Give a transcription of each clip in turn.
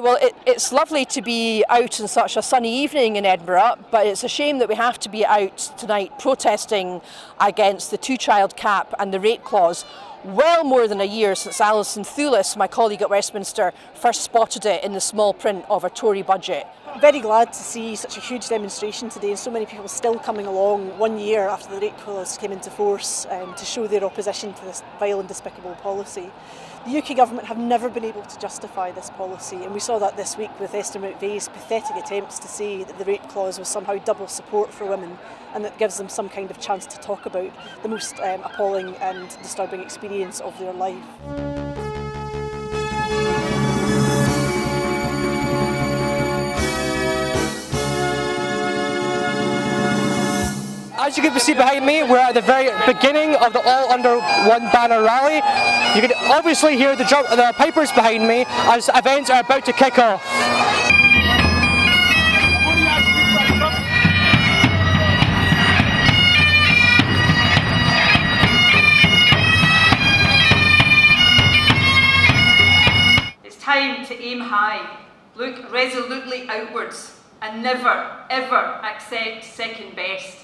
Well, it's lovely to be out on such a sunny evening in Edinburgh, but it's a shame that we have to be out tonight protesting against the two-child cap and the rate clause. Well more than a year since Alison Thewlis, my colleague at Westminster, first spotted it in the small print of a Tory budget. Very glad to see such a huge demonstration today and so many people still coming along 1 year after the rate clause came into force to show their opposition to this vile and despicable policy. The UK government have never been able to justify this policy, and we saw that this week with Esther McVeigh's pathetic attempts to say that the rate clause was somehow double support for women and that gives them some kind of chance to talk about the most appalling and disturbing experience of their life. As you can see behind me, we're at the very beginning of the All Under One Banner rally. You can obviously hear the pipers behind me as events are about to kick off. It's time to aim high, look resolutely outwards, and never, ever accept second best.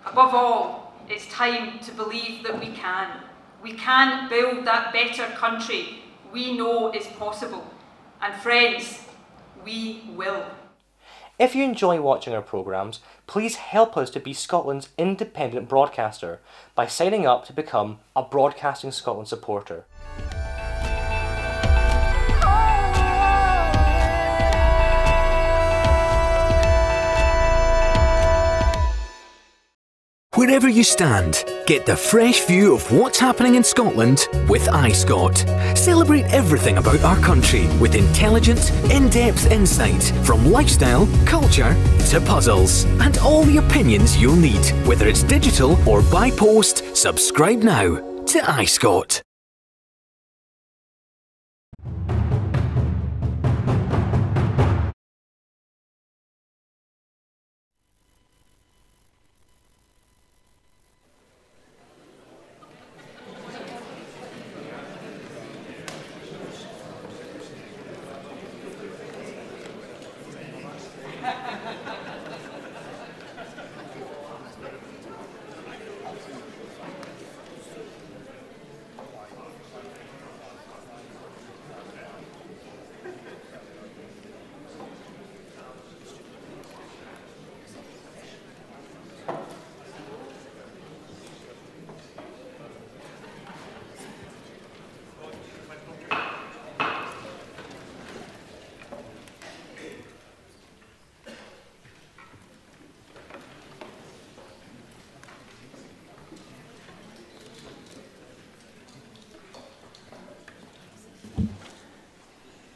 Above all, it's time to believe that we can. We can build that better country we know is possible. And friends, we will. If you enjoy watching our programmes, please help us to be Scotland's independent broadcaster by signing up to become a Broadcasting Scotland supporter. Wherever you stand, get the fresh view of what's happening in Scotland with iScot. Celebrate everything about our country with intelligent, in-depth insight from lifestyle, culture to puzzles, and all the opinions you'll need. Whether it's digital or by post, subscribe now to iScot.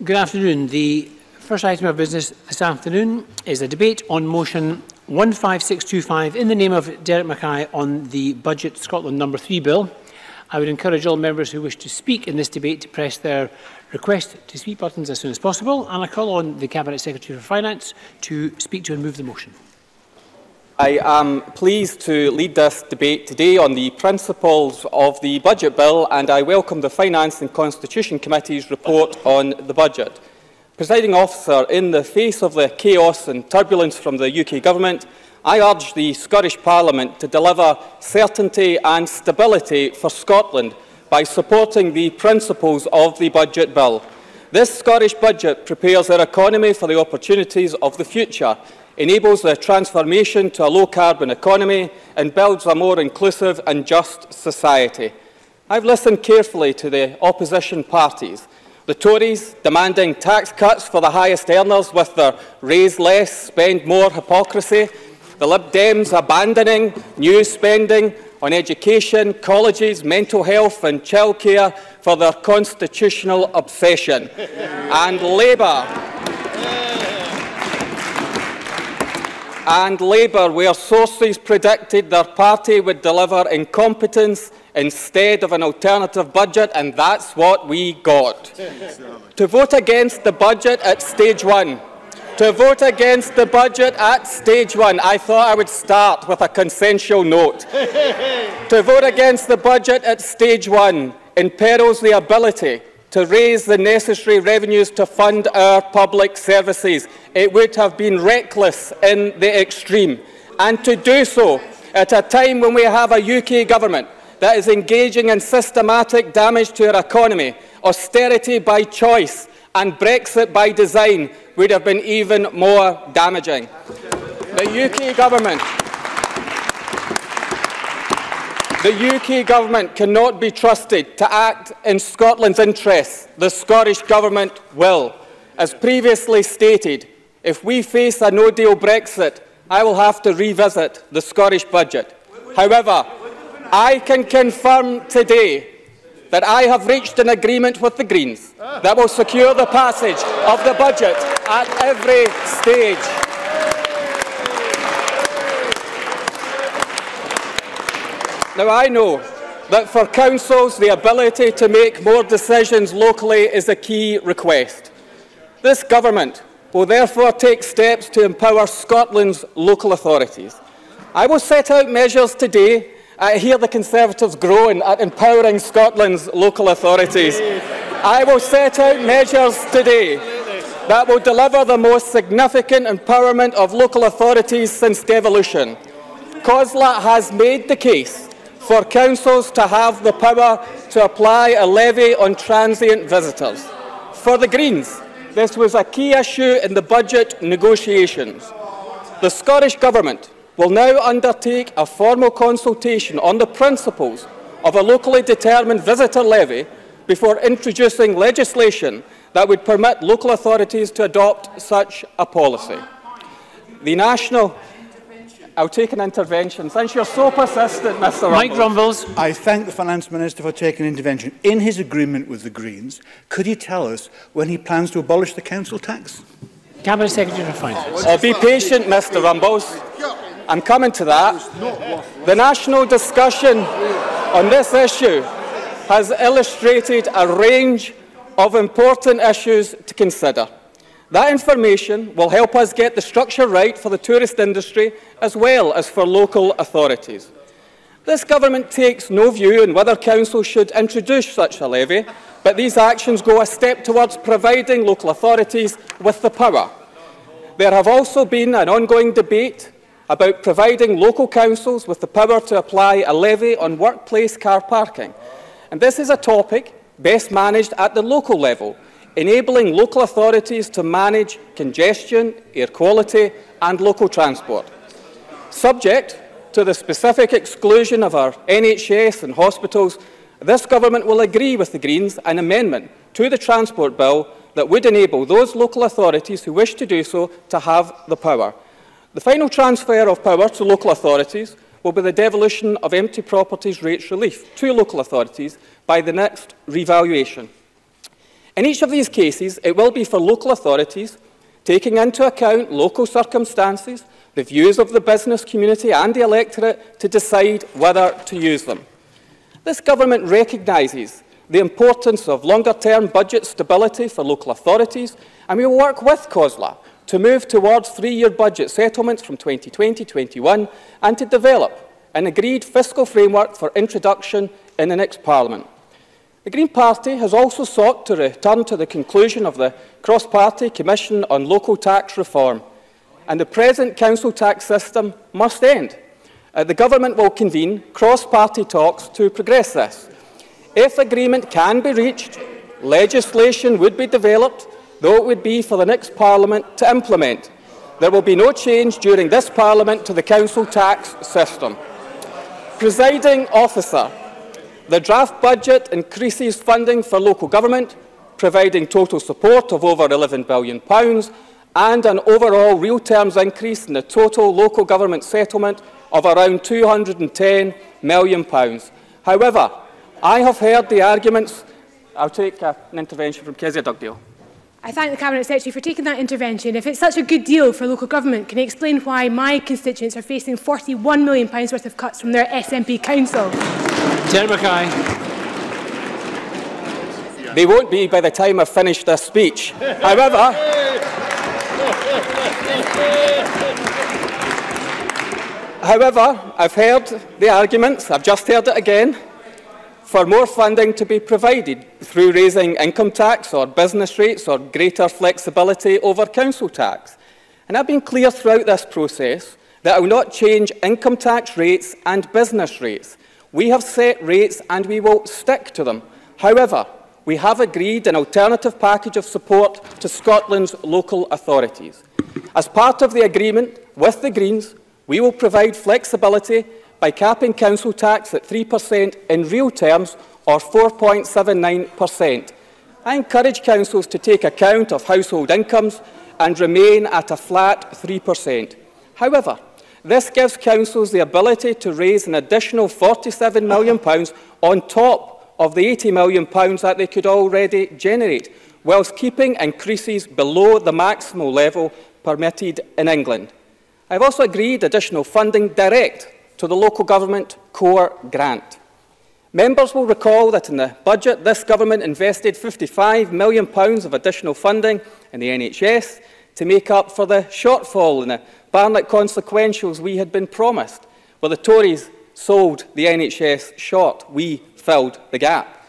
Good afternoon. The first item of business this afternoon is a debate on motion 15625 in the name of Derek Mackay on the Budget Scotland No. 3 bill. I would encourage all members who wish to speak in this debate to press their request to speak buttons as soon as possible, and I call on the Cabinet Secretary for Finance to speak to and move the motion. I am pleased to lead this debate today on the principles of the budget bill, and I welcome the Finance and Constitution Committee's report on the budget. Presiding Officer, in the face of the chaos and turbulence from the UK Government, I urge the Scottish Parliament to deliver certainty and stability for Scotland by supporting the principles of the budget bill. This Scottish budget prepares our economy for the opportunities of the future, enables the transformation to a low-carbon economy and builds a more inclusive and just society. I've listened carefully to the opposition parties. The Tories demanding tax cuts for the highest earners with their raise less, spend more hypocrisy. The Lib Dems abandoning new spending on education, colleges, mental health and childcare for their constitutional obsession. And Labour, where sources predicted their party would deliver incompetence instead of an alternative budget, and that's what we got. To vote against the budget at stage one. To vote against the budget at stage one. I thought I would start with a consensual note. To vote against the budget at stage one imperils the ability to raise the necessary revenues to fund our public services. It would have been reckless in the extreme. And to do so at a time when we have a UK government that is engaging in systematic damage to our economy, austerity by choice and Brexit by design would have been even more damaging. The UK government cannot be trusted to act in Scotland's interests. The Scottish Government will. As previously stated, if we face a no-deal Brexit, I will have to revisit the Scottish budget. However, I can confirm today that I have reached an agreement with the Greens that will secure the passage of the budget at every stage. Now, I know that for councils, the ability to make more decisions locally is a key request. This government will therefore take steps to empower Scotland's local authorities. I will set out measures today. I hear the Conservatives groan at empowering Scotland's local authorities. I will set out measures today that will deliver the most significant empowerment of local authorities since devolution. COSLA has made the case for councils to have the power to apply a levy on transient visitors. For the Greens, this was a key issue in the budget negotiations. The Scottish Government will now undertake a formal consultation on the principles of a locally determined visitor levy before introducing legislation that would permit local authorities to adopt such a policy. The national... I'll take an intervention. Since you're so persistent, Mr. Rumbles. Mike Rumbles. I thank the Finance Minister for taking an intervention. In his agreement with the Greens, could he tell us when he plans to abolish the council tax? Cabinet Secretary for Finance. Be patient, Mr. Rumbles. I'm coming to that. The national discussion on this issue has illustrated a range of important issues to consider. That information will help us get the structure right for the tourist industry as well as for local authorities. This government takes no view on whether councils should introduce such a levy, but these actions go a step towards providing local authorities with the power. There have also been an ongoing debate about providing local councils with the power to apply a levy on workplace car parking. And this is a topic best managed at the local level, enabling local authorities to manage congestion, air quality and local transport. Subject to the specific exclusion of our NHS and hospitals, this government will agree with the Greens an amendment to the Transport Bill that would enable those local authorities who wish to do so to have the power. The final transfer of power to local authorities will be the devolution of empty properties rates relief to local authorities by the next revaluation. In each of these cases, it will be for local authorities, taking into account local circumstances, the views of the business community and the electorate, to decide whether to use them. This government recognises the importance of longer-term budget stability for local authorities, and we will work with COSLA to move towards three-year budget settlements from 2020-21 and to develop an agreed fiscal framework for introduction in the next Parliament. The Green Party has also sought to return to the conclusion of the Cross-Party Commission on Local Tax Reform, and the present council tax system must end. The Government will convene cross-party talks to progress this. If agreement can be reached, legislation would be developed, though it would be for the next Parliament to implement. There will be no change during this Parliament to the council tax system. Presiding Officer, the draft budget increases funding for local government, providing total support of over £11 billion and an overall real terms increase in the total local government settlement of around £210 million. However, I have heard the arguments. I'll take an intervention from Kezia Dugdale. I thank the Cabinet Secretary for taking that intervention. If it's such a good deal for local government, can he explain why my constituents are facing £41 million worth of cuts from their SNP council? Derek Mackay. They won't be by the time I've finished this speech. However, I've heard the arguments. I've just heard it again. for more funding to be provided through raising income tax or business rates or greater flexibility over council tax. And I've been clear throughout this process that I will not change income tax rates and business rates. We have set rates and we will stick to them. However, we have agreed an alternative package of support to Scotland's local authorities. As part of the agreement with the Greens, we will provide flexibility by capping council tax at 3% in real terms or 4.79%. I encourage councils to take account of household incomes and remain at a flat 3%. However, this gives councils the ability to raise an additional £47 million on top of the £80 million that they could already generate, whilst keeping increases below the maximal level permitted in England. I have also agreed additional funding direct to the local government core grant. Members will recall that in the budget, this government invested £55 million of additional funding in the NHS to make up for the shortfall in the Barnett consequentials we had been promised. Well, the Tories sold the NHS short. We filled the gap.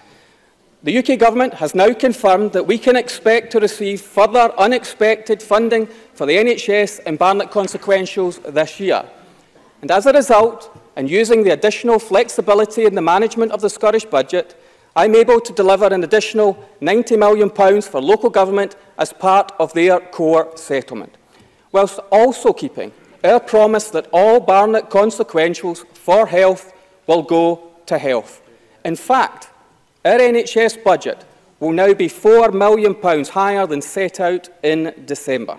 The UK Government has now confirmed that we can expect to receive further unexpected funding for the NHS and Barnett consequentials this year. And as a result, and using the additional flexibility in the management of the Scottish budget, I'm able to deliver an additional £90 million for local government as part of their core settlement, whilst also keeping our promise that all Barnett consequentials for health will go to health. In fact, our NHS budget will now be £4 million higher than set out in December.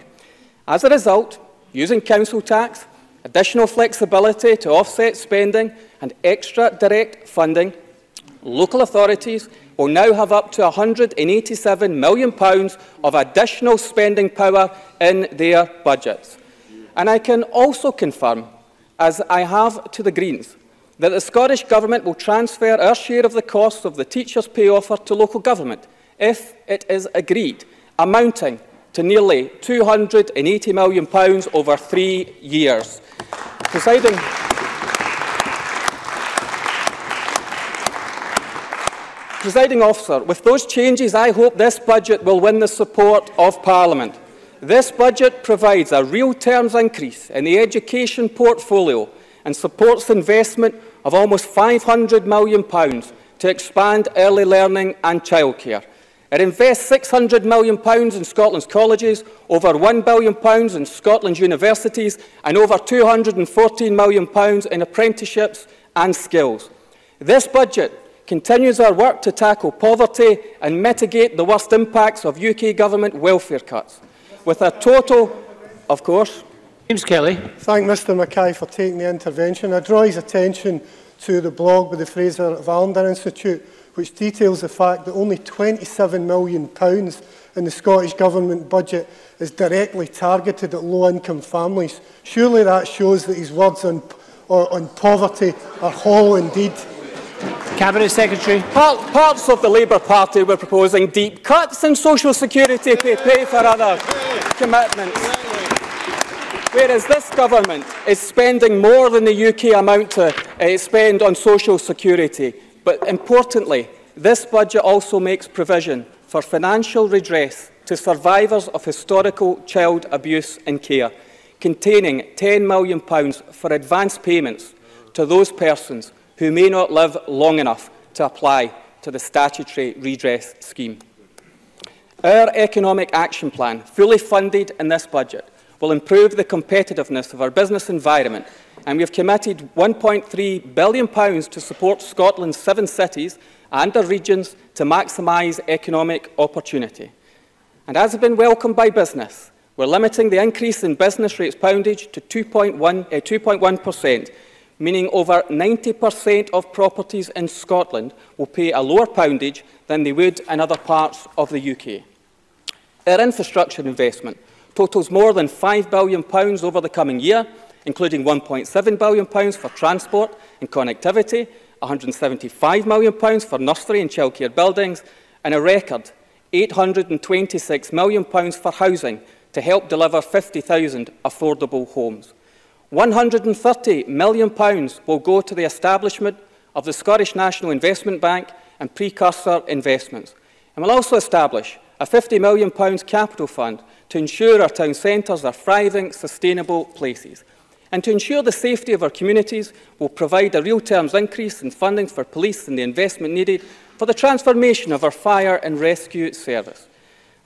As a result, using council tax, additional flexibility to offset spending and extra direct funding, local authorities will now have up to £187 million of additional spending power in their budgets. And I can also confirm, as I have to the Greens, that the Scottish Government will transfer our share of the costs of the teachers' pay offer to local government, if it is agreed, amounting to nearly £280 million over 3 years. Presiding Officer, with those changes, I hope this budget will win the support of Parliament. This budget provides a real terms increase in the education portfolio and supports investment of almost £500 million to expand early learning and childcare. It invests £600 million in Scotland's colleges, over £1 billion in Scotland's universities, and over £214 million in apprenticeships and skills. This budget continues our work to tackle poverty and mitigate the worst impacts of UK government welfare cuts, with a total, of course. James Kelly. Thank Mr Mackay for taking the intervention. I draw his attention to the blog by the Fraser of Allendon Institute, which details the fact that only £27 million in the Scottish Government budget is directly targeted at low-income families. Surely that shows that his words on poverty are hollow indeed. Cabinet Secretary. Parts of the Labour Party were proposing deep cuts in social security to pay for other commitments. Whereas this government is spending more than the UK amount to spend on social security. But importantly, this budget also makes provision for financial redress to survivors of historical child abuse and care, containing £10 million for advance payments to those persons who may not live long enough to apply to the statutory redress scheme. Our Economic Action Plan, fully funded in this budget, will improve the competitiveness of our business environment, and we have committed £1.3 billion to support Scotland's 7 cities and our regions to maximise economic opportunity. And as has been welcomed by business, we're limiting the increase in business rates poundage to 2.1%, meaning over 90% of properties in Scotland will pay a lower poundage than they would in other parts of the UK. Our infrastructure investment totals more than £5 billion over the coming year, including £1.7 billion for transport and connectivity, £175 million for nursery and childcare buildings, and a record £826 million for housing to help deliver 50,000 affordable homes. £130 million will go to the establishment of the Scottish National Investment Bank and precursor investments, and will also establish a £50 million capital fund to ensure our town centres are thriving, sustainable places. And to ensure the safety of our communities, will provide a real terms increase in funding for police and the investment needed for the transformation of our fire and rescue service.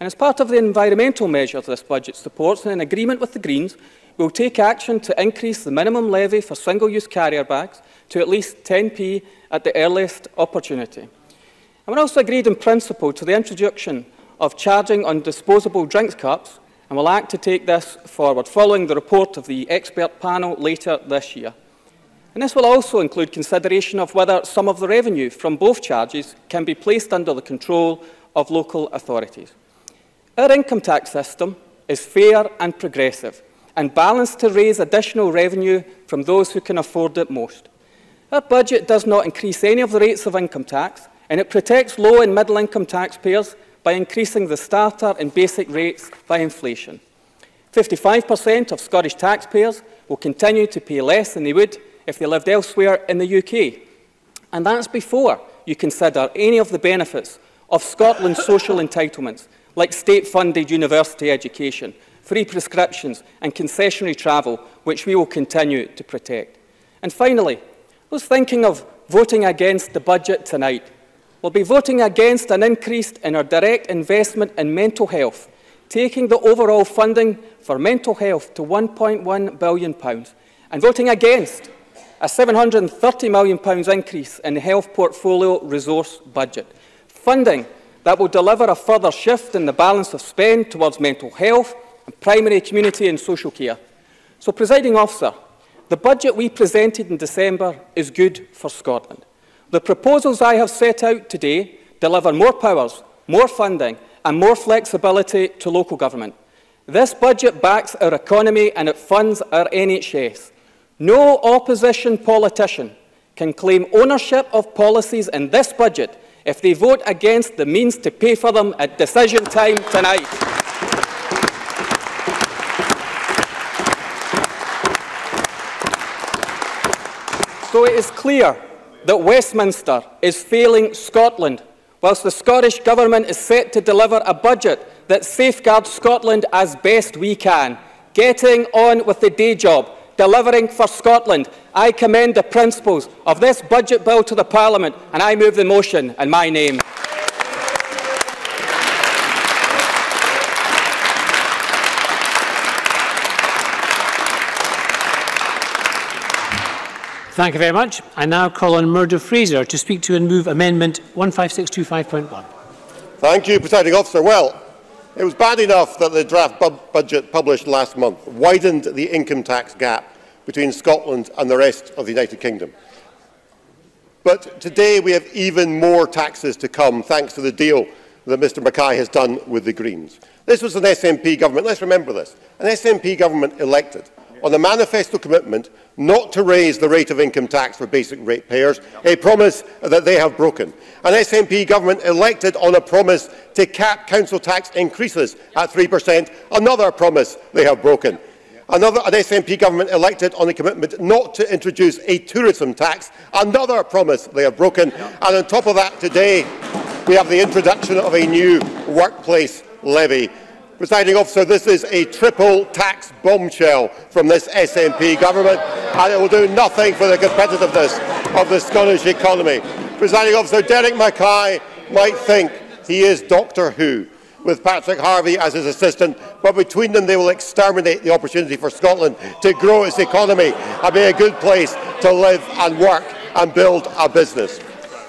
And as part of the environmental measures this budget supports, and in agreement with the Greens, we will take action to increase the minimum levy for single-use carrier bags to at least 10p at the earliest opportunity. And we also agreed in principle to the introduction of charging on disposable drinks cups, and will act to take this forward, following the report of the expert panel later this year. And this will also include consideration of whether some of the revenue from both charges can be placed under the control of local authorities. Our income tax system is fair and progressive, and balanced to raise additional revenue from those who can afford it most. Our budget does not increase any of the rates of income tax, and it protects low and middle income taxpayers by increasing the starter and basic rates by inflation. 55% of Scottish taxpayers will continue to pay less than they would if they lived elsewhere in the UK. And that's before you consider any of the benefits of Scotland's social entitlements, like state-funded university education, free prescriptions and concessionary travel, which we will continue to protect. And finally, those thinking of voting against the budget tonight will be voting against an increase in our direct investment in mental health, taking the overall funding for mental health to £1.1 billion, and voting against a £730 million increase in the health portfolio resource budget, funding that will deliver a further shift in the balance of spend towards mental health and primary community and social care. So, Presiding Officer, the budget we presented in December is good for Scotland. The proposals I have set out today deliver more powers, more funding and more flexibility to local government. This budget backs our economy and it funds our NHS. No opposition politician can claim ownership of policies in this budget if they vote against the means to pay for them at decision time tonight. So it is clear that Westminster is failing Scotland, whilst the Scottish Government is set to deliver a budget that safeguards Scotland as best we can, getting on with the day job, delivering for Scotland. I commend the principles of this budget bill to the Parliament, and I move the motion in my name. Thank you very much. I now call on Murdo Fraser to speak to and move Amendment 15625.1. Thank you, Presiding Officer. Well, it was bad enough that the draft budget published last month widened the income tax gap between Scotland and the rest of the United Kingdom. But today we have even more taxes to come, thanks to the deal that Mr Mackay has done with the Greens. This was an SNP government, let's remember this, an SNP government elected on a manifesto commitment not to raise the rate of income tax for basic ratepayers, a promise that they have broken. An SNP government elected on a promise to cap council tax increases at 3%, another promise they have broken. An SNP government elected on a commitment not to introduce a tourism tax, another promise they have broken. And on top of that, today we have the introduction of a new workplace levy. Presiding Officer, this is a triple tax bombshell from this SNP government, and it will do nothing for the competitiveness of the Scottish economy. Presiding Officer, Derek Mackay might think he is Doctor Who, with Patrick Harvey as his assistant, but between them they will exterminate the opportunity for Scotland to grow its economy and be a good place to live and work and build a business.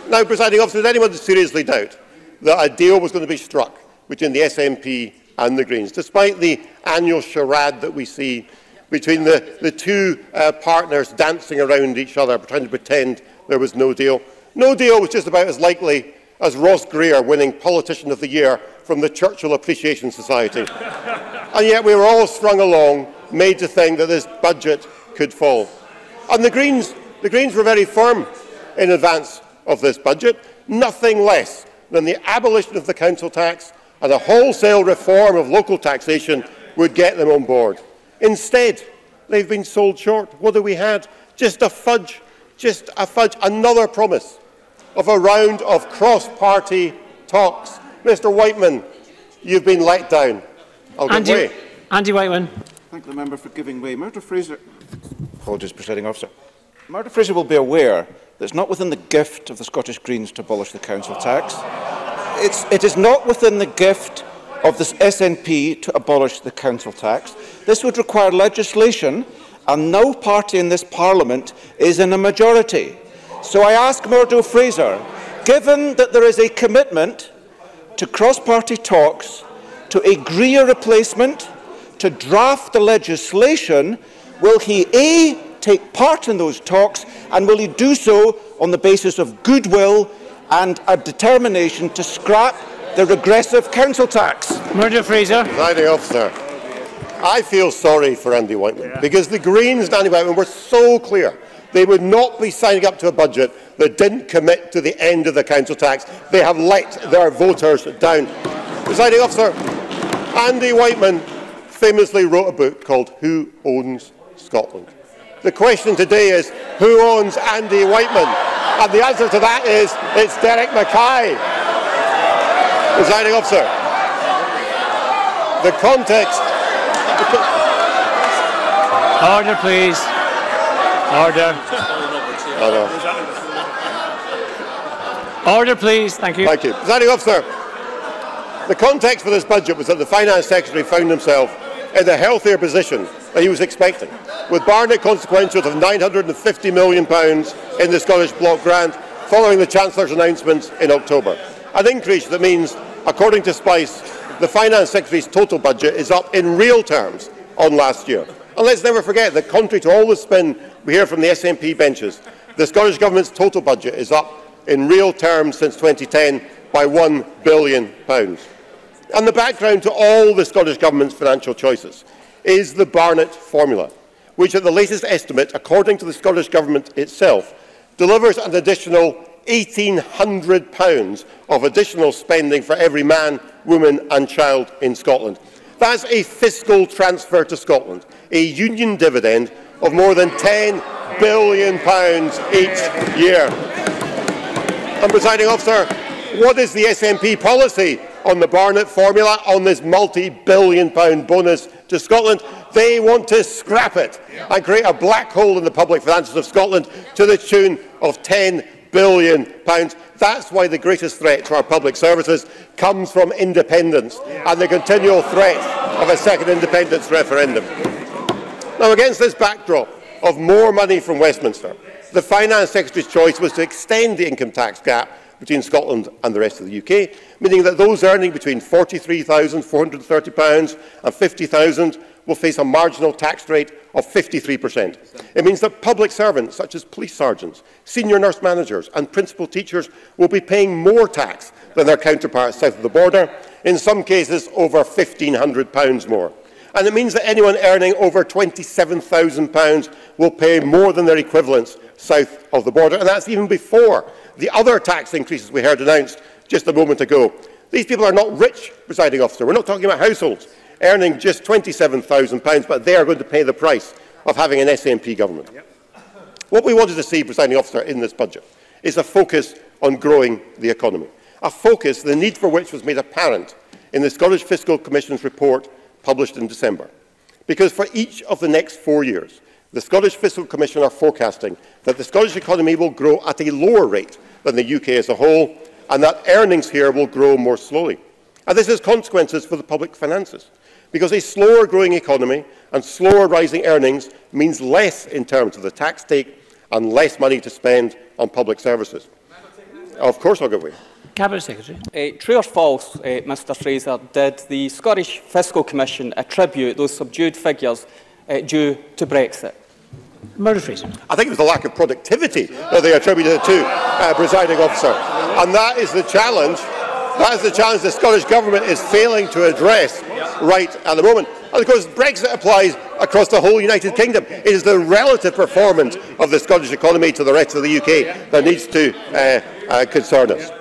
Now, Presiding Officer, does anyone seriously doubt that a deal was going to be struck between the SNP and the Greens, despite the annual charade that we see between the two partners dancing around each other, trying to pretend there was no deal? No deal was just about as likely as Ross Greer winning Politician of the Year from the Churchill Appreciation Society. And yet we were all strung along, made to think that this budget could fall. And the Greens were very firm in advance of this budget. Nothing less than the abolition of the council tax and a wholesale reform of local taxation would get them on board. Instead, they've been sold short. What have we had? Just a fudge just a fudge, another promise of a round of cross-party talks. Mr Whiteman, you've been let down. I'll give way. Andy Whiteman. Thank the member for giving way. Murdo Fraser. Apologies, Presiding Officer. Murdo Fraser will be aware that it's not within the gift of the Scottish Greens to abolish the council tax. It is not within the gift of the SNP to abolish the council tax. This would require legislation, and no party in this Parliament is in a majority. So I ask Murdo Fraser, given that there is a commitment to cross-party talks, to agree a replacement, to draft the legislation, will he A, take part in those talks, and will he do so on the basis of goodwill and a determination to scrap the regressive council tax? Murdo Fraser. Presiding Officer, I feel sorry for Andy Whiteman, because the Greens and Andy Whiteman were so clear they would not be signing up to a budget that didn't commit to the end of the council tax. They have let their voters down. Presiding Officer, Andy Whiteman famously wrote a book called Who Owns Scotland? The question today is, who owns Andy Whiteman? And the answer to that is, it's Derek Mackay. Presiding Officer, the context... Order, please. Order. Order, please. Thank you. Thank you. Presiding Officer, the context for this budget was that the Finance Secretary found himself in a healthier position than he was expecting, with Barnett consequentials of £950 million in the Scottish Block Grant following the Chancellor's announcements in October. An increase that means, according to Spice, the Finance Secretary's total budget is up in real terms on last year. And let's never forget that, contrary to all the spin we hear from the SNP benches, the Scottish Government's total budget is up in real terms since 2010 by £1 billion. And the background to all the Scottish Government's financial choices is the Barnett formula, which at the latest estimate, according to the Scottish Government itself, delivers an additional £1,800 of additional spending for every man, woman and child in Scotland. That's a fiscal transfer to Scotland, a union dividend of more than £10 billion each year. And, Presiding Officer, what is the SNP policy on the Barnett formula, on this multi-billion-pound bonus to Scotland? They want to scrap it and create a black hole in the public finances of Scotland to the tune of £10 billion. That's why the greatest threat to our public services comes from independence and the continual threat of a second independence referendum. Now, against this backdrop of more money from Westminster, the Finance Secretary's choice was to extend the income tax gap between Scotland and the rest of the UK, meaning that those earning between £43,430 and £50,000 will face a marginal tax rate of 53%. It means that public servants, such as police sergeants, senior nurse managers and principal teachers, will be paying more tax than their counterparts south of the border, in some cases over £1,500 more. And it means that anyone earning over £27,000 will pay more than their equivalents south of the border, and that's even before the other tax increases we heard announced just a moment ago. These people are not rich, Presiding Officer. We're not talking about households earning just £27,000, but they are going to pay the price of having an SNP government. What we wanted to see, Presiding Officer, in this budget is a focus on growing the economy, a focus the need for which was made apparent in the Scottish Fiscal Commission's report published in December. Because for each of the next 4 years, the Scottish Fiscal Commission are forecasting that the Scottish economy will grow at a lower rate than the UK as a whole, and that earnings here will grow more slowly. And this has consequences for the public finances, because a slower growing economy and slower rising earnings means less in terms of the tax take and less money to spend on public services. Of course I'll give way. Cabinet Secretary. True or false, Mr Fraser, did the Scottish Fiscal Commission attribute those subdued figures due to Brexit? Murdo Fraser. I think it was the lack of productivity that they attributed it to, Presiding Officer. And that is the challenge. That is the challenge the Scottish Government is failing to address right at the moment. And of course, Brexit applies across the whole United Kingdom. It is the relative performance of the Scottish economy to the rest of the UK that needs to concern us.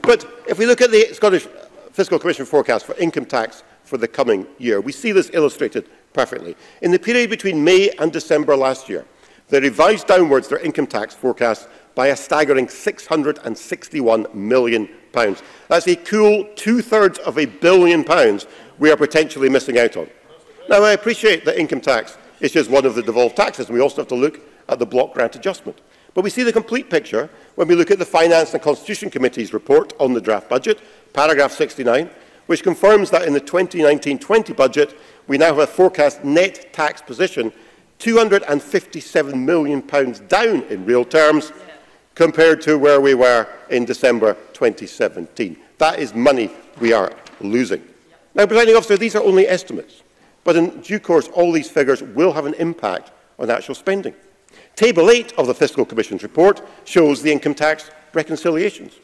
But if we look at the Scottish Fiscal Commission forecast for income tax for the coming year, we see this illustrated perfectly. In the period between May and December last year, they revised downwards their income tax forecast by a staggering £661 million. That's a cool two-thirds of £1 billion we are potentially missing out on. Now, I appreciate that income tax is just one of the devolved taxes, and we also have to look at the block grant adjustment. But we see the complete picture when we look at the Finance and Constitution Committee's report on the draft budget, paragraph 69, which confirms that in the 2019-20 budget, we now have a forecast net tax position £257 million down in real terms compared to where we were in December 2017. That is money we are losing. Now, Presiding Officer, these are only estimates, but in due course, all these figures will have an impact on actual spending. Table 8 of the Fiscal Commission's report shows the income tax reconciliations.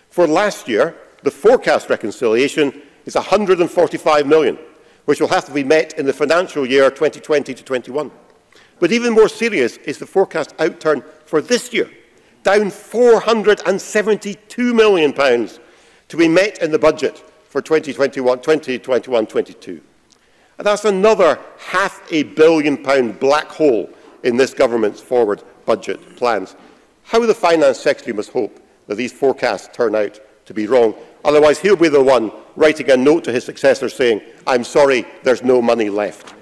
For last year, the forecast reconciliation is £145 million, which will have to be met in the financial year 2020 to 21. But even more serious is the forecast outturn for this year, down £472 million to be met in the budget for 2021-22. And that's another £500 million black hole in this government's forward budget plans. How the Finance Secretary must hope that these forecasts turn out to be wrong. Otherwise, he'll be the one writing a note to his successor saying, "I'm sorry, there's no money left."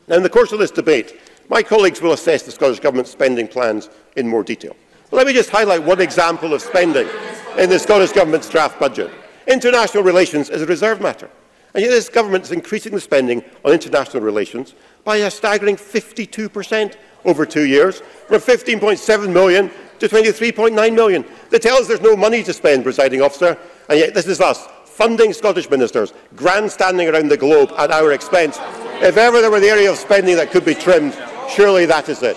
Now, in the course of this debate, my colleagues will assess the Scottish Government's spending plans in more detail. But let me just highlight one example of spending in the Scottish Government's draft budget. International relations is a reserved matter, and yet this Government is increasing the spending on international relations by a staggering 52% over 2 years, from £15.7 million to £23.9 million. They tell us there's no money to spend, Presiding Officer, and yet this is us, funding Scottish ministers, grandstanding around the globe at our expense. If ever there were the area of spending that could be trimmed, surely that is it.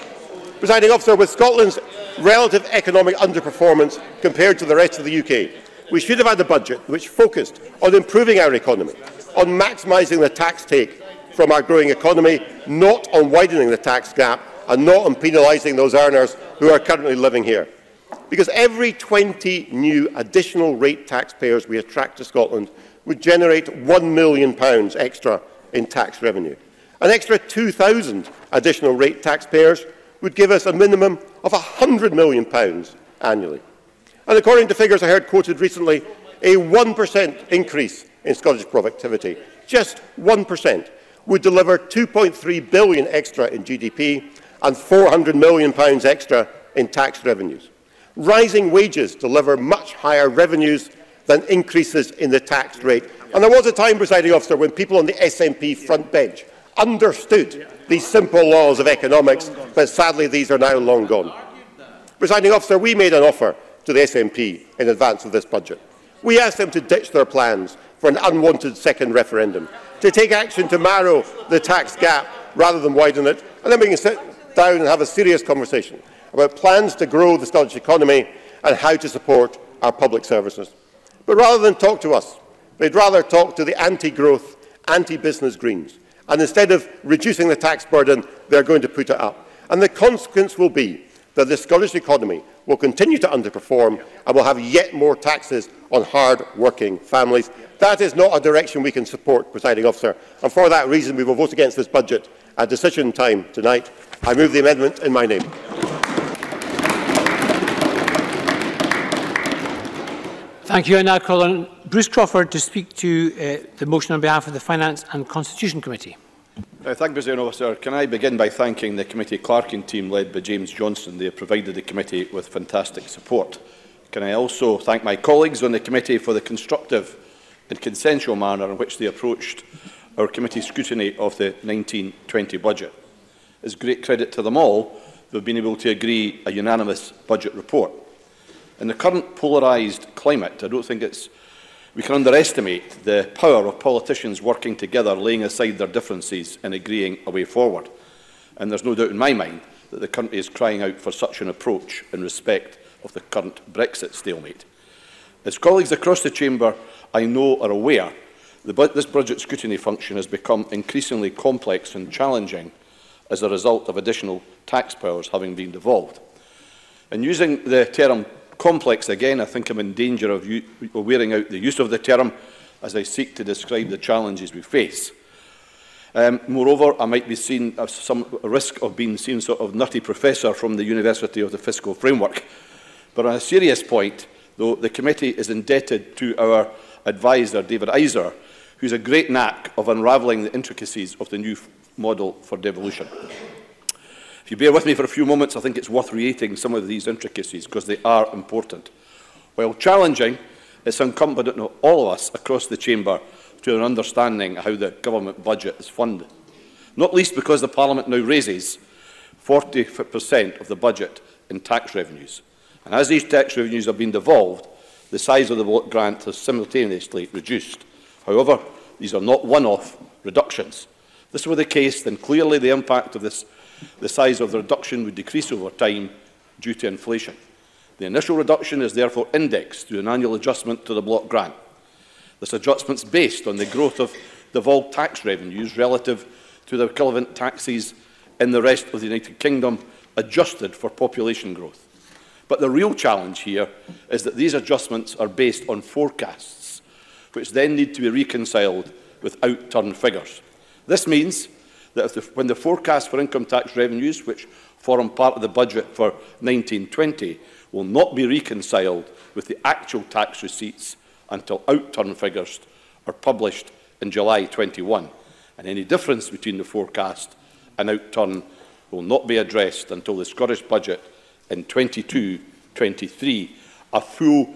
Presiding Officer, with Scotland's relative economic underperformance compared to the rest of the UK, we should have had a budget which focused on improving our economy, on maximising the tax take from our growing economy, not on widening the tax gap and not on penalising those earners who are currently living here. Because every 20 new additional rate taxpayers we attract to Scotland would generate £1 million extra in tax revenue. An extra 2,000 additional rate taxpayers would give us a minimum of £100 million annually. And according to figures I heard quoted recently, a 1% increase in Scottish productivity, just 1%, would deliver £2.3 billion extra in GDP and £400 million extra in tax revenues. Rising wages deliver much higher revenues than increases in the tax rate. And there was a time, Presiding Officer, when people on the SNP front bench understood these simple laws of economics, but sadly these are now long gone. Presiding Officer, we made an offer to the SNP in advance of this budget. We asked them to ditch their plans for an unwanted second referendum, to take action to narrow the tax gap rather than widen it, and then we can sit down and have a serious conversation about plans to grow the Scottish economy and how to support our public services. But rather than talk to us, they'd rather talk to the anti-growth, anti-business Greens. And instead of reducing the tax burden, they're going to put it up. And the consequence will be that the Scottish economy will continue to underperform and will have yet more taxes on hard-working families. That is not a direction we can support, Presiding Officer. And for that reason, we will vote against this budget at decision time tonight. I move the amendment in my name. Thank you. I now call on Bruce Crawford to speak to the motion on behalf of the Finance and Constitution Committee. Thank you, President Officer. Can I begin by thanking the committee clerking team led by James Johnson. They have provided the committee with fantastic support. Can I also thank my colleagues on the committee for the constructive and consensual manner in which they approached our committee scrutiny of the 1920 budget. It's great credit to them all who have been able to agree a unanimous budget report. In the current polarised climate, I don't think we can underestimate the power of politicians working together, laying aside their differences and agreeing a way forward. And there's no doubt in my mind that the country is crying out for such an approach in respect of the current Brexit stalemate. As colleagues across the chamber I know are aware, this budget scrutiny function has become increasingly complex and challenging as a result of additional tax powers having been devolved. And using the term complex again, I think I'm in danger of wearing out the use of the term as I seek to describe the challenges we face. Moreover, I might be seen as some risk of being seen sort of nutty professor from the University of the Fiscal Framework. But on a serious point, though, the committee is indebted to our adviser, David Iser, who has a great knack of unravelling the intricacies of the new model for devolution. If you bear with me for a few moments, I think it's worth reiterating some of these intricacies because they are important. While challenging, it's incumbent on all of us across the chamber to an understanding of how the government budget is funded, not least because the Parliament now raises 40% of the budget in tax revenues. And as these tax revenues have been devolved, the size of the block grant has simultaneously reduced. However, these are not one-off reductions. If this were the case, then clearly the impact of the size of the reduction would decrease over time due to inflation. The initial reduction is therefore indexed through an annual adjustment to the block grant. This adjustment is based on the growth of devolved tax revenues relative to the equivalent taxes in the rest of the United Kingdom, adjusted for population growth. But the real challenge here is that these adjustments are based on forecasts, which then need to be reconciled with out-turn figures. This means that when the forecast for income tax revenues, which form part of the budget for 1920, will not be reconciled with the actual tax receipts until out-turn figures are published in July 21, and any difference between the forecast and out-turn will not be addressed until the Scottish budget in 22-23, a full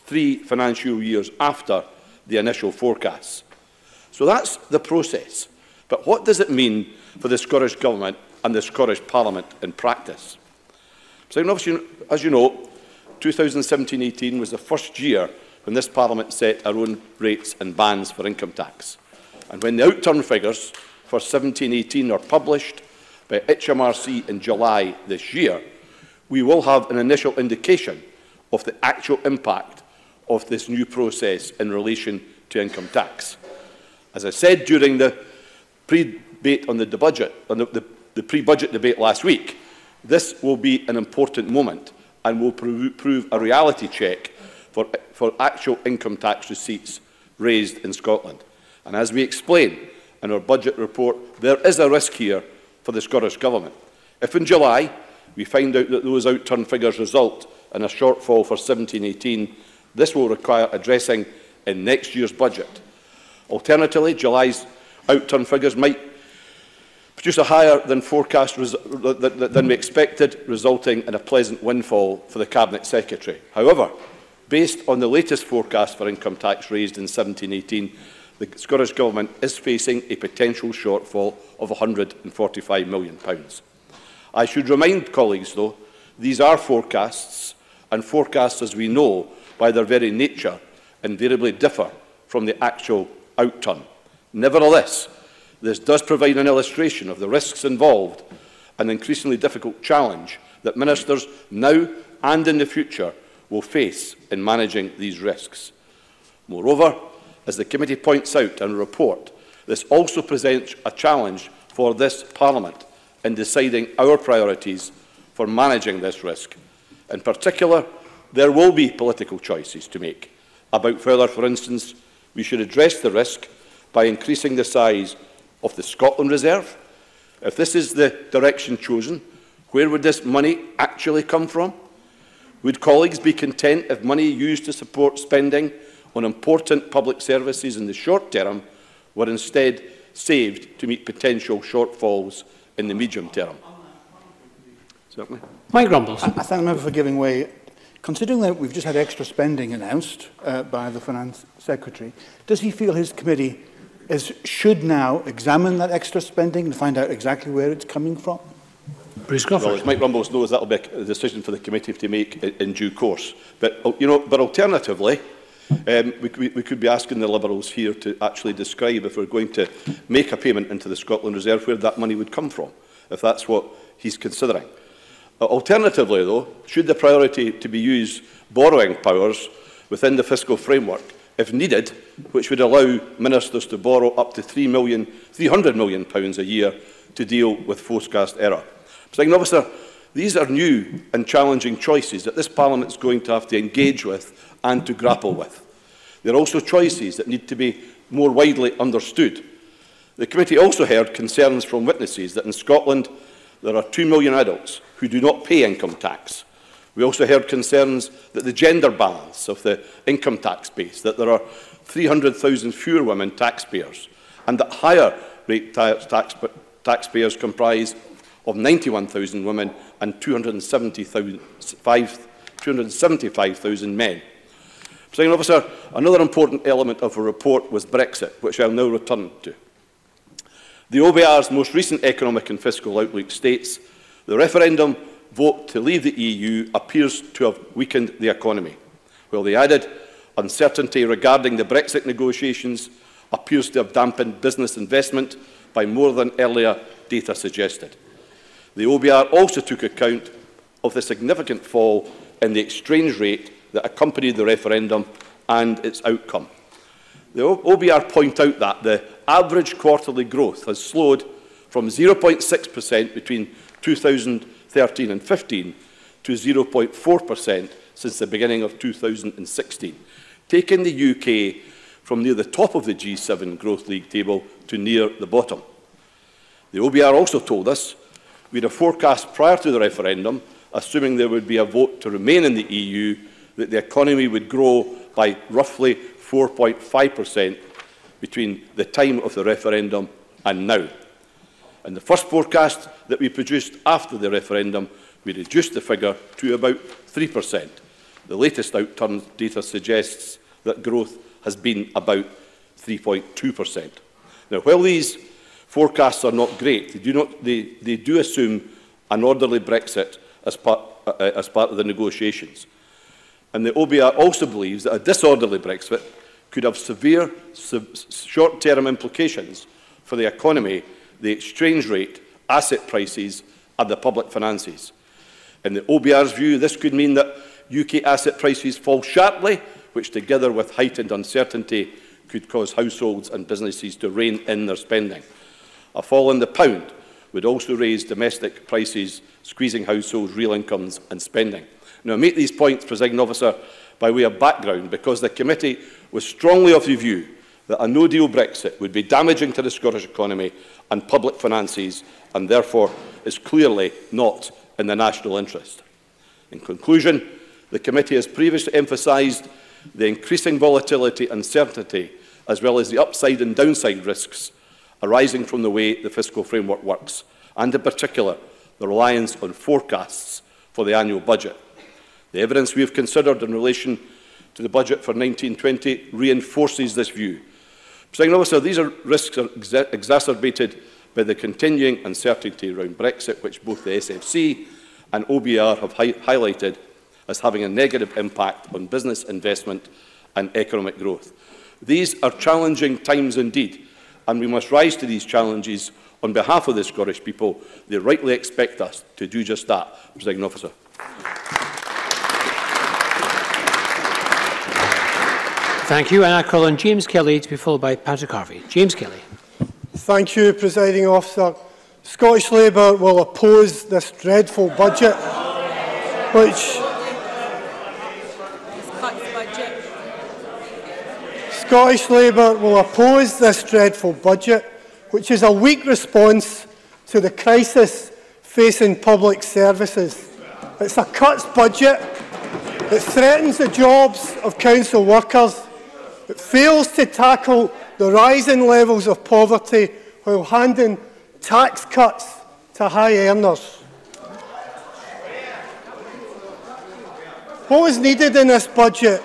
3 financial years after the initial forecasts. So that's the process. But what does it mean for the Scottish Government and the Scottish Parliament in practice? So, as you know, 2017-18 was the first year when this Parliament set our own rates and bands for income tax. And when the out-turn figures for 17-18 are published by HMRC in July this year, we will have an initial indication of the actual impact of this new process in relation to income tax. As I said during the pre-debate on the budget, on the pre-budget debate last week, this will be an important moment and will prove a reality check for actual income tax receipts raised in Scotland. And as we explain in our budget report, there is a risk here for the Scottish Government. If in July we find out that those out-turn figures result in a shortfall for 17-18, this will require addressing in next year's budget. Alternatively, July's out-turn figures might produce a higher than forecast than we expected, resulting in a pleasant windfall for the Cabinet Secretary. However, based on the latest forecast for income tax raised in 17-18, the Scottish Government is facing a potential shortfall of £145 million. I should remind colleagues, though, these are forecasts, and forecasts, as we know, by their very nature, invariably differ from the actual outturn. Nevertheless, this does provide an illustration of the risks involved and the increasingly difficult challenge that ministers now and in the future will face in managing these risks. Moreover, as the committee points out in a report, this also presents a challenge for this Parliament in deciding our priorities for managing this risk. In particular, there will be political choices to make about whether, for instance, we should address the risk by increasing the size of the Scotland Reserve. If this is the direction chosen, where would this money actually come from? Would colleagues be content if money used to support spending on important public services in the short term were instead saved to meet potential shortfalls in the medium term? Certainly. Mike Rumbles. I thank the member for giving way. Considering that we've just had extra spending announced by the Finance Secretary, does he feel his committee should now examine that extra spending and find out exactly where it's coming from? Bruce Crawford. Well, as Mike Rumbles knows, that will be a decision for the committee to make in due course. But, but alternatively, we could be asking the Liberals here to actually describe, if we're going to make a payment into the Scotland Reserve, where that money would come from, if that's what he's considering. Alternatively, though, should the priority to be use borrowing powers within the fiscal framework, if needed, which would allow ministers to borrow up to £300 million a year to deal with forecast error. Presiding Officer, these are new and challenging choices that this Parliament is going to have to engage with and to grapple with. They are also choices that need to be more widely understood. The committee also heard concerns from witnesses that in Scotland there are 2 million adults who do not pay income tax. We also heard concerns that the gender balance of the income tax base, that there are 300,000 fewer women taxpayers, and that higher rate taxpayers comprise of 91,000 women and 275,000 men. Presiding Officer, another important element of the report was Brexit, which I will now return to. The OBR's most recent economic and fiscal outlook states the referendum vote to leave the EU appears to have weakened the economy, while the added uncertainty regarding the Brexit negotiations appears to have dampened business investment by more than earlier data suggested. The OBR also took account of the significant fall in the exchange rate that accompanied the referendum and its outcome. The OBR point out that the average quarterly growth has slowed from 0.6% between 2013 and 15 to 0.4% since the beginning of 2016, taking the UK from near the top of the G7 Growth League table to near the bottom. The OBR also told us we had a forecast prior to the referendum, assuming there would be a vote to remain in the EU, that the economy would grow by roughly 4.5% between the time of the referendum and now. In the first forecast that we produced after the referendum, we reduced the figure to about 3%. The latest outturn data suggests that growth has been about 3.2%. Now, while these forecasts are not great, they do assume an orderly Brexit as part of the negotiations. And the OBR also believes that a disorderly Brexit could have severe short-term implications for the economy, the exchange rate, asset prices and the public finances. In the OBR's view, this could mean that UK asset prices fall sharply, which together with heightened uncertainty could cause households and businesses to rein in their spending. A fall in the pound would also raise domestic prices, squeezing households' real incomes and spending. Now, I make these points, Presiding Officer, by way of background, because the committee was strongly of the view that a no-deal Brexit would be damaging to the Scottish economy and public finances, and therefore is clearly not in the national interest. In conclusion, the committee has previously emphasised the increasing volatility and uncertainty, as well as the upside and downside risks arising from the way the fiscal framework works, and in particular, the reliance on forecasts for the annual budget. The evidence we have considered in relation to the budget for 1920 reinforces this view. Presiding Officer, these risks are exacerbated by the continuing uncertainty around Brexit, which both the SFC and OBR have highlighted as having a negative impact on business investment and economic growth. These are challenging times indeed, and we must rise to these challenges on behalf of the Scottish people. They rightly expect us to do just that, Presiding Officer. Thank you, and I call on James Kelly to be followed by Patrick Harvey. James Kelly. Thank you, Presiding Officer. Scottish Labour will oppose this dreadful budget, Scottish Labour will oppose this dreadful budget, which is a weak response to the crisis facing public services. It's a cuts budget. It threatens the jobs of council workers. It fails to tackle the rising levels of poverty while handing tax cuts to high earners. What was needed in this budget?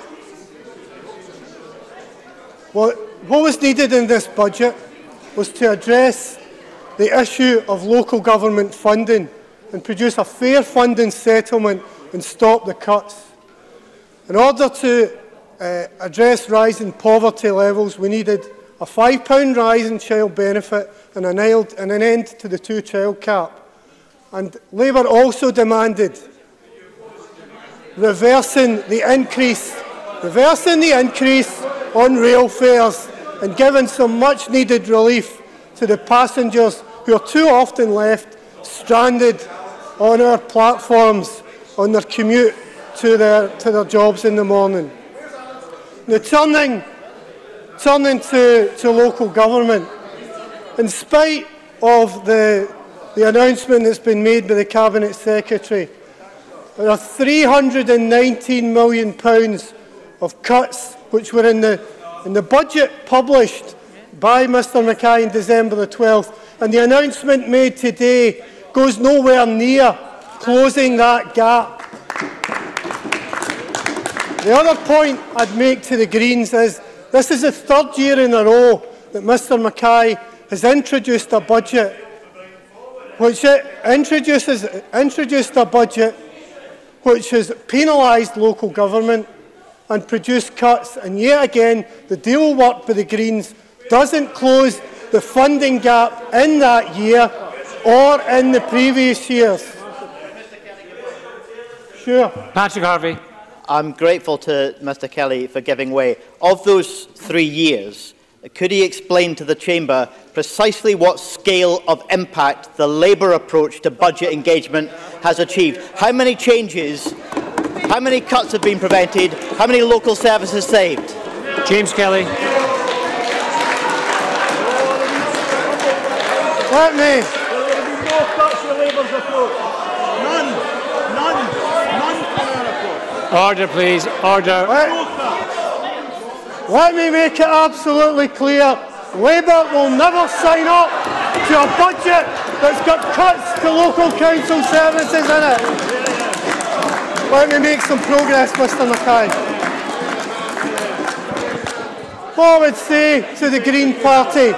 What was needed in this budget was to address the issue of local government funding and produce a fair funding settlement and stop the cuts. In order to address rising poverty levels, we needed a £5 rise in child benefit and an end to the two-child cap. And Labour also demanded reversing the increase on rail fares and giving some much-needed relief to the passengers who are too often left stranded on our platforms on their commute to their jobs in the morning. Now, turning to local government, In spite of the announcement that's been made by the Cabinet Secretary, there are £319 million of cuts which were in the budget published by Mr Mackay on December the 12th, and the announcement made today goes nowhere near closing that gap. The other point I'd make to the Greens is this is the third year in a row that Mr Mackay has introduced a budget which has penalised local government and produced cuts, and yet again the deal worked by the Greens doesn't close the funding gap in that year or in the previous years. Sure. Patrick Harvey. I'm grateful to Mr Kelly for giving way. Of those 3 years, could he explain to the Chamber precisely what scale of impact the Labour approach to budget engagement has achieved? How many changes, how many cuts have been prevented, how many local services saved? James Kelly. Let me. Order, please. Order. Let me make it absolutely clear. Labour will never sign up to a budget that's got cuts to local council services in it. Let me make some progress, Mr Mackay. What I would say to the Green Party,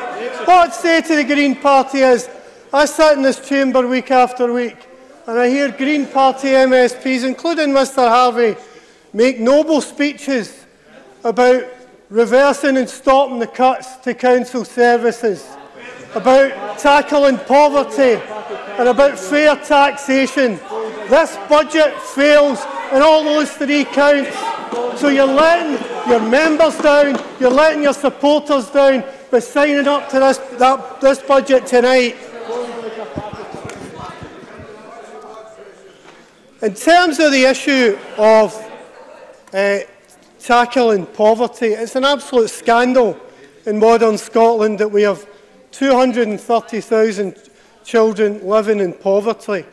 is, I sit in this chamber week after week, and I hear Green Party MSPs, including Mr Harvey, make noble speeches about reversing and stopping the cuts to council services, about tackling poverty and about fair taxation. This budget fails in all those 3 counts. So you're letting your members down, you're letting your supporters down by signing up to this budget tonight. In terms of the issue of tackling poverty, it's an absolute scandal in modern Scotland that we have 230,000 children living in poverty.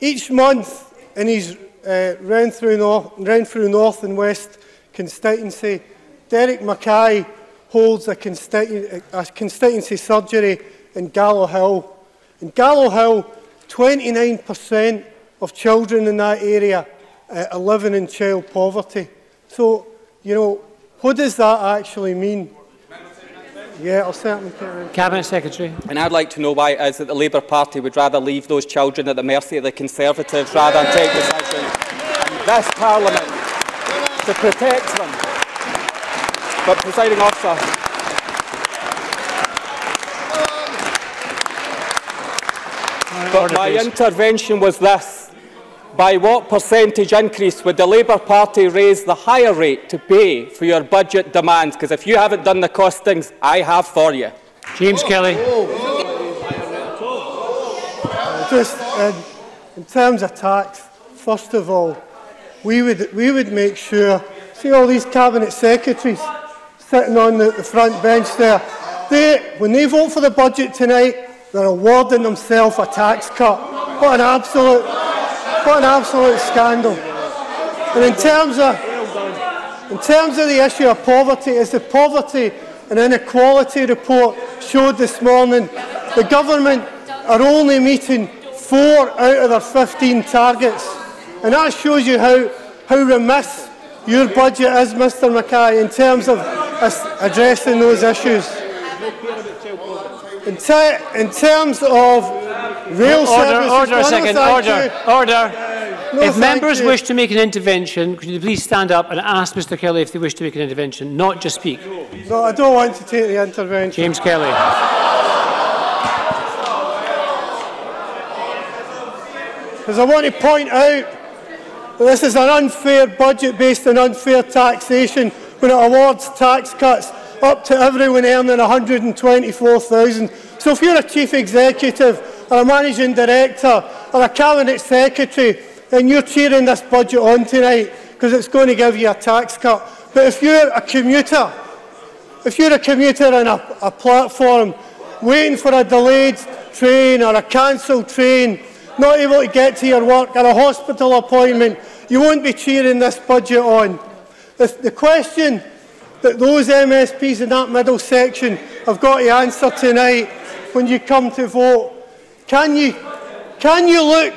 Each month in his Renfrew North and West constituency, Derek Mackay holds a constituency surgery in Gallow Hill. In Gallow Hill, 29% of children in that area are living in child poverty. So, you know, what does that actually mean? Yeah, I'll certainly get around. Cabinet Secretary. And I'd like to know why it is that the Labour Party would rather leave those children at the mercy of the Conservatives rather than take decisions in this Parliament to protect them. But, Presiding Officer, my intervention was this. By what percentage increase would the Labour Party raise the higher rate to pay for your budget demands? Because if you haven't done the costings, I have for you. James Kelly. Just in terms of tax, first of all, we would make sure, see all these Cabinet Secretaries sitting on the front bench there, when they vote for the budget tonight, they're awarding themselves a tax cut. What an absolute scandal. And in terms of the issue of poverty, as the Poverty and Inequality report showed this morning, the government are only meeting 4 out of their 15 targets. And that shows you how remiss your budget is, Mr Mackay, in terms of addressing those issues. In terms of rail services... Order a second. Order. No, if members wish to make an intervention, could you please stand up and ask Mr Kelly if they wish to make an intervention, not just speak? No, I don't want to take the intervention. James Kelly. Because I want to point out that this is an unfair budget based on unfair taxation when it awards tax cuts up to everyone earning $124,000. So if you're a chief executive or a managing director or a cabinet secretary and you're cheering this budget on tonight because it's going to give you a tax cut, but if you're a commuter if you're a commuter on a platform waiting for a delayed train or a cancelled train, not able to get to your work or a hospital appointment, you won't be cheering this budget on. The question that those MSPs in that middle section have got to answer tonight when you come to vote, can you look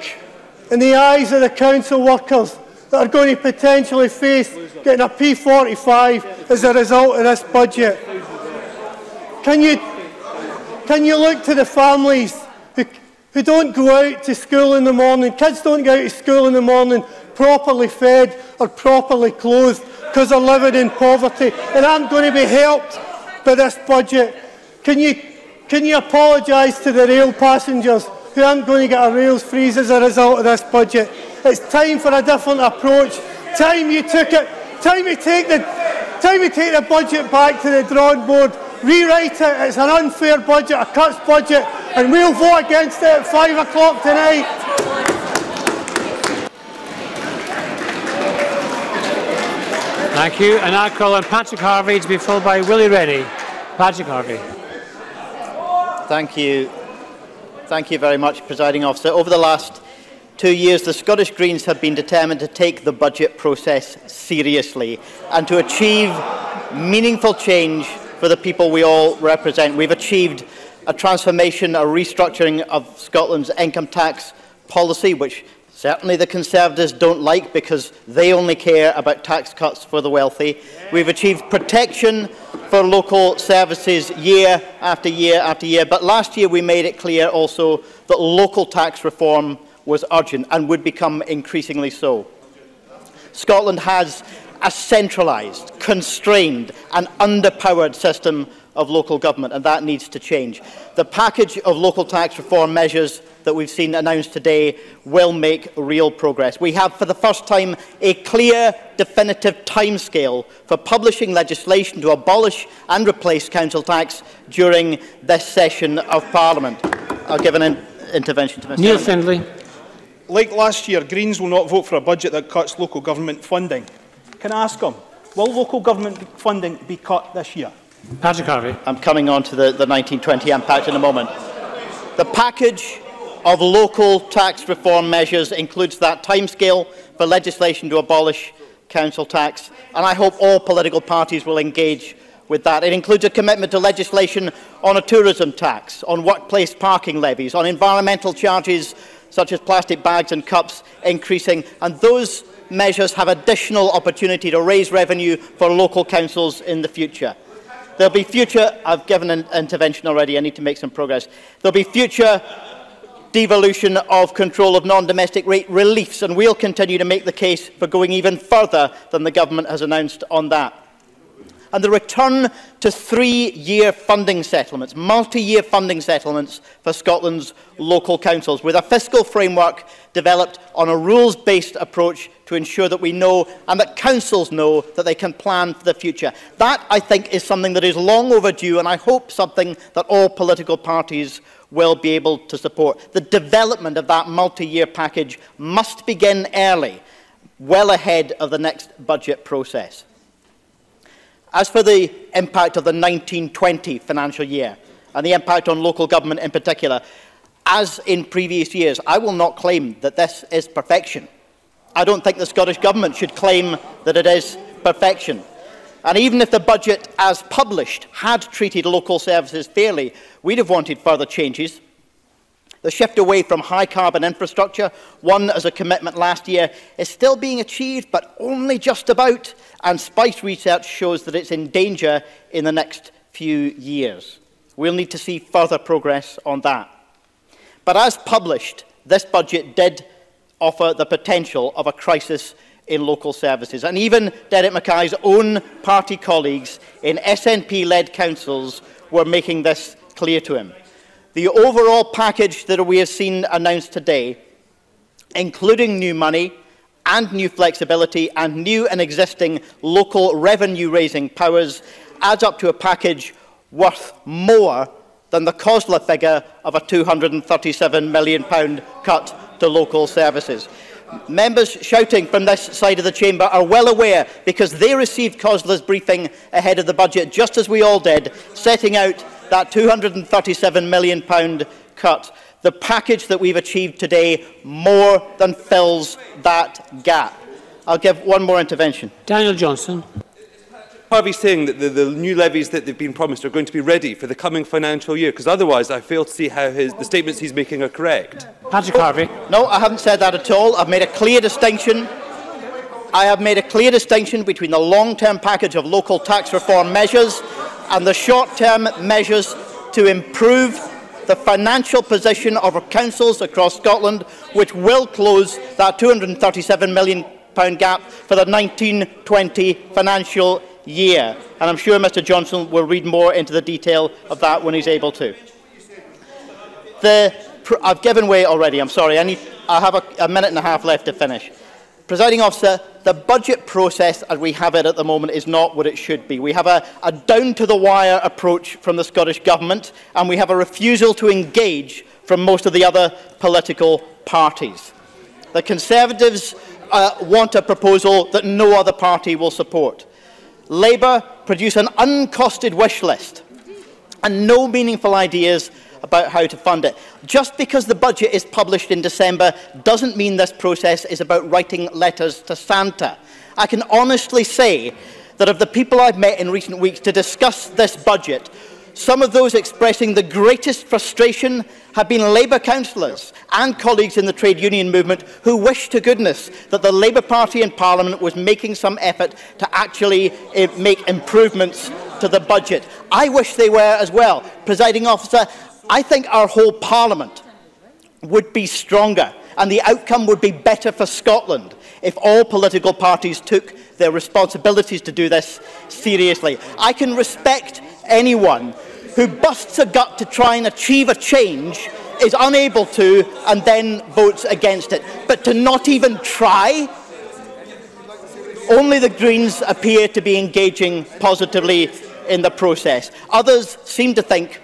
in the eyes of the council workers that are going to potentially face getting a P45 as a result of this budget? Can you look to the families who don't go out to school in the morning, kids don't go out to school in the morning properly fed or properly clothed because they're living in poverty and aren't going to be helped by this budget? Can you apologise to the rail passengers who aren't going to get a rails freeze as a result of this budget? It's time for a different approach. Time you take the budget back to the drawing board, rewrite it. It's an unfair budget, a cuts budget, and we'll vote against it at 5 o'clock tonight. Thank you. And I call on Patrick Harvey to be followed by Willie Rennie. Patrick Harvey. Thank you. Thank you very much, Presiding Officer. Over the last 2 years, the Scottish Greens have been determined to take the budget process seriously and to achieve meaningful change for the people we all represent. We've achieved a transformation, a restructuring of Scotland's income tax policy, which certainly the Conservatives don't like because they only care about tax cuts for the wealthy. We've achieved protection for local services year after year after year, but last year we made it clear also that local tax reform was urgent and would become increasingly so. Scotland has a centralised, constrained and underpowered system of local government, and that needs to change. The package of local tax reform measures that we've seen announced today will make real progress. We have, for the first time, a clear, definitive timescale for publishing legislation to abolish and replace council tax during this session of Parliament. I'll give an intervention to Mr. Neil Findlay. Like last year, Greens will not vote for a budget that cuts local government funding. Can I ask him, will local government funding be cut this year? Patrick Harvey. I'm coming on to the 1920 impact in a moment. The package of local tax reform measures includes that timescale for legislation to abolish council tax, and I hope all political parties will engage with that. It includes a commitment to legislation on a tourism tax, on workplace parking levies, on environmental charges such as plastic bags and cups increasing, and those measures have additional opportunity to raise revenue for local councils in the future. There'll be future, I've given an intervention already, I need to make some progress. There'll be future devolution of control of non-domestic rate reliefs, and we'll continue to make the case for going even further than the government has announced on that. And the return to 3-year funding settlements, multi-year funding settlements for Scotland's local councils, with a fiscal framework developed on a rules-based approach to ensure that we know and that councils know that they can plan for the future. That, I think, is something that is long overdue, and I hope something that all political parties will be able to support. The development of that multi-year package must begin early, well ahead of the next budget process. As for the impact of the 1920 financial year and the impact on local government in particular, as in previous years, I will not claim that this is perfection. I don't think the Scottish Government should claim that it is perfection. And even if the budget as published had treated local services fairly, we'd have wanted further changes. The shift away from high-carbon infrastructure, one as a commitment last year, is still being achieved, but only just about, and Spice research shows that it's in danger in the next few years. We'll need to see further progress on that. But as published, this budget did offer the potential of a crisis in local services, and even Derek Mackay's own party colleagues in SNP-led councils were making this clear to him. The overall package that we have seen announced today, including new money and new flexibility and new and existing local revenue-raising powers, adds up to a package worth more than the COSLA figure of a £237 million cut to local services. Members shouting from this side of the chamber are well aware, because they received COSLA's briefing ahead of the budget, just as we all did, setting out that £237 million cut. The package that we've achieved today more than fills that gap. I'll give one more intervention. Daniel Johnson. Harvey's saying that the new levies that they've been promised are going to be ready for the coming financial year, because otherwise I fail to see how the statements he's making are correct. Patrick Harvey. No, I haven't said that at all. I've made a clear distinction. I have made a clear distinction between the long-term package of local tax reform measures and the short-term measures to improve the financial position of our councils across Scotland, which will close that £237 million gap for the 1920 financial year. And I'm sure Mr Johnson will read more into the detail of that when he's able to. I've given way already, I'm sorry. I have a minute and a half left to finish. Presiding Officer, the budget process as we have it at the moment is not what it should be. We have a down-to-the-wire approach from the Scottish Government, and we have a refusal to engage from most of the other political parties. The Conservatives want a proposal that no other party will support. Labour produce an uncosted wish list and no meaningful ideas about how to fund it. Just because the budget is published in December doesn't mean this process is about writing letters to Santa. I can honestly say that of the people I've met in recent weeks to discuss this budget, some of those expressing the greatest frustration have been Labour councillors and colleagues in the trade union movement who wish to goodness that the Labour Party in Parliament was making some effort to actually make improvements to the budget. I wish they were as well. Presiding Officer, I think our whole Parliament would be stronger and the outcome would be better for Scotland if all political parties took their responsibilities to do this seriously. I can respect anyone who busts a gut to try and achieve a change, is unable to, and then votes against it. But to not even try? Only the Greens appear to be engaging positively in the process. Others seem to think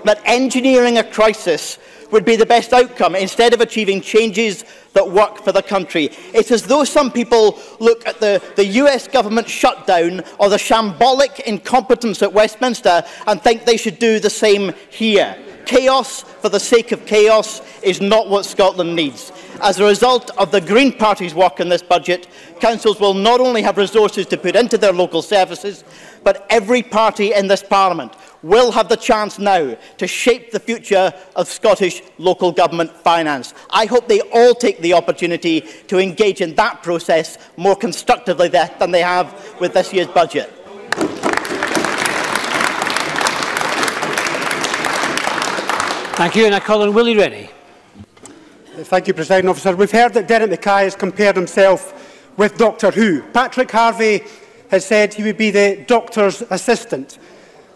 that engineering a crisis would be the best outcome instead of achieving changes that work for the country. It's as though some people look at the US government shutdown or the shambolic incompetence at Westminster and think they should do the same here. Chaos for the sake of chaos is not what Scotland needs. As a result of the Green Party's work in this budget, councils will not only have resources to put into their local services, but every party in this Parliament will have the chance now to shape the future of Scottish local government finance. I hope they all take the opportunity to engage in that process more constructively than they have with this year's budget. Thank you, and I call on Willie Rennie. Thank you, Presiding Officer. We've heard that Derek Mackay has compared himself with Doctor Who. Patrick Harvey has said he would be the Doctor's assistant.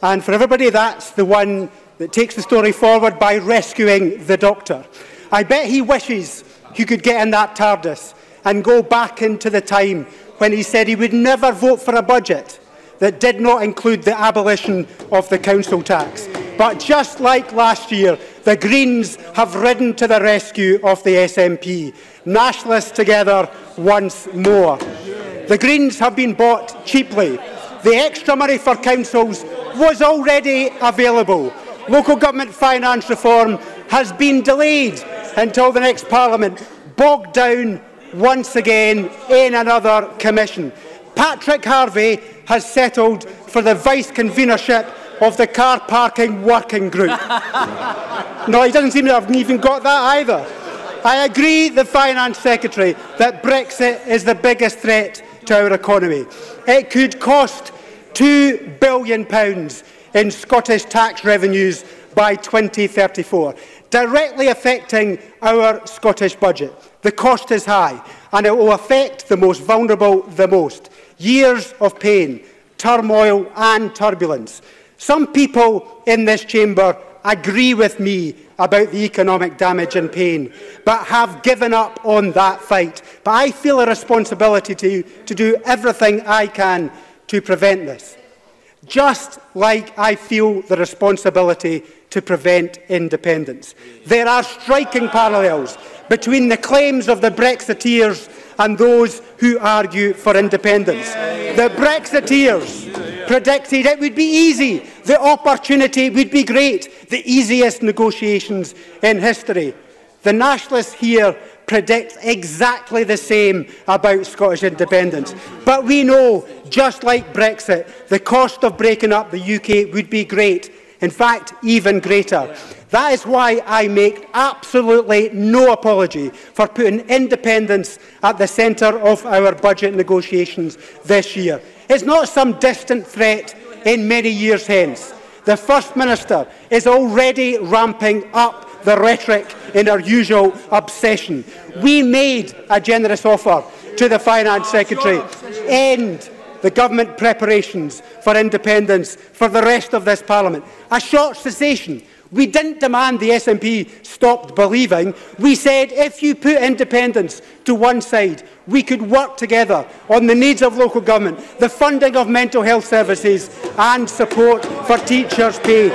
And for everybody, that's the one that takes the story forward by rescuing the Doctor. I bet he wishes he could get in that TARDIS and go back into the time when he said he would never vote for a budget that did not include the abolition of the council tax. But just like last year, the Greens have ridden to the rescue of the SNP. Nationalists together once more. The Greens have been bought cheaply. The extra money for councils was already available. Local government finance reform has been delayed until the next Parliament, bogged down once again in another commission. Patrick Harvey has settled for the vice-convenership of the car parking working group. No, he doesn't seem to have even got that either. I agree, the Finance Secretary, that Brexit is the biggest threat to our economy. It could cost £2 billion in Scottish tax revenues by 2034, directly affecting our Scottish budget. The cost is high, and it will affect the most vulnerable the most. Years of pain, turmoil and turbulence. Some people in this chamber agree with me about the economic damage and pain, but have given up on that fight. But I feel a responsibility to do everything I can to prevent this. just like I feel the responsibility to prevent independence. There are striking parallels between the claims of the Brexiteers and those who argue for independence. The Brexiteers predicted it would be easy, the opportunity would be great, the easiest negotiations in history. The Nationalists here predict exactly the same about Scottish independence. But we know, just like Brexit, the cost of breaking up the UK would be great, in fact, even greater. That is why I make absolutely no apology for putting independence at the centre of our budget negotiations this year. It's not some distant threat in many years hence. The First Minister is already ramping up the rhetoric in our usual obsession. We made a generous offer to the Finance Secretary, end the government preparations for independence for the rest of this Parliament. A short cessation. We didn't demand the SNP stopped believing. We said if you put independence to one side, we could work together on the needs of local government, the funding of mental health services and support for teachers' pay.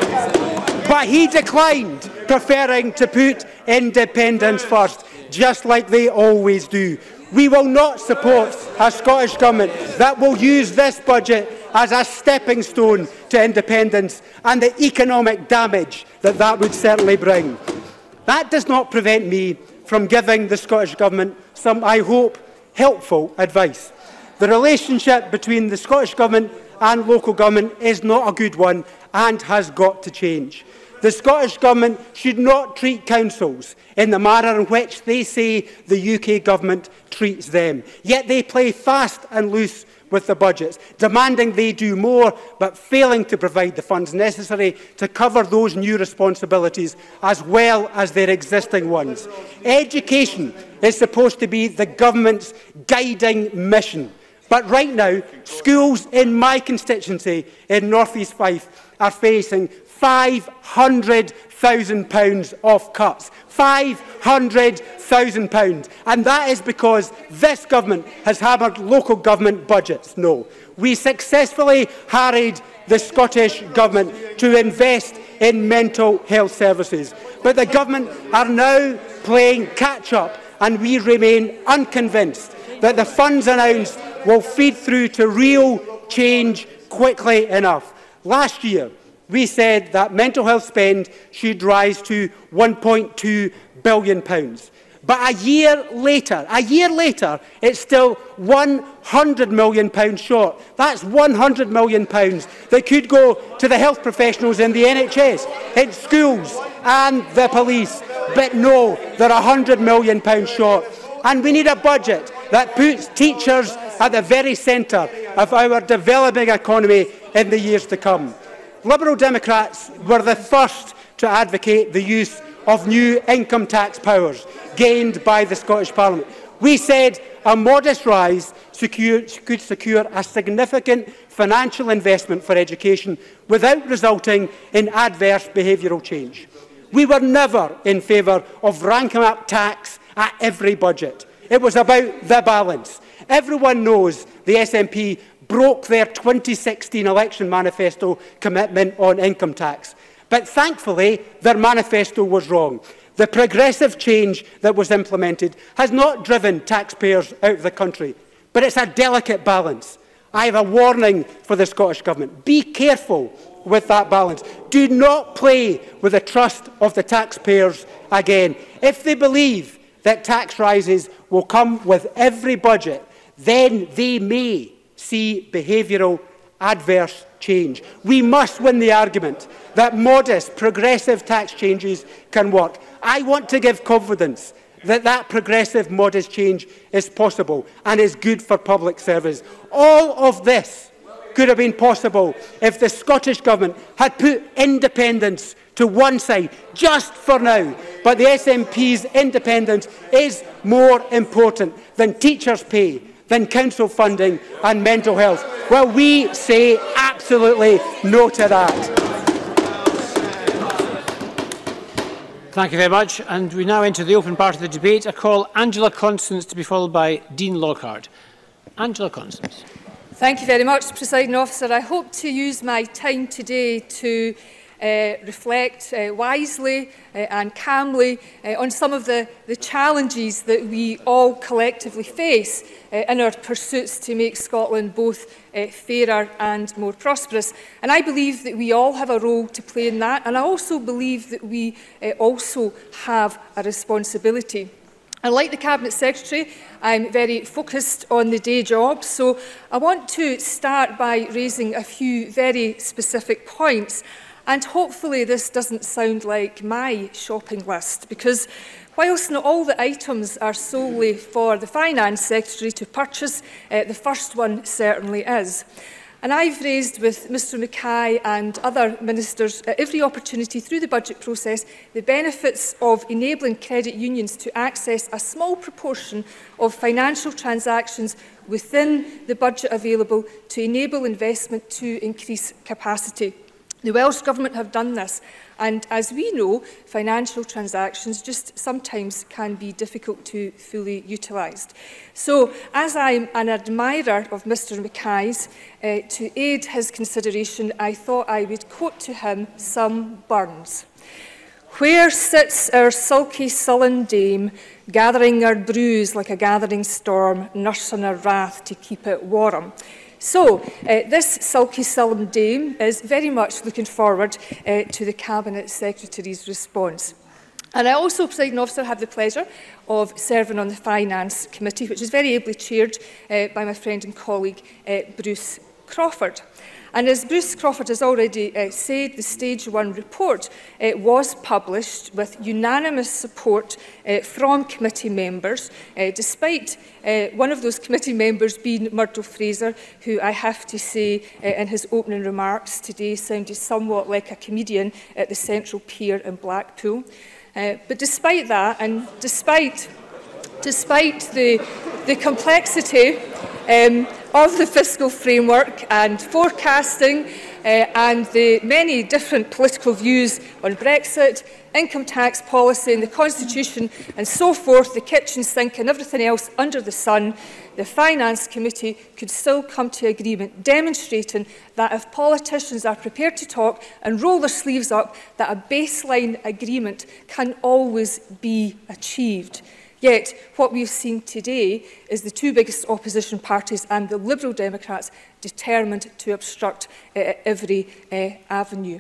But he declined, preferring to put independence first, just like they always do. We will not support a Scottish Government that will use this budget as a stepping stone to independence and the economic damage that that would certainly bring. That does not prevent me from giving the Scottish Government some, I hope, helpful advice. The relationship between the Scottish Government and local government is not a good one and has got to change. The Scottish Government should not treat councils in the manner in which they say the UK Government treats them. Yet they play fast and loose with the budgets, demanding they do more, but failing to provide the funds necessary to cover those new responsibilities as well as their existing ones. Education is supposed to be the government's guiding mission. But right now, schools in my constituency in North East Fife are facing £500,000 of cuts. £500,000. And that is because this government has hammered local government budgets. No. We successfully harried the Scottish Government to invest in mental health services. But the government are now playing catch-up, and we remain unconvinced that the funds announced will feed through to real change quickly enough. Last year, we said that mental health spend should rise to £1.2 billion. But a year later, it's still £100 million short. That's £100 million that could go to the health professionals in the NHS, in schools and the police. But no, they're £100 million short. And we need a budget that puts teachers at the very centre of our developing economy in the years to come. Liberal Democrats were the first to advocate the use of new income tax powers gained by the Scottish Parliament. We said a modest rise could secure a significant financial investment for education without resulting in adverse behavioural change. We were never in favour of ranking up tax at every budget. It was about the balance. Everyone knows the SNP broke their 2016 election manifesto commitment on income tax. But thankfully, their manifesto was wrong. The progressive change that was implemented has not driven taxpayers out of the country, but it's a delicate balance. I have a warning for the Scottish Government. Be careful with that balance. Do not play with the trust of the taxpayers again. If they believe that tax rises will come with every budget, then they may see behavioural adverse change. We must win the argument that modest, progressive tax changes can work. I want to give confidence that that progressive, modest change is possible and is good for public service. All of this could have been possible if the Scottish Government had put independence to one side, just for now. But the SNP's independence is more important than teachers' pay, than council funding and mental health. Well, we say absolutely no to that. Thank you very much. And we now enter the open part of the debate. I call Angela Constance to be followed by Dean Lockhart. Angela Constance. Thank you very much, Presiding Officer. I hope to use my time today to reflect wisely and calmly on some of the challenges that we all collectively face in our pursuits to make Scotland both fairer and more prosperous. And I believe that we all have a role to play in that, and I also believe that we also have a responsibility. And like the Cabinet Secretary, I'm very focused on the day job, so I want to start by raising a few very specific points. And hopefully this doesn't sound like my shopping list, because whilst not all the items are solely for the Finance Secretary to purchase, the first one certainly is. And I've raised with Mr Mackay and other ministers at every opportunity through the budget process the benefits of enabling credit unions to access a small proportion of financial transactions within the budget available to enable investment to increase capacity. The Welsh Government have done this, and as we know, financial transactions just sometimes can be difficult to fully utilised. So, as I'm an admirer of Mr Mackay's, to aid his consideration, I thought I would quote to him some Burns. Where sits our sulky sullen dame, gathering her brews like a gathering storm, nursing her wrath to keep it warm? So, this sulky sullen dame is very much looking forward to the Cabinet Secretary's response. And I also, Presiding Officer, have the pleasure of serving on the Finance Committee, which is very ably chaired by my friend and colleague Bruce Crawford. And as Bruce Crawford has already said, the Stage 1 report was published with unanimous support from committee members, despite one of those committee members being Murdo Fraser, who I have to say in his opening remarks today sounded somewhat like a comedian at the Central Pier in Blackpool. But despite that, and despite the complexity of the fiscal framework and forecasting and the many different political views on Brexit, income tax policy and the Constitution and so forth, the kitchen sink and everything else under the sun, the Finance Committee could still come to agreement, demonstrating that if politicians are prepared to talk and roll their sleeves up, that a baseline agreement can always be achieved. Yet, what we've seen today is the two biggest opposition parties and the Liberal Democrats determined to obstruct every avenue.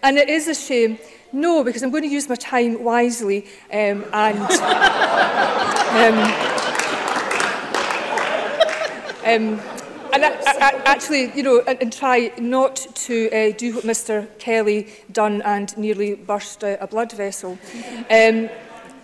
And it is a shame, no, because I'm going to use my time wisely actually, you know, and try not to do what Mr Kelly done and nearly burst a blood vessel.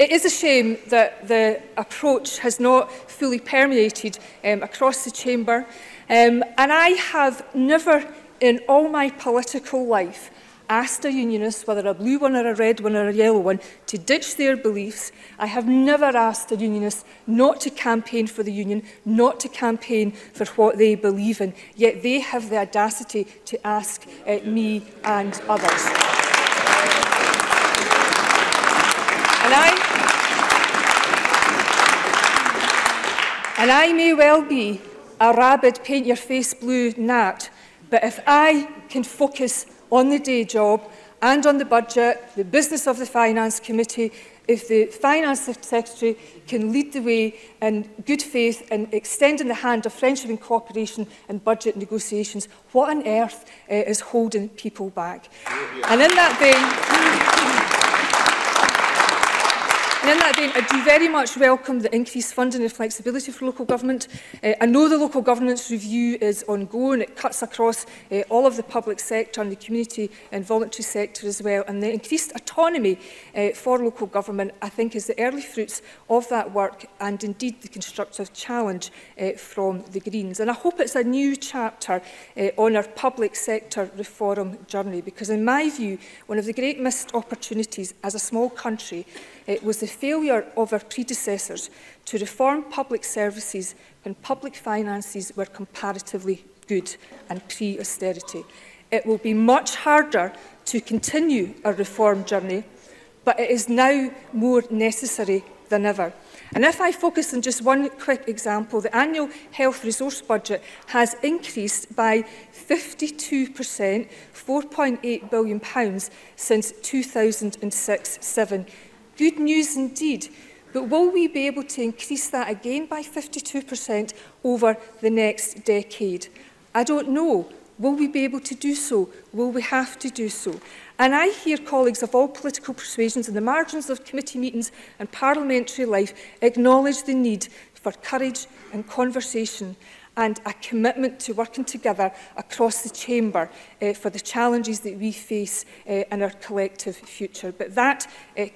It is a shame that the approach has not fully permeated across the chamber, and I have never in all my political life asked a unionist, whether a blue one or a red one or a yellow one, to ditch their beliefs. I have never asked a unionist not to campaign for the union, not to campaign for what they believe in, yet they have the audacity to ask me and others. And I may well be a rabid paint-your-face blue gnat, but if I can focus on the day job and on the budget, the business of the Finance Committee, if the Finance Secretary can lead the way in good faith in extending the hand of friendship and cooperation in budget negotiations, what on earth is holding people back? And in that vein, I do very much welcome the increased funding and flexibility for local government. I know the local governance review is ongoing. It cuts across all of the public sector and the community and voluntary sector as well. And the increased autonomy for local government, I think, is the early fruits of that work and indeed the constructive challenge from the Greens. And I hope it's a new chapter on our public sector reform journey, because in my view, one of the great missed opportunities as a small country was the failure of our predecessors to reform public services when public finances were comparatively good and pre-austerity. It will be much harder to continue our reform journey, but it is now more necessary than ever. And if I focus on just one quick example, the annual health resource budget has increased by 52%, £4.8 billion since 2006-07. Good news indeed. But will we be able to increase that again by 52% over the next decade? I don't know. Will we be able to do so? Will we have to do so? And I hear colleagues of all political persuasions in the margins of committee meetings and parliamentary life acknowledge the need for courage and conversation and a commitment to working together across the chamber for the challenges that we face in our collective future. But that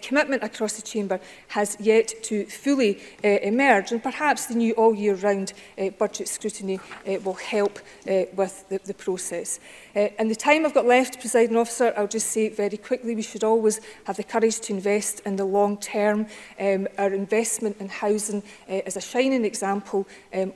commitment across the chamber has yet to fully emerge, and perhaps the new all-year-round budget scrutiny will help with the process. In the time I've got left, Presiding Officer, I'll just say very quickly, we should always have the courage to invest in the long term. Our investment in housing is a shining example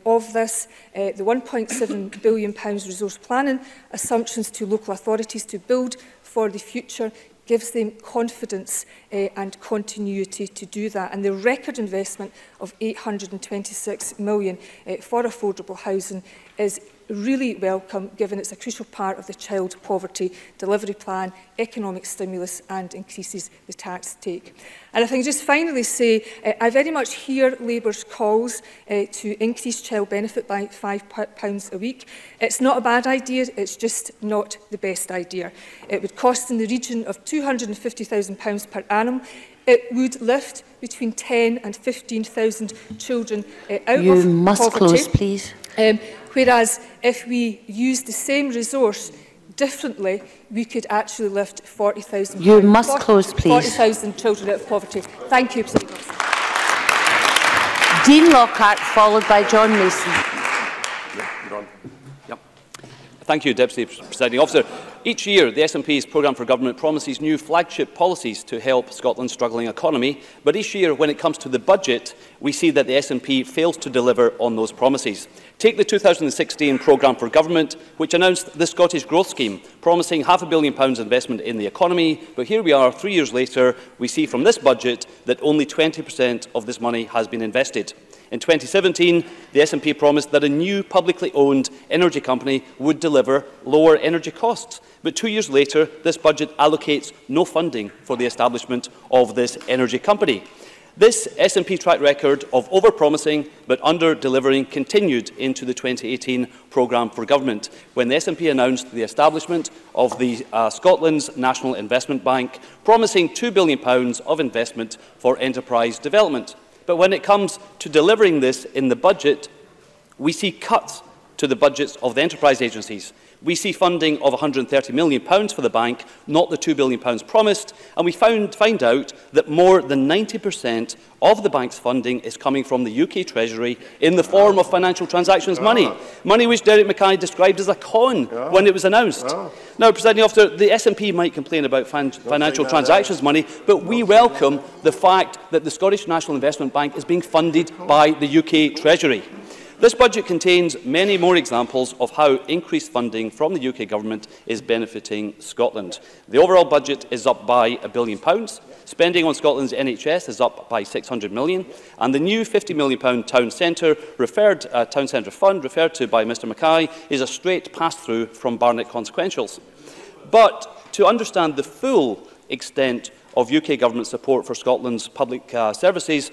of this. The £1.7 billion resource planning assumptions to local authorities to build for the future gives them confidence and continuity to do that. And the record investment of £826 million for affordable housing is really welcome, given it's a crucial part of the child poverty delivery plan, economic stimulus and increases the tax take. And if I can just finally say, I very much hear Labour's calls to increase child benefit by £5 a week. It's not a bad idea, it's just not the best idea. It would cost in the region of £250,000 per annum. It would lift between 10 and 15,000 children out of poverty. You must close, please. Whereas if we use the same resource differently, we could actually lift 40,000. You must close, please. 40,000 children out of poverty. Thank you, President. Dean Lockhart, followed by John Mason. Thank you, Deputy Presiding Officer. Each year, the SNP's Programme for Government promises new flagship policies to help Scotland's struggling economy, but each year, when it comes to the budget, we see that the SNP fails to deliver on those promises. Take the 2016 Programme for Government, which announced the Scottish Growth Scheme, promising £500 million investment in the economy, but here we are, 3 years later, we see from this budget that only 20% of this money has been invested. In 2017, the SNP promised that a new publicly owned energy company would deliver lower energy costs. But 2 years later, this budget allocates no funding for the establishment of this energy company. This SNP track record of over-promising but under-delivering continued into the 2018 Programme for Government, when the SNP announced the establishment of the Scotland's National Investment Bank, promising £2 billion of investment for enterprise development. But when it comes to delivering this in the budget, we see cuts to the budgets of the enterprise agencies. We see funding of £130 million for the bank, not the £2 billion promised, and we find out that more than 90% of the bank's funding is coming from the UK Treasury in the form of financial transactions money, money which Derek Mackay described as a con when it was announced. Now, Presiding Officer, the SNP might complain about financial transactions money, but we welcome the fact that the Scottish National Investment Bank is being funded by the UK Treasury. This budget contains many more examples of how increased funding from the UK Government is benefiting Scotland. The overall budget is up by £1 billion, spending on Scotland's NHS is up by £600 million, and the new £50 million town centre fund referred to by Mr Mackay is a straight pass-through from Barnett consequentials. But to understand the full extent of UK Government support for Scotland's public services,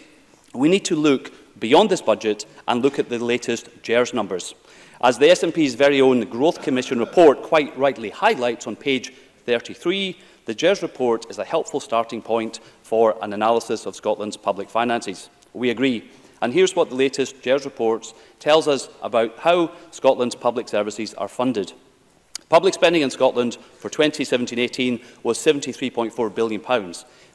we need to look beyond this budget and look at the latest GERS numbers. As the SNP's very own Growth Commission report quite rightly highlights on page 33, the GERS report is a helpful starting point for an analysis of Scotland's public finances. We agree. And here's what the latest GERS report tells us about how Scotland's public services are funded. Public spending in Scotland for 2017-18 was £73.4 billion,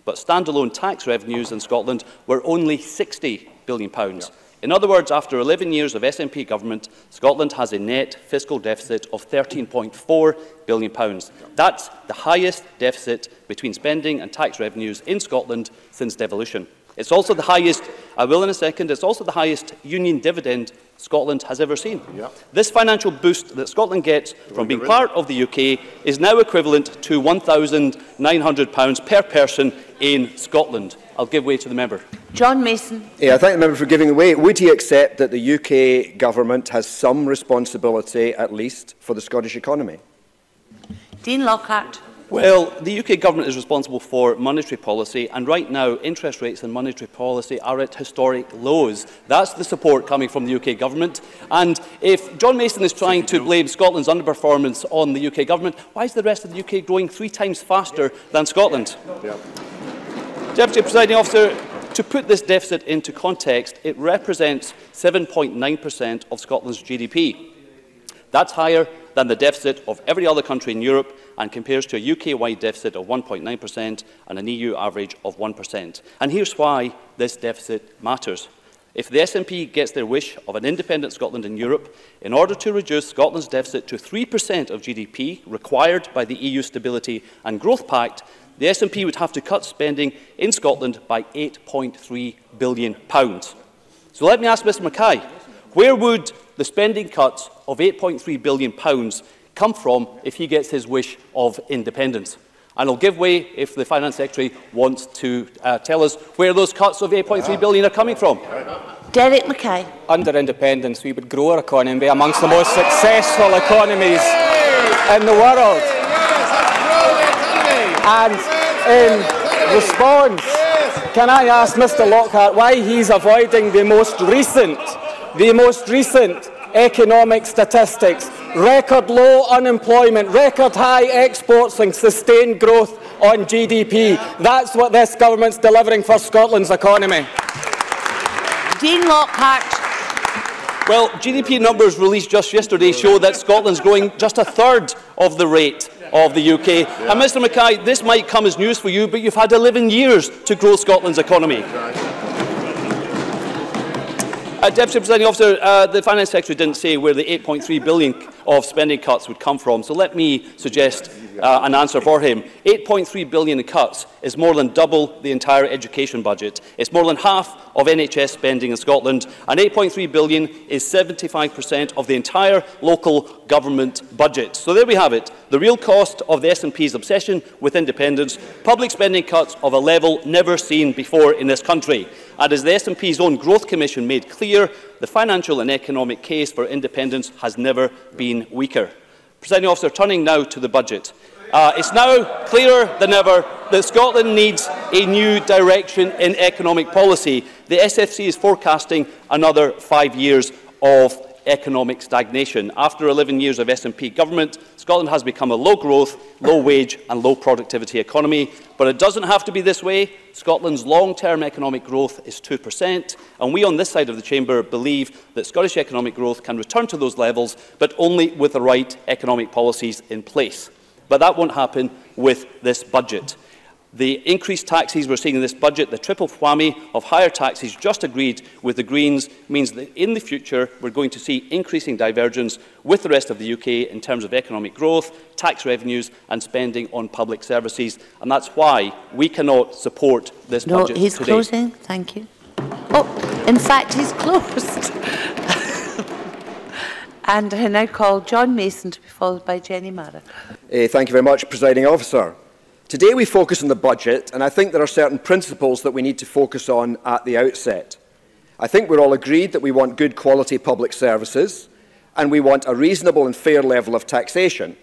but standalone tax revenues in Scotland were only £60 billion. In other words, after 11 years of SNP government, Scotland has a net fiscal deficit of £13.4 billion. That's the highest deficit between spending and tax revenues in Scotland since devolution. It's also the highest, I will in a second, it's also the highest union dividend Scotland has ever seen. This financial boost that Scotland gets from being part of the UK is now equivalent to £1,900 per person in Scotland. I'll give way to the member. John Mason. Yeah, I thank the member for giving way. Would he accept that the UK Government has some responsibility, at least, for the Scottish economy? Dean Lockhart. Well, the UK Government is responsible for monetary policy, and right now interest rates and monetary policy are at historic lows. That's the support coming from the UK Government. And if John Mason is trying to blame Scotland's underperformance on the UK Government, why is the rest of the UK growing 3 times faster than Scotland? Deputy Presiding Officer, to put this deficit into context, it represents 7.9% of Scotland's GDP. That's higher than the deficit of every other country in Europe and compares to a UK-wide deficit of 1.9% and an EU average of 1%. And here's why this deficit matters. If the SNP gets their wish of an independent Scotland in Europe, in order to reduce Scotland's deficit to 3% of GDP required by the EU Stability and Growth Pact, the SNP would have to cut spending in Scotland by £8.3 billion. So let me ask Mr Mackay, where would the spending cuts of £8.3 billion come from if he gets his wish of independence? And I'll give way if the Finance Secretary wants to tell us where those cuts of £8.3 billion are coming from. Derek Mackay. Under independence, we would grow our economy and be amongst the most successful economies in the world. And in response, can I ask Mr Lockhart why he's avoiding the most recent economic statistics? Record low unemployment, record high exports and sustained growth on GDP. That's what this government's delivering for Scotland's economy. Dean Lockhart. Well, GDP numbers released just yesterday show that Scotland's growing just a third of the rate of the UK. And Mr Mackay, this might come as news for you, but you've had 11 years to grow Scotland's economy. Deputy Presiding Officer, the Finance Secretary didn't say where the £8.3 billion of spending cuts would come from, so let me suggest an answer for him. £8.3 billion in cuts is more than double the entire education budget. It's more than half of NHS spending in Scotland, and £8.3 billion is 75% of the entire local government budget. So there we have it, the real cost of the SNP's obsession with independence, public spending cuts of a level never seen before in this country. And as the SNP's own Growth Commission made clear, the financial and economic case for independence has never been weaker. Presiding Officer, turning now to the budget. It's now clearer than ever that Scotland needs a new direction in economic policy. The SFC is forecasting another 5 years of economic stagnation. After 11 years of SNP government, Scotland has become a low-growth, low-wage and low-productivity economy. But it doesn't have to be this way. Scotland's long-term economic growth is 2%, and we on this side of the chamber believe that Scottish economic growth can return to those levels, but only with the right economic policies in place. But that won't happen with this budget. The increased taxes we're seeing in this budget, the triple whammy of higher taxes just agreed with the Greens, means that in the future we're going to see increasing divergence with the rest of the UK in terms of economic growth, tax revenues and spending on public services. And that's why we cannot support this budget today. He's closing. Thank you. Oh, in fact, he's closed. And I now call John Mason to be followed by Jenny Marra. Thank you very much, Presiding Officer. Today we focus on the budget, and I think there are certain principles that we need to focus on at the outset. I think we're all agreed that we want good quality public services, and we want a reasonable and fair level of taxation,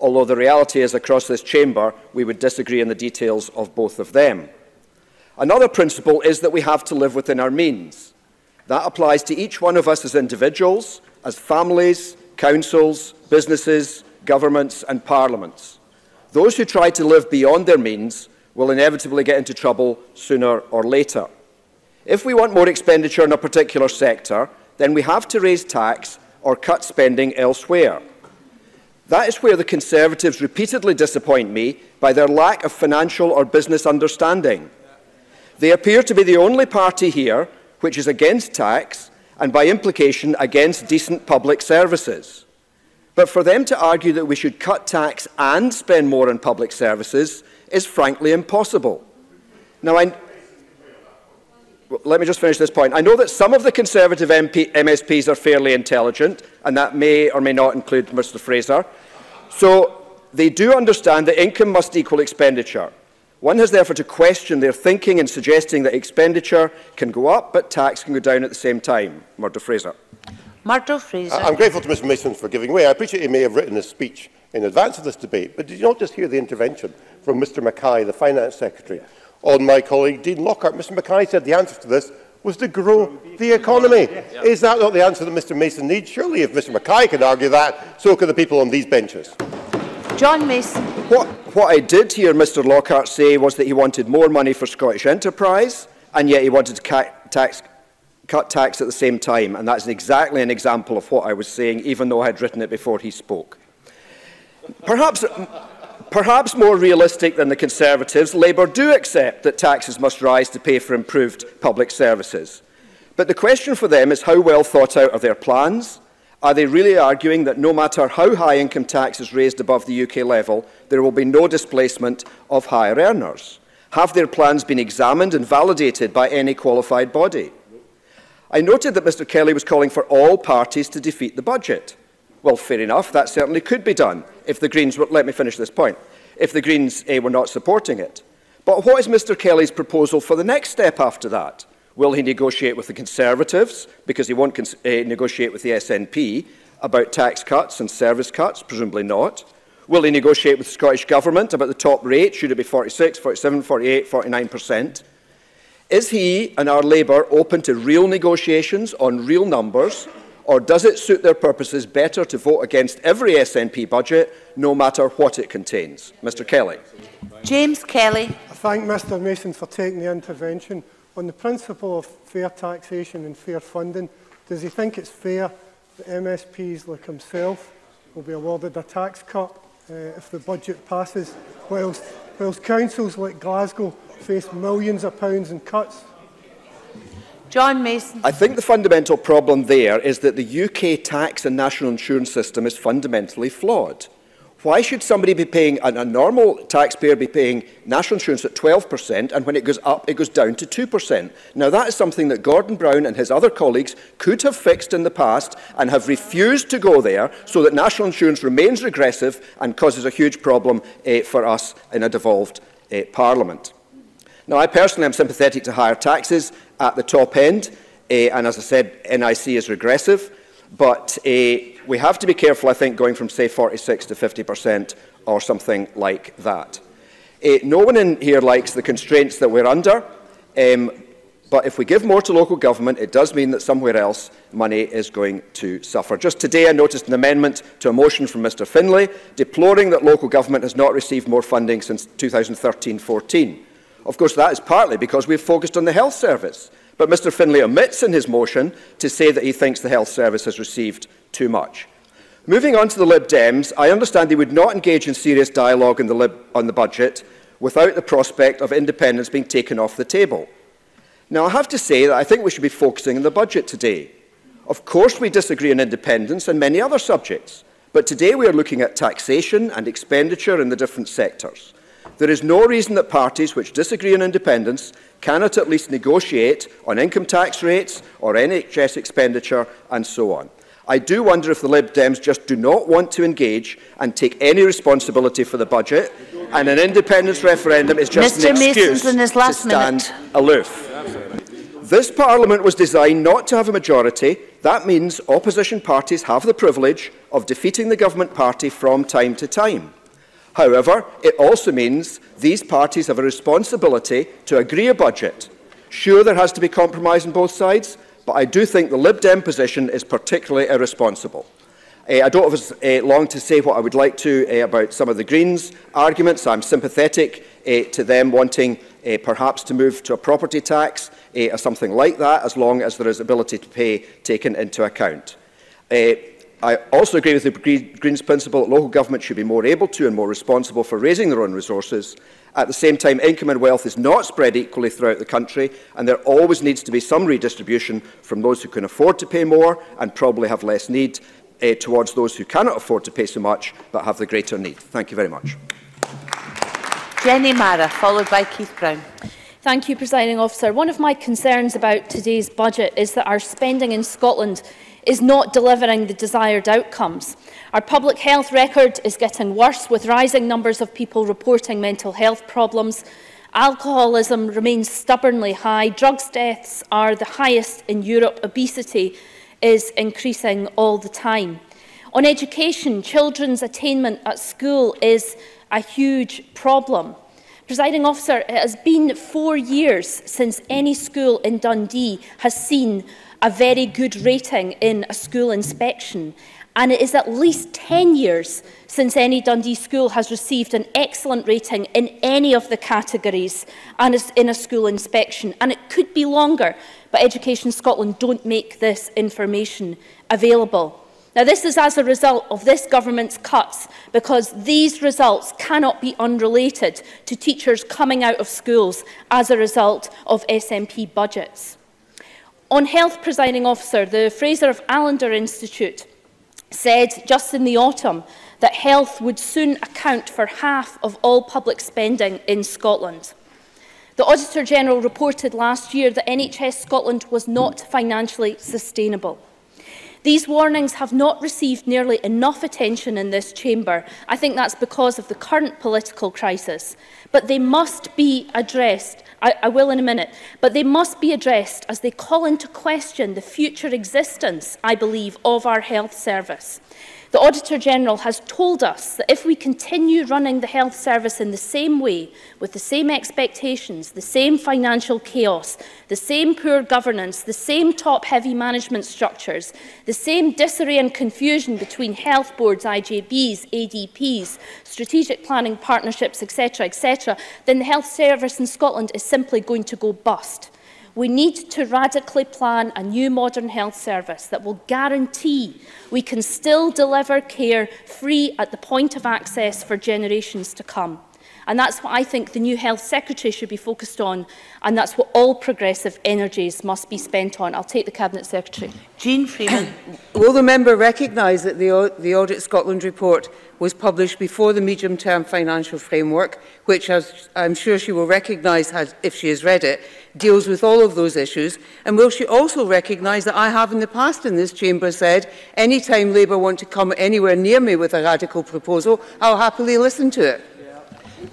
although the reality is across this chamber we would disagree on the details of both of them. Another principle is that we have to live within our means. That applies to each one of us as individuals, as families, councils, businesses, governments and parliaments. Those who try to live beyond their means will inevitably get into trouble sooner or later. If we want more expenditure in a particular sector, then we have to raise tax or cut spending elsewhere. That is where the Conservatives repeatedly disappoint me by their lack of financial or business understanding. They appear to be the only party here which is against tax and by implication against decent public services. But for them to argue that we should cut tax and spend more on public services is frankly impossible. Now, let me just finish this point. I know that some of the Conservative MSPs are fairly intelligent, and that may or may not include Mr Fraser. So they do understand that income must equal expenditure. One has therefore to question their thinking in suggesting that expenditure can go up but tax can go down at the same time. Murdo Fraser. Murdo Fraser. I'm grateful to Mr Mason for giving way. I appreciate he may have written his speech in advance of this debate, but did you not just hear the intervention from Mr Mackay, the Finance Secretary, on my colleague Dean Lockhart? Mr Mackay said the answer to this was to grow the economy. Is that not the answer that Mr Mason needs? Surely if Mr Mackay can argue that, so can the people on these benches. John Mason. What I did hear Mr Lockhart say was that he wanted more money for Scottish enterprise, and yet he wanted to cut tax at the same time, and that's exactly an example of what I was saying, even though I had written it before he spoke. Perhaps more realistic than the Conservatives, Labour do accept that taxes must rise to pay for improved public services. But the question for them is how well thought out are their plans? Are they really arguing that no matter how high income tax is raised above the UK level, there will be no displacement of higher earners? Have their plans been examined and validated by any qualified body? I noted that Mr Kelly was calling for all parties to defeat the budget. Well, fair enough, that certainly could be done if the Greens were, let me finish this point, if the Greens were not supporting it. But what is Mr Kelly's proposal for the next step after that? Will he negotiate with the Conservatives, because he won't negotiate with the SNP, about tax cuts and service cuts? Presumably not. Will he negotiate with the Scottish Government about the top rate? Should it be 46, 47, 48, 49%? Is he and our Labour open to real negotiations on real numbers, or does it suit their purposes better to vote against every SNP budget, no matter what it contains? Mr Kelly. James Kelly. I thank Mr Mason for taking the intervention. On the principle of fair taxation and fair funding, does he think it's fair that MSPs like himself will be awarded a tax cut if the budget passes, whilst councils like Glasgow face millions of pounds in cuts? John Mason. I think the fundamental problem there is that the UK tax and national insurance system is fundamentally flawed. Why should somebody be paying, a normal taxpayer be paying national insurance at 12%, and when it goes up, it goes down to 2%? Now, that is something that Gordon Brown and his other colleagues could have fixed in the past and have refused to go there, so that national insurance remains regressive and causes a huge problem for us in a devolved Parliament. Now, I personally am sympathetic to higher taxes at the top end, and as I said, NIC is regressive, but we have to be careful, I think, going from, say, 46 to 50% or something like that. No one in here likes the constraints that we're under, but if we give more to local government, it does mean that somewhere else money is going to suffer. Just today, I noticed an amendment to a motion from Mr Finlay, deploring that local government has not received more funding since 2013-14. Of course, that is partly because we've focused on the health service. But Mr Finlay omits in his motion to say that he thinks the health service has received too much. Moving on to the Lib Dems, I understand they would not engage in serious dialogue on the budget without the prospect of independence being taken off the table. Now, I have to say that I think we should be focusing on the budget today. Of course, we disagree on independence and many other subjects, but today we are looking at taxation and expenditure in the different sectors. There is no reason that parties which disagree on independence cannot at least negotiate on income tax rates or NHS expenditure and so on. I do wonder if the Lib Dems just do not want to engage and take any responsibility for the budget, and an independence referendum is just an excuse to stand aloof. This Parliament was designed not to have a majority. That means opposition parties have the privilege of defeating the government party from time to time. However, it also means these parties have a responsibility to agree a budget. Sure, there has to be compromise on both sides, but I do think the Lib Dem position is particularly irresponsible. I don't have as long to say what I would like to about some of the Greens' arguments. I'm sympathetic to them wanting perhaps to move to a property tax or something like that, as long as there is ability to pay taken into account. I also agree with the Greens' principle that local government should be more able to and more responsible for raising their own resources. At the same time, income and wealth is not spread equally throughout the country, and there always needs to be some redistribution from those who can afford to pay more and probably have less need towards those who cannot afford to pay so much but have the greater need. Thank you very much. Jenny Mara, followed by Keith Brown. Thank you, Presiding Officer. One of my concerns about today's budget is that our spending in Scotland is not delivering the desired outcomes. Our public health record is getting worse, with rising numbers of people reporting mental health problems. Alcoholism remains stubbornly high. Drugs deaths are the highest in Europe. Obesity is increasing all the time. On education, children's attainment at school is a huge problem. Presiding Officer, it has been 4 years since any school in Dundee has seen a very good rating in a school inspection. And it is at least 10 years since any Dundee school has received an excellent rating in any of the categories and is in a school inspection. And it could be longer, but Education Scotland don't make this information available. Now, this is as a result of this government's cuts, because these results cannot be unrelated to teachers coming out of schools as a result of SNP budgets. On health, Presiding Officer, the Fraser of Allender Institute said just in the autumn that health would soon account for half of all public spending in Scotland. The Auditor-General reported last year that NHS Scotland was not financially sustainable. These warnings have not received nearly enough attention in this chamber. I think that's because of the current political crisis. But they must be addressed. I will in a minute. But they must be addressed as they call into question the future existence, I believe, of our health service. The Auditor-General has told us that if we continue running the health service in the same way, with the same expectations, the same financial chaos, the same poor governance, the same top-heavy management structures, the same disarray and confusion between health boards, IJBs, ADPs, strategic planning partnerships, etc., then the health service in Scotland is simply going to go bust. We need to radically plan a new modern health service that will guarantee we can still deliver care free at the point of access for generations to come. And that's what I think the new Health Secretary should be focused on, and that's what all progressive energies must be spent on. I'll take the Cabinet Secretary. Jean Freeman. Will the member recognise that the Audit Scotland report was published before the medium-term financial framework, which, as I'm sure she will recognise if she has read it, deals with all of those issues? And will she also recognise that I have in the past in this chamber said, any time Labour want to come anywhere near me with a radical proposal, I'll happily listen to it?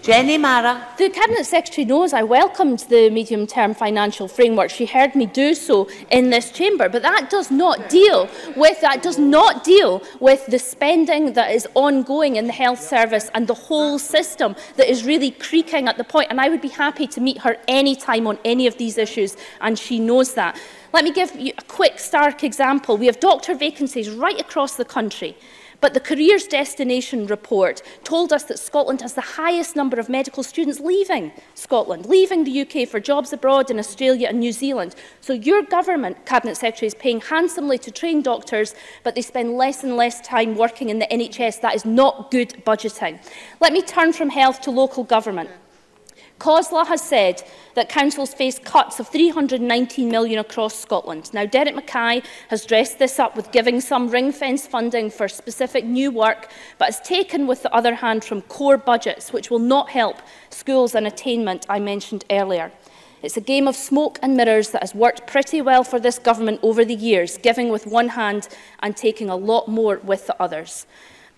Jenny Mara. The Cabinet Secretary knows I welcomed the medium-term financial framework. She heard me do so in this chamber, but that does not deal with the spending that is ongoing in the health service and the whole system that is really creaking at the point. And I would be happy to meet her any time on any of these issues, and she knows that. Let me give you a quick, stark example. We have doctor vacancies right across the country. But the Careers Destination report told us that Scotland has the highest number of medical students leaving Scotland, leaving the UK for jobs abroad in Australia and New Zealand. So your government, Cabinet Secretary, is paying handsomely to train doctors, but they spend less and less time working in the NHS. That is not good budgeting. Let me turn from health to local government. COSLA has said that councils face cuts of £319 million across Scotland. Now, Derek Mackay has dressed this up with giving some ring-fence funding for specific new work, but has taken with the other hand from core budgets, which will not help schools and attainment I mentioned earlier. It's a game of smoke and mirrors that has worked pretty well for this government over the years, giving with one hand and taking a lot more with the others.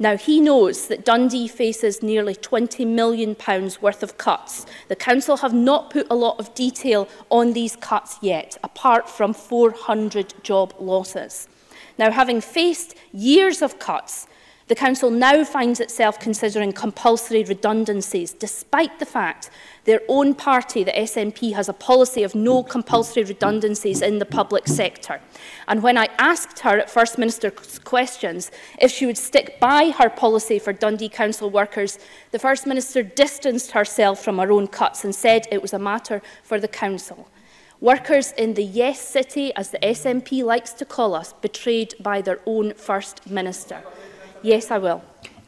Now, he knows that Dundee faces nearly £20 million worth of cuts. The Council have not put a lot of detail on these cuts yet, apart from 400 job losses. Now, having faced years of cuts, the Council now finds itself considering compulsory redundancies, despite the fact their own party, the SNP, has a policy of no compulsory redundancies in the public sector. And when I asked her at First Minister's questions if she would stick by her policy for Dundee Council workers, the First Minister distanced herself from her own cuts and said it was a matter for the Council. Workers in the Yes City, as the SNP likes to call us, betrayed by their own First Minister. Yes, I will.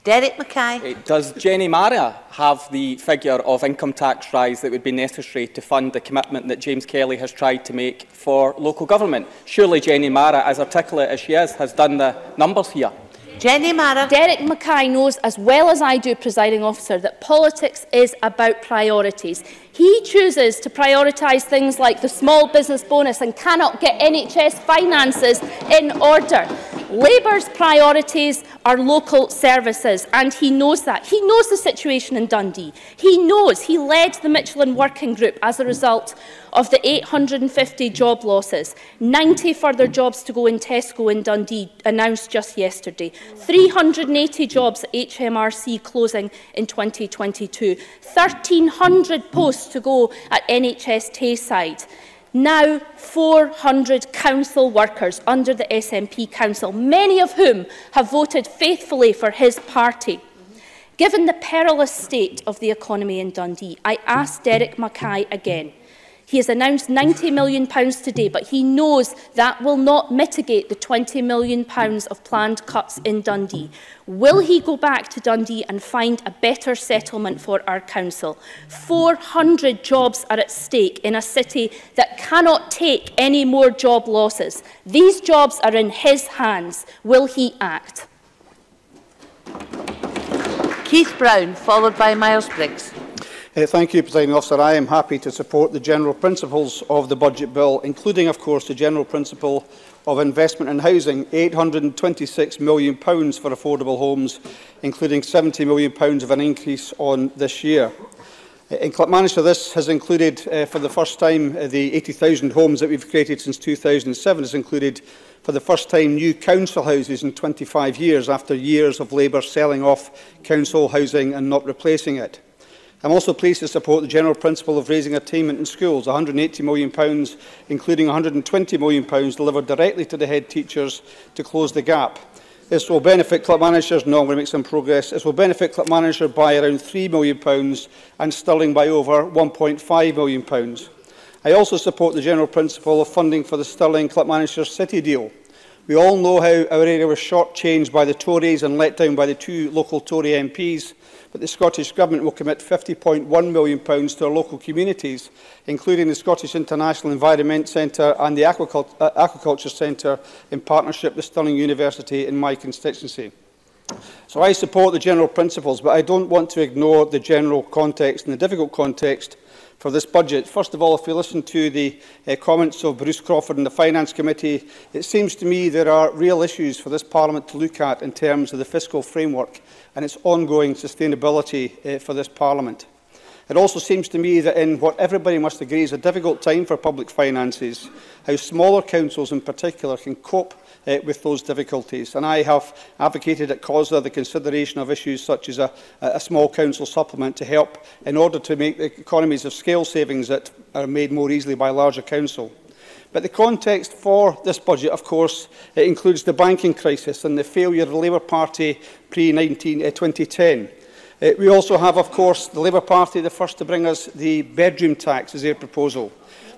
Derek Mackay. Does Jenny Mara have the figure of income tax rise that would be necessary to fund the commitment that James Kelly has tried to make for local government? Surely Jenny Mara, as articulate as she is, has done the numbers here. Jenny Mara. Derek Mackay knows as well as I do, Presiding Officer, that politics is about priorities. He chooses to prioritise things like the small business bonus and cannot get NHS finances in order. Labour's priorities are local services, and he knows that. He knows the situation in Dundee. He knows he led the Michelin Working Group as a result of the 850 job losses, 90 further jobs to go in Tesco in Dundee, announced just yesterday, 380 jobs at HMRC closing in 2022, 1,300 posts to go at NHS Tayside. Now 400 council workers under the SNP Council, many of whom have voted faithfully for his party. Given the perilous state of the economy in Dundee, I ask Derek Mackay again. He has announced £90 million today, but he knows that will not mitigate the £20 million of planned cuts in Dundee. Will he go back to Dundee and find a better settlement for our council? 400 jobs are at stake in a city that cannot take any more job losses. These jobs are in his hands. Will he act? Keith Brown, followed by Miles Briggs. Thank you, Presiding Officer. I am happy to support the general principles of the budget bill, including, of course, the general principle of investment in housing, £826 million for affordable homes, including £70 million of an increase on this year. In Clackmannanshire, this has included, for the first time, the 80,000 homes that we've created since 2007 has included, for the first time, new council houses in 25 years, after years of Labour selling off council housing and not replacing it. I'm also pleased to support the general principle of raising attainment in schools, £180 million, including £120 million delivered directly to the head teachers to close the gap. This will benefit Clackmannanshire. No, I'm going to make some progress. This will benefit Clackmannanshire by around £3 million and Stirling by over £1.5 million. I also support the general principle of funding for the Stirling-Clackmannanshire City deal. We all know how our area was shortchanged by the Tories and let down by the two local Tory MPs, but the Scottish Government will commit £50.1 million to our local communities, including the Scottish International Environment Centre and the Aquaculture Centre in partnership with Stirling University in my constituency. So I support the general principles, but I don't want to ignore the general context and the difficult context for this budget. First of all, if we listen to the comments of Bruce Crawford in the Finance Committee, it seems to me there are real issues for this Parliament to look at in terms of the fiscal framework and its ongoing sustainability for this Parliament. It also seems to me that in what everybody must agree is a difficult time for public finances, how smaller councils in particular can cope with those difficulties. And I have advocated at COSLA the consideration of issues such as a small council supplement to help in order to make the economies of scale savings that are made more easily by a larger council. But the context for this budget, of course, it includes the banking crisis and the failure of the Labour Party pre-2010. We also have, of course, the Labour Party, the first to bring us the bedroom tax as their proposal.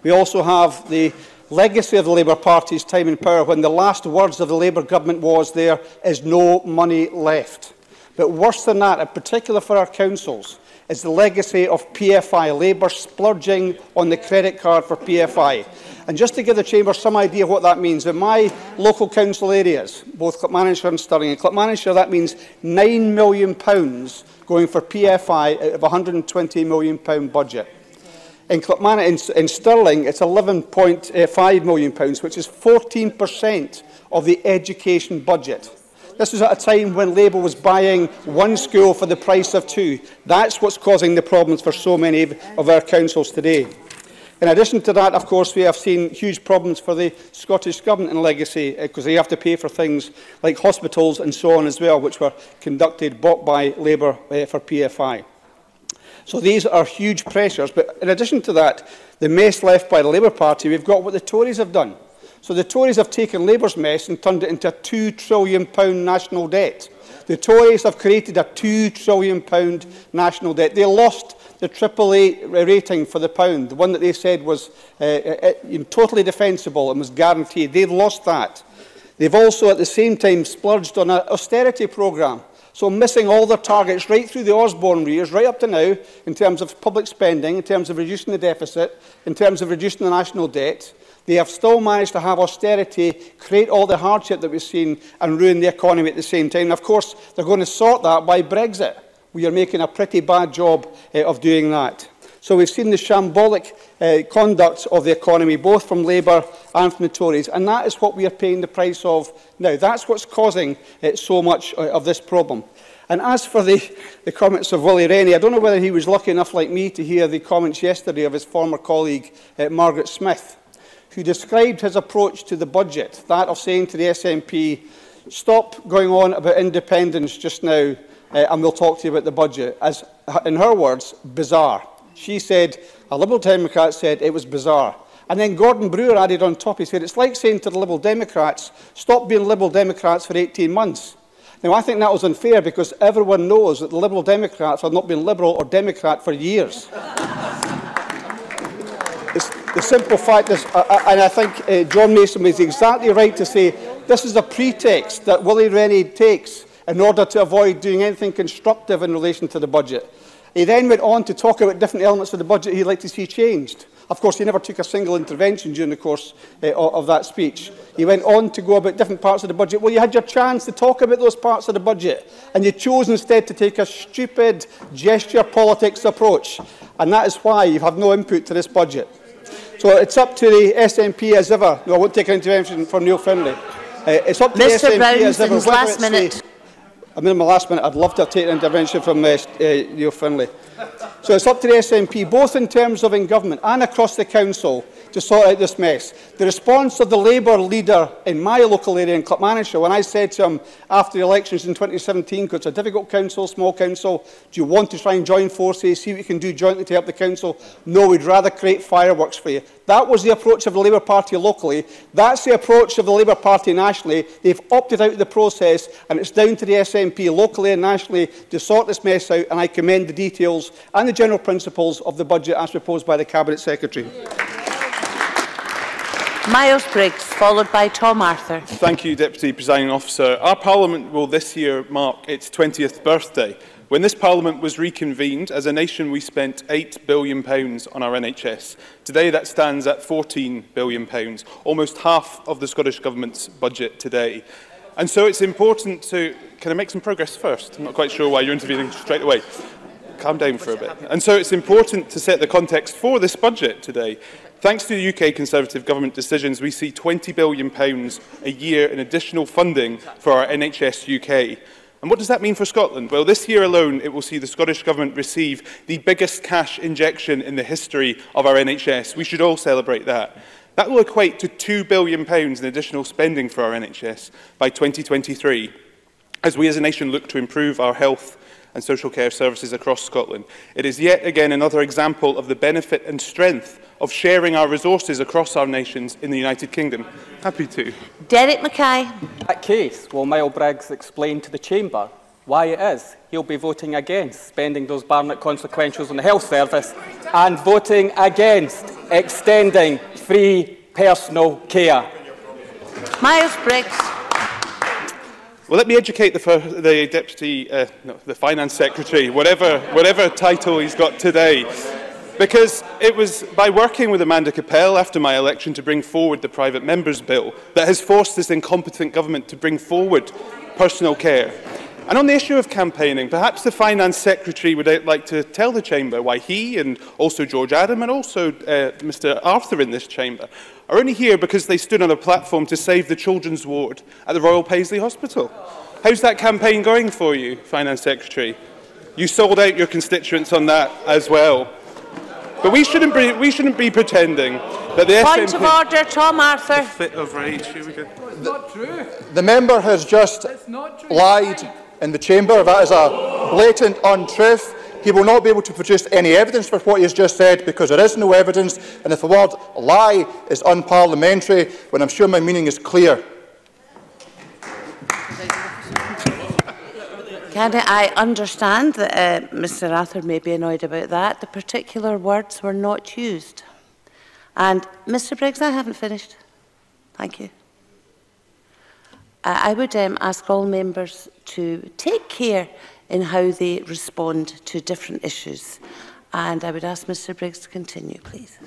We also have the legacy of the Labour Party's time in power, when the last words of the Labour government was there is no money left. But worse than that, in particular for our councils, is the legacy of PFI, Labour splurging on the credit card for PFI. And just to give the Chamber some idea of what that means, in my local council areas, both Clackmannanshire and Stirling, in Clackmannanshire that means £9 million going for PFI out of a £120 million budget. In Stirling, it's £11.5 million, which is 14% of the education budget. This was at a time when Labour was buying one school for the price of two. That's what's causing the problems for so many of our councils today. In addition to that, of course, we have seen huge problems for the Scottish Government in legacy, because they have to pay for things like hospitals and so on as well, which were bought by Labour for PFI. So these are huge pressures. But in addition to that, the mess left by the Labour Party, we've got what the Tories have done. So the Tories have taken Labour's mess and turned it into a £2 trillion national debt. The Tories have created a £2 trillion national debt. They lost the AAA rating for the pound, the one that they said was totally defensible and was guaranteed. They've lost that. They've also at the same time splurged on an austerity programme. So missing all their targets right through the Osborne years, right up to now, in terms of public spending, in terms of reducing the deficit, in terms of reducing the national debt. They have still managed to have austerity, create all the hardship that we've seen and ruin the economy at the same time. And of course, they're going to sort that by Brexit. We are making a pretty bad job of doing that. So we've seen the shambolic conduct of the economy, both from Labour and from the Tories, and that is what we are paying the price of now. That's what's causing so much of this problem. And as for the comments of Willie Rennie, I don't know whether he was lucky enough like me to hear the comments yesterday of his former colleague Margaret Smith, who described his approach to the budget, that of saying to the SNP, stop going on about independence just now and we'll talk to you about the budget, as, in her words, bizarre. She said, a Liberal Democrat said it was bizarre. And then Gordon Brewer added on top, he said, it's like saying to the Liberal Democrats, stop being Liberal Democrats for 18 months. Now, I think that was unfair because everyone knows that the Liberal Democrats have not been Liberal or Democrat for years. The simple fact is, and I think John Mason was exactly right to say, this is a pretext that Willie Rennie takes in order to avoid doing anything constructive in relation to the budget. He then went on to talk about different elements of the budget he'd like to see changed. Of course, he never took a single intervention during the course of that speech. He went on to go about different parts of the budget. Well, you had your chance to talk about those parts of the budget, and you chose instead to take a stupid gesture politics approach. And that is why you have no input to this budget. So it's up to the SNP as ever. No, I won't take an intervention from Neil Findlay. It's up to the SNP as ever. Last minute. I'm in my last minute. I'd love to have taken an intervention from Neil Findlay. So it's up to the SNP, both in terms of in government and across the council, to sort out this mess. The response of the Labour leader in my local area in Clackmannanshire, when I said to him after the elections in 2017, because it's a difficult council, small council, do you want to try and join forces, see what you can do jointly to help the council? No, we'd rather create fireworks for you. That was the approach of the Labour Party locally. That's the approach of the Labour Party nationally. They've opted out of the process, and it's down to the SNP locally and nationally to sort this mess out, and I commend the details and the general principles of the budget as proposed by the Cabinet Secretary. Miles Briggs, followed by Tom Arthur. Thank you, Deputy Presiding Officer. Our Parliament will this year mark its 20th birthday. When this Parliament was reconvened, as a nation we spent £8 billion on our NHS. Today that stands at £14 billion, almost half of the Scottish Government's budget today. And so it's important to... Can I make some progress first? I'm not quite sure why you're intervening straight away. Calm down for a bit. And so it's important to set the context for this budget today. Thanks to the UK Conservative Government decisions, we see £20 billion a year in additional funding for our NHS UK. And what does that mean for Scotland? Well, this year alone, it will see the Scottish Government receive the biggest cash injection in the history of our NHS. We should all celebrate that. That will equate to £2 billion in additional spending for our NHS by 2023, as we as a nation look to improve our health and social care services across Scotland. It is yet again another example of the benefit and strength of sharing our resources across our nations in the United Kingdom. Happy to. Derek Mackay. In that case, will Miles Briggs explain to the Chamber why it is he'll be voting against spending those Barnett consequentials on the health service and voting against extending free personal care? Miles Briggs. Well, let me educate the Deputy, the Finance Secretary, whatever title he's got today. Because it was by working with Amanda Capel after my election to bring forward the Private Members Bill that has forced this incompetent government to bring forward personal care. And on the issue of campaigning, perhaps the Finance Secretary would like to tell the Chamber why he and also George Adam and also Mr Arthur in this Chamber are only here because they stood on a platform to save the children's ward at the Royal Paisley Hospital. How's that campaign going for you, Finance Secretary? You sold out your constituents on that as well. But we shouldn't be pretending that the Point SNP... of order, Tom Arthur. A fit of rage. Here we go. It's not true. The member has just lied in the Chamber. That is a blatant untruth. He will not be able to produce any evidence for what he has just said because there is no evidence. And if the word lie is unparliamentary, then I'm sure my meaning is clear. I understand that Mr Arthur may be annoyed about that. The particular words were not used. And Mr Briggs, I haven't finished. Thank you. I would ask all members to take care in how they respond to different issues. And I would ask Mr Briggs to continue, please.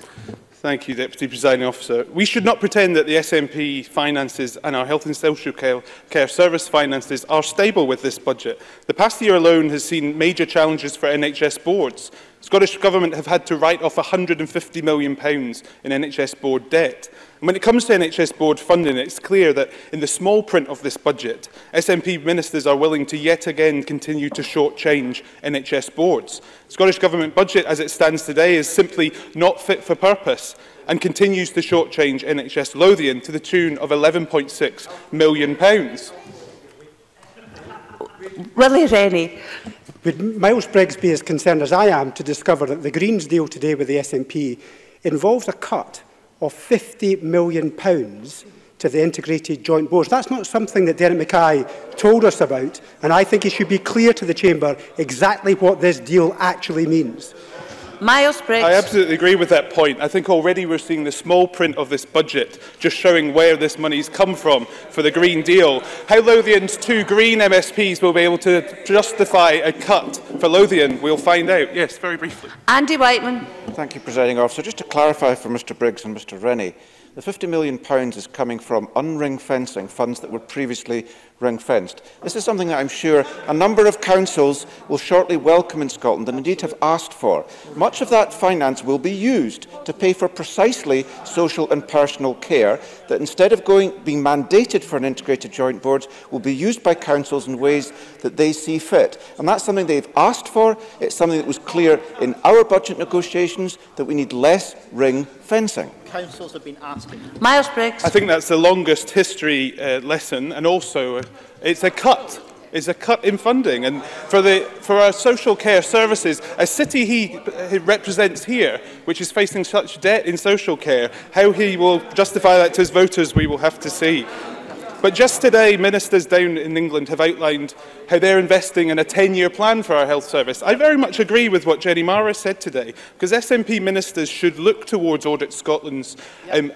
Thank you, Deputy Presiding Officer. We should not pretend that the SNP finances and our health and social care service finances are stable with this budget. The past year alone has seen major challenges for NHS boards. Scottish Government have had to write off £150 million in NHS board debt. And when it comes to NHS board funding, it's clear that in the small print of this budget, SNP ministers are willing to yet again continue to shortchange NHS boards. The Scottish Government budget as it stands today is simply not fit for purpose and continues to shortchange NHS Lothian to the tune of £11.6 million. Willie Rennie. Would Miles Briggs be as concerned as I am to discover that the Greens deal today with the SNP involves a cut of £50 million to the integrated joint boards? That's not something that Derek Mackay told us about, and I think it should be clear to the Chamber exactly what this deal actually means. Miles Briggs. I absolutely agree with that point. I think already we're seeing the small print of this budget just showing where this money's come from for the Green Deal. How Lothian's 2 Green MSPs will be able to justify a cut for Lothian, we'll find out. Yes, very briefly. Andy Whiteman. Thank you, Presiding Officer. Just to clarify for Mr Briggs and Mr Rennie, the £50 million is coming from unring fencing funds that were previously ring-fenced. This is something that I'm sure a number of councils will shortly welcome in Scotland and indeed have asked for. Much of that finance will be used to pay for precisely social and personal care that, instead of being mandated for an integrated joint board, will be used by councils in ways that they see fit. And that's something they've asked for. It's something that was clear in our budget negotiations, that we need less ring fencing. Councils have been asking. Miles Briggs. I think that's the longest history lesson, and also it's a cut. It's a cut in funding, and for our social care services, a city he represents here, which is facing such debt in social care, how he will justify that to his voters, we will have to see. But just today, ministers down in England have outlined how they're investing in a 10-year plan for our health service. I very much agree with what Jenny Mara said today, because SNP ministers should look towards Audit Scotland's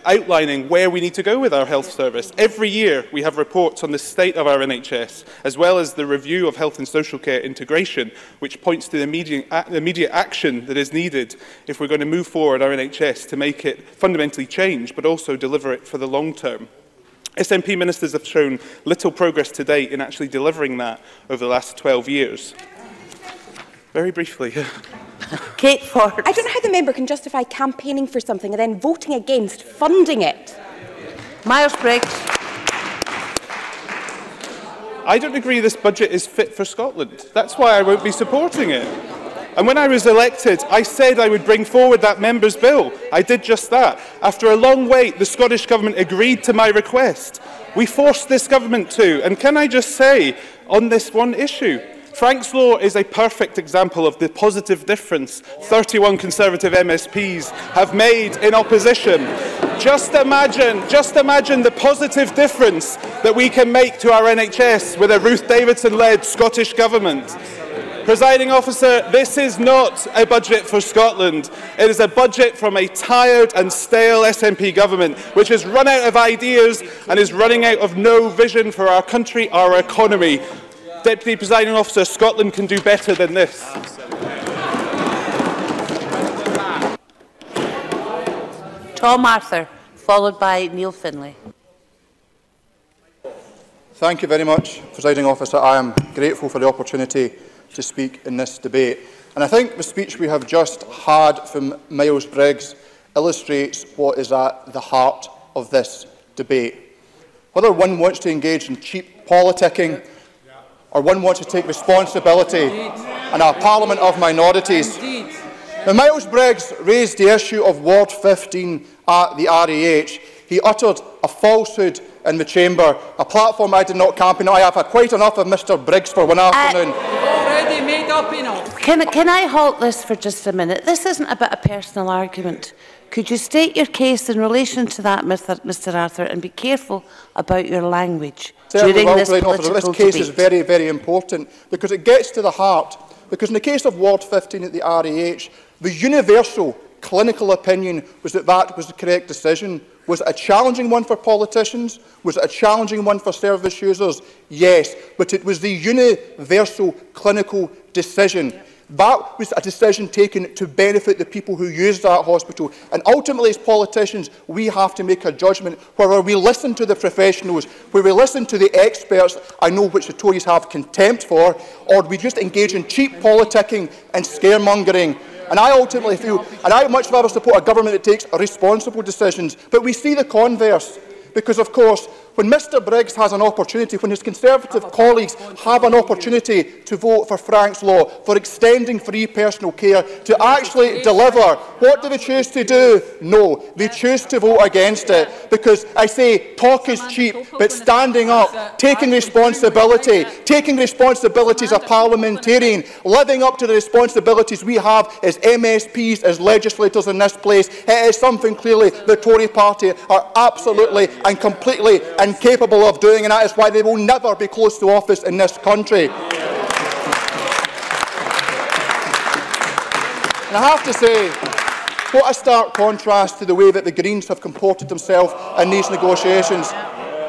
outlining where we need to go with our health service. Every year we have reports on the state of our NHS, as well as the review of health and social care integration, which points to the immediate action that is needed if we're going to move forward our NHS to make it fundamentally change, but also deliver it for the long term. SNP ministers have shown little progress to date in actually delivering that over the last 12 years. Very briefly. Kate Ford. I don't know how the member can justify campaigning for something and then voting against funding it. Miles Briggs. I don't agree this budget is fit for Scotland. That's why I won't be supporting it. And when I was elected, I said I would bring forward that member's bill. I did just that. After a long wait, the Scottish Government agreed to my request. We forced this government to. And can I just say, on this one issue, Frank's Law is a perfect example of the positive difference 31 Conservative MSPs have made in opposition. Just imagine the positive difference that we can make to our NHS with a Ruth Davidson-led Scottish Government. Presiding Officer, this is not a budget for Scotland. It is a budget from a tired and stale SNP government, which has run out of ideas and is running out of no vision for our country, our economy. Deputy Presiding Officer, Scotland can do better than this. Tom Arthur, followed by Neil Finlay. Thank you very much, Presiding Officer. I am grateful for the opportunity to speak in this debate. And I think the speech we have just had from Miles Briggs illustrates what is at the heart of this debate. Whether one wants to engage in cheap politicking or one wants to take responsibility in a parliament of minorities. When Miles Briggs raised the issue of Ward 15 at the RAH, he uttered a falsehood in the chamber, a platform I did not campaign on. I have had quite enough of Mr Briggs for one afternoon. Already made up enough. Can I halt this for just a minute? This isn't about a personal argument. Could you state your case in relation to that, Mr Arthur, and be careful about your language during this political This case debate? is very, very important because it gets to the heart. Because in the case of Ward 15 at the RAH, the universal clinical opinion was that that was the correct decision. Was it a challenging one for politicians? Was it a challenging one for service users? Yes, but it was the universal clinical decision. That was a decision taken to benefit the people who use that hospital. And ultimately, as politicians, we have to make a judgment whether we listen to the professionals, where we listen to the experts, I know which the Tories have contempt for, or we just engage in cheap politicking and scaremongering. And I ultimately feel, and I would much rather support a government that takes responsible decisions. But we see the converse, because, of course, when Mr Briggs has an opportunity, when his Conservative colleagues have an opportunity to vote for Frank's Law, for extending free personal care, to actually deliver, what do they choose to do? No, they choose to vote against it. Because, I say, talk is cheap, but standing up, taking responsibility, taking responsibilities as a parliamentarian, living up to the responsibilities we have as MSPs, as legislators in this place, it is something clearly the Tory party are absolutely and completely incapable of doing, and that is why they will never be close to office in this country. And I have to say, what a stark contrast to the way that the Greens have comported themselves in these negotiations.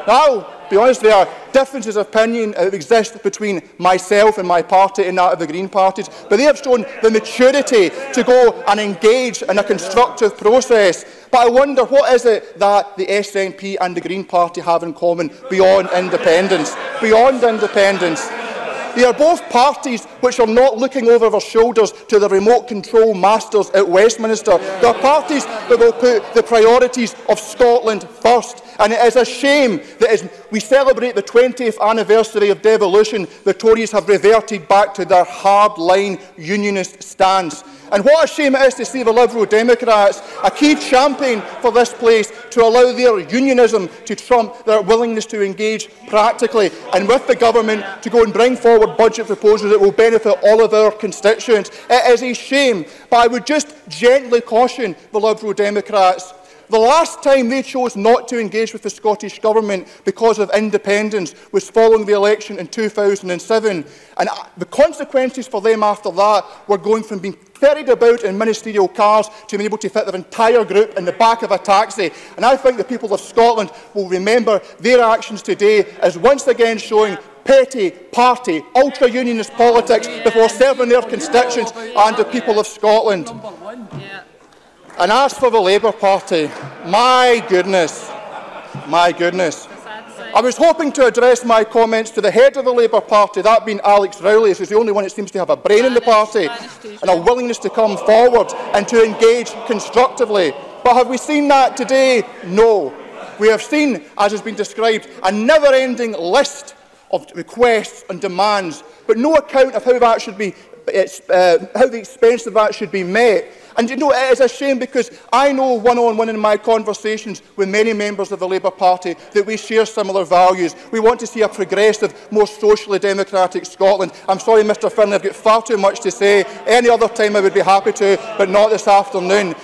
Now, to be honest, there are differences of opinion that exist between myself and my party and that of the Green parties, but they have shown the maturity to go and engage in a constructive process. But I wonder, what is it that the SNP and the Green Party have in common beyond independence? Beyond independence. They are both parties which are not looking over their shoulders to the remote control masters at Westminster. They are parties that will put the priorities of Scotland first. And it is a shame that as we celebrate the 20th anniversary of devolution, the Tories have reverted back to their hard-line unionist stance. And what a shame it is to see the Liberal Democrats, a key champion for this place, to allow their unionism to trump their willingness to engage practically and with the government to go and bring forward budget proposals that will benefit all of our constituents. It is a shame, but I would just gently caution the Liberal Democrats. The last time they chose not to engage with the Scottish Government because of independence was following the election in 2007. And the consequences for them after that were going from being ferried about in ministerial cars to being able to fit their entire group in the back of a taxi. And I think the people of Scotland will remember their actions today as once again showing petty, party, ultra-unionist politics before serving their constituents and the people of Scotland. And as for the Labour Party, my goodness, I was hoping to address my comments to the head of the Labour Party, that being Alex Rowley, who's the only one that seems to have a brain in the party and a willingness to come forward and to engage constructively. But have we seen that today? No. We have seen, as has been described, a never-ending list of requests and demands, but no account of how that should be, how the expense of that should be met. And you know, it is a shame because I know one-on-one in my conversations with many members of the Labour Party that we share similar values. We want to see a progressive, more socially democratic Scotland. I'm sorry, Mr Finlay, I've got far too much to say. Any other time I would be happy to, but not this afternoon.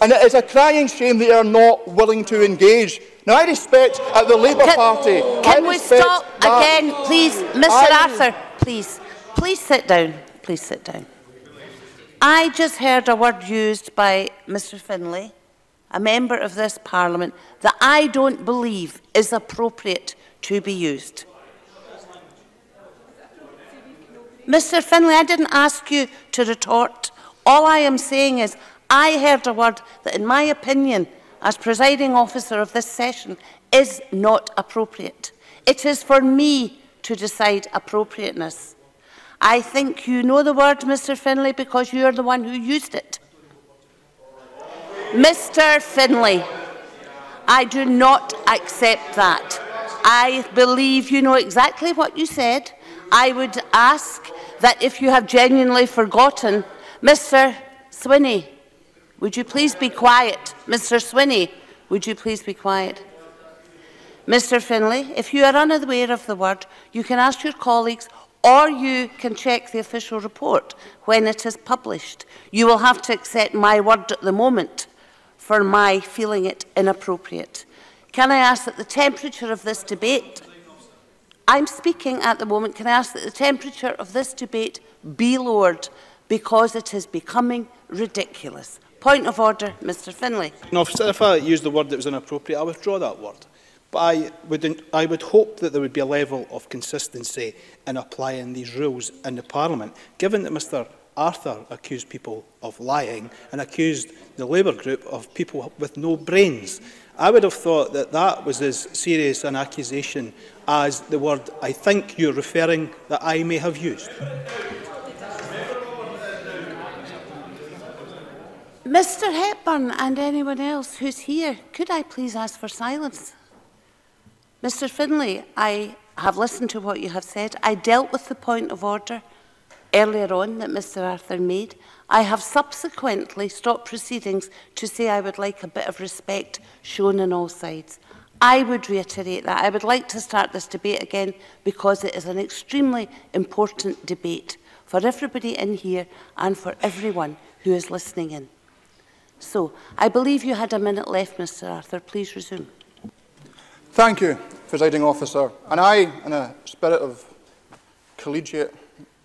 And it is a crying shame they are not willing to engage. Now, I respect the Labour Party. Can we stop again, please? Mr Arthur, please. Please sit down. Please sit down. I just heard a word used by Mr Finlay, a member of this Parliament, that I don't believe is appropriate to be used. Mr Finlay, I didn't ask you to retort. All I am saying is I heard a word that, in my opinion, as presiding officer of this session, is not appropriate. It is for me to decide appropriateness. I think you know the word, Mr Finlay, because you are the one who used it. Mr Finlay, I do not accept that. I believe you know exactly what you said. I would ask that if you have genuinely forgotten, Mr Swinney, would you please be quiet? Mr Swinney, would you please be quiet? Mr Finlay, if you are unaware of the word, you can ask your colleagues or you can check the official report when it is published. You will have to accept my word at the moment for my feeling it inappropriate. Can I ask that the temperature of this debate, I'm speaking at the moment, can I ask that the temperature of this debate be lowered because it is becoming ridiculous? Point of order, Mr Finlay. No, if I used the word that was inappropriate, I withdraw that word. But I would hope that there would be a level of consistency in applying these rules in the Parliament. Given that Mr Arthur accused people of lying and accused the Labour group of people with no brains. I would have thought that that was as serious an accusation as the word I think you're referring that I may have used. Mr Hepburn and anyone else who's here, could I please ask for silence? Mr Finlay, I have listened to what you have said. I dealt with the point of order earlier on that Mr Arthur made. I have subsequently stopped proceedings to say I would like a bit of respect shown on all sides. I would reiterate that. I would like to start this debate again because it is an extremely important debate for everybody in here and for everyone who is listening in. So, I believe you had a minute left, Mr Arthur. Please resume. Thank you, Presiding Officer. And I, in a spirit of collegiate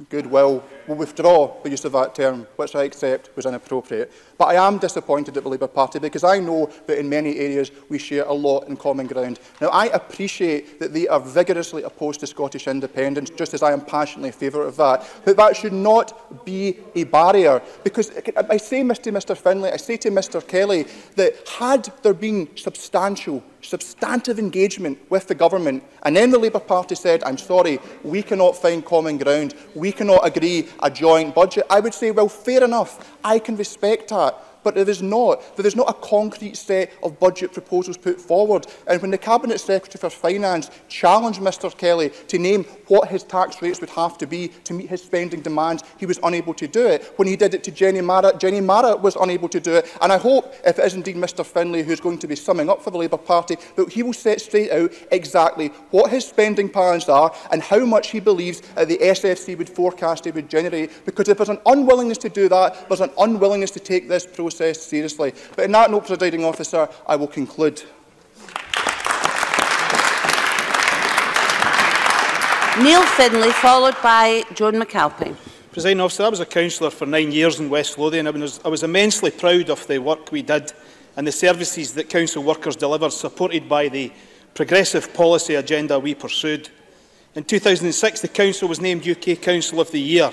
goodwill, will withdraw the use of that term, which I accept was inappropriate. But I am disappointed at the Labour Party because I know that in many areas we share a lot in common ground. Now, I appreciate that they are vigorously opposed to Scottish independence, just as I am passionately in favour of that. But that should not be a barrier. Because I say to Mr Finlay, I say to Mr Kelly, that had there been substantive engagement with the government, and then the Labour Party said, I'm sorry, we cannot find common ground, we cannot agree a joint budget, I would say, well, fair enough, I can respect that. But there is not a concrete set of budget proposals put forward. And when the Cabinet Secretary for Finance challenged Mr Kelly to name what his tax rates would have to be to meet his spending demands, he was unable to do it. When he did it to Jenny Marra was unable to do it. And I hope, if it is indeed Mr Finlay who is going to be summing up for the Labour Party, that he will set straight out exactly what his spending plans are and how much he believes the SFC would forecast he would generate. Because if there's an unwillingness to do that, there's an unwillingness to take this process seriously. But in that note, Presiding Officer, I will conclude. Neil Finlay, followed by Joan McAlpine. Presiding Officer, I was a councillor for 9 years in West Lothian. I was immensely proud of the work we did and the services that council workers delivered, supported by the progressive policy agenda we pursued. In 2006, the council was named UK Council of the Year.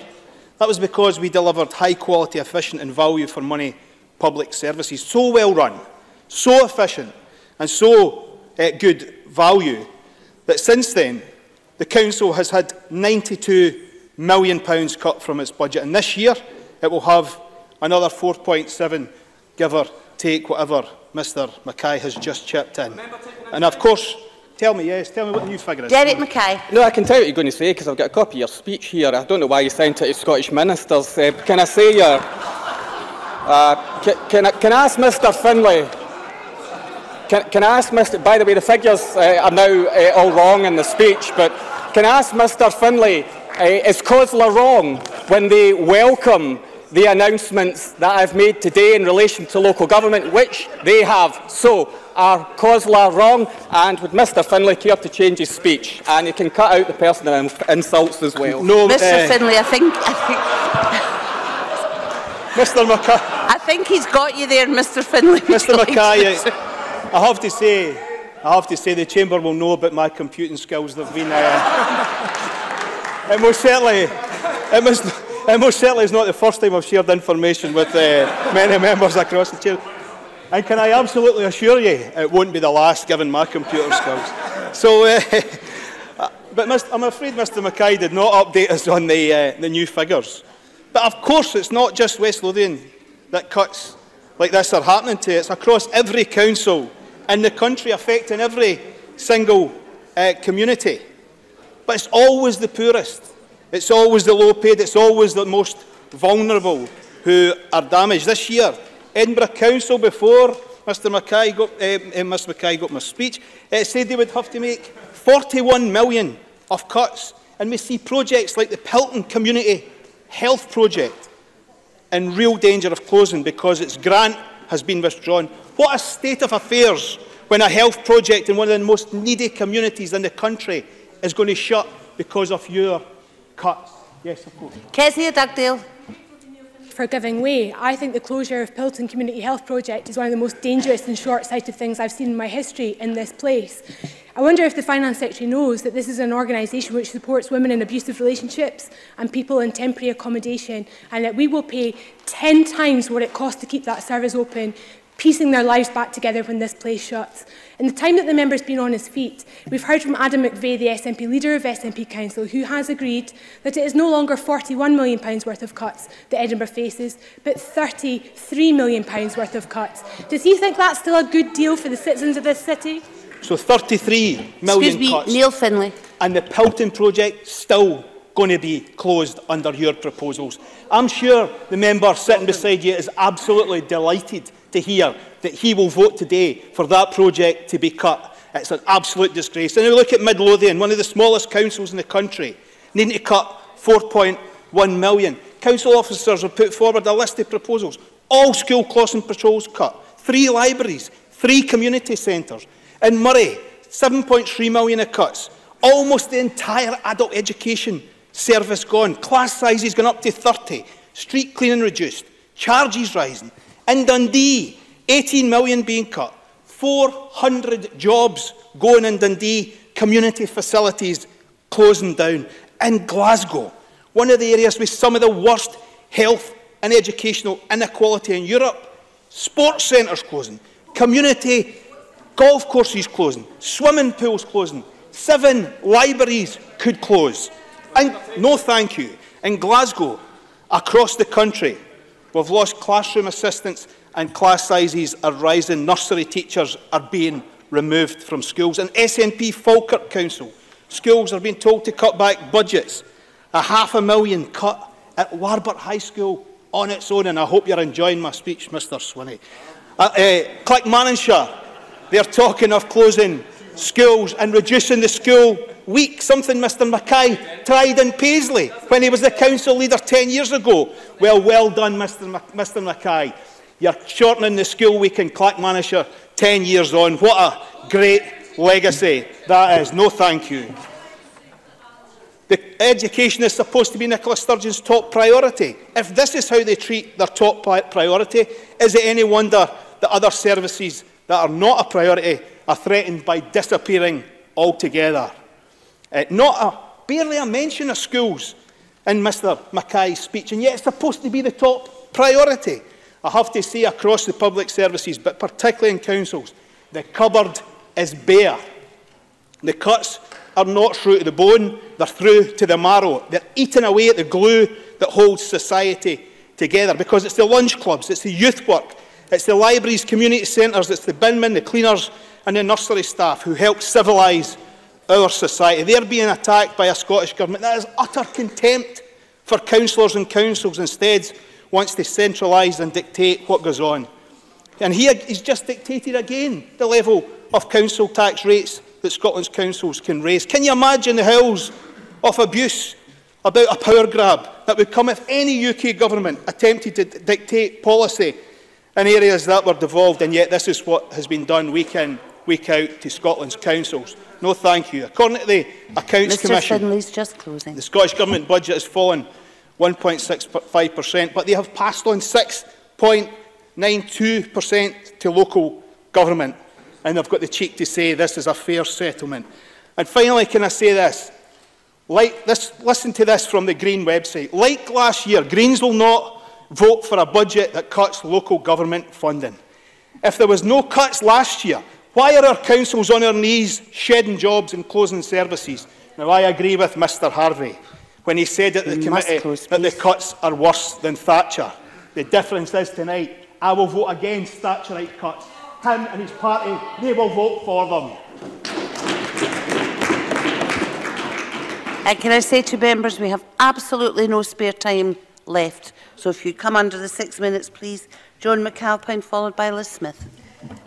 That was because we delivered high-quality, efficient and value-for-money public services, so well run, so efficient and so good value that since then the council has had £92 million cut from its budget, and this year it will have another 4.7, give or take whatever Mr Mackay has just chipped in. And of course, tell me what the new figure is. Derek Mackay. No, I can tell you what you're going to say because I've got a copy of your speech here. I don't know why you sent it to Scottish ministers. Can I say your... can I ask Mr Finlay, can I ask Mr, by the way, the figures are now all wrong in the speech, but can I ask Mr Finlay, is COSLA wrong when they welcome the announcements that I've made today in relation to local government, which they have? So, are COSLA wrong? And would Mr Finlay care to change his speech? And you can cut out the personal insults as well. No, Mr Finlay, I think Mr Mackay. I think he's got you there, Mr Finlay. Mr Mackay, I have to say the Chamber will know about my computing skills. They've been... it most certainly is not the first time I've shared information with many members across the Chamber. And can I absolutely assure you it won't be the last, given my computer skills. So, but I'm afraid Mr Mackay did not update us on the new figures. But of course it's not just West Lothian that cuts like this are happening to. It's across every council in the country, affecting every single community. But it's always the poorest, it's always the low paid, it's always the most vulnerable who are damaged. This year, Edinburgh Council, before Mr Mackay got my speech, said they would have to make 41 million of cuts. And we see projects like the Pilton Community Health Project in real danger of closing because its grant has been withdrawn. What a state of affairs when a health project in one of the most needy communities in the country is going to shut because of your cuts. Yes, of course. Kezia Dugdale. for giving way. I think the closure of Pilton Community Health Project is one of the most dangerous and short-sighted things I've seen in my history in this place. I wonder if the Finance Secretary knows that this is an organisation which supports women in abusive relationships and people in temporary accommodation, and that we will pay 10 times what it costs to keep that service open, piecing their lives back together when this place shuts. In the time that the member's been on his feet, we've heard from Adam McVeigh, the SNP leader of SNP Council, who has agreed that it is no longer £41 million worth of cuts that Edinburgh faces, but £33 million worth of cuts. Does he think that's still a good deal for the citizens of this city? So 33 million Excuse me, cuts. Neil Finlay. And the Pilton project still going to be closed under your proposals. I'm sure the member sitting beside you is absolutely delighted to hear that he will vote today for that project to be cut. It's an absolute disgrace. And we look at Midlothian, one of the smallest councils in the country, needing to cut £4.1 million. Council officers have put forward a list of proposals. All school crossing patrols cut, 3 libraries, 3 community centres. In Murray, £7.3 million of cuts. Almost the entire adult education service gone. Class sizes gone up to 30. Street cleaning reduced. Charges rising. In Dundee, £18 million being cut. 400 jobs going in Dundee. Community facilities closing down. In Glasgow, one of the areas with some of the worst health and educational inequality in Europe. Sports centres closing. Community golf courses closing. Swimming pools closing. 7 libraries could close. And no thank you. In Glasgow, across the country, we've lost classroom assistants and class sizes are rising. Nursery teachers are being removed from schools. And SNP Falkirk Council, schools are being told to cut back budgets. A £500,000 cut at Warbert High School on its own. And I hope you're enjoying my speech, Mr Swinney. Clackmannanshire, they're talking of closing schools and reducing the school week, something Mr Mackay tried in Paisley when he was the council leader 10 years ago. Well done, Mr Mackay. You're shortening the school week in Clackmannanshire 10 years on. What a great legacy that is. No thank you. The education is supposed to be Nicola Sturgeon's top priority. If this is how they treat their top priority, is it any wonder that other services that are not a priority are threatened by disappearing altogether? Barely a mention of schools in Mr Mackay's speech, and yet it's supposed to be the top priority. I have to say across the public services, but particularly in councils, the cupboard is bare. The cuts are not through to the bone, they're through to the marrow. They're eating away at the glue that holds society together, because it's the lunch clubs, it's the youth work, it's the libraries, community centres, it's the binmen, the cleaners and the nursery staff who help civilise our society. They're being attacked by a Scottish Government that has utter contempt for councillors and councils, instead wants to centralise and dictate what goes on. And he's just dictated again the level of council tax rates that Scotland's councils can raise. Can you imagine the howls of abuse about a power grab that would come if any UK government attempted to dictate policy in areas that were devolved? And yet this is what has been done week in, week out to Scotland's councils. No thank you. According to the Accounts Commission, Finley's just closing. The Scottish Government budget has fallen 1.65%, but they have passed on 6.92% to local government. And they've got the cheek to say this is a fair settlement. And finally, can I say this? Listen to this from the Green website. Like last year, Greens will not vote for a budget that cuts local government funding. If there was no cuts last year, why are our councils on their knees shedding jobs and closing services? Now, I agree with Mr Harvey when he said at the committee that the cuts are worse than Thatcher. The difference is tonight, I will vote against Thatcherite cuts. Him and his party, they will vote for them. Can I say to members, we have absolutely no spare time left. So if you come under the 6 minutes, please. John McAlpine, followed by Liz Smith.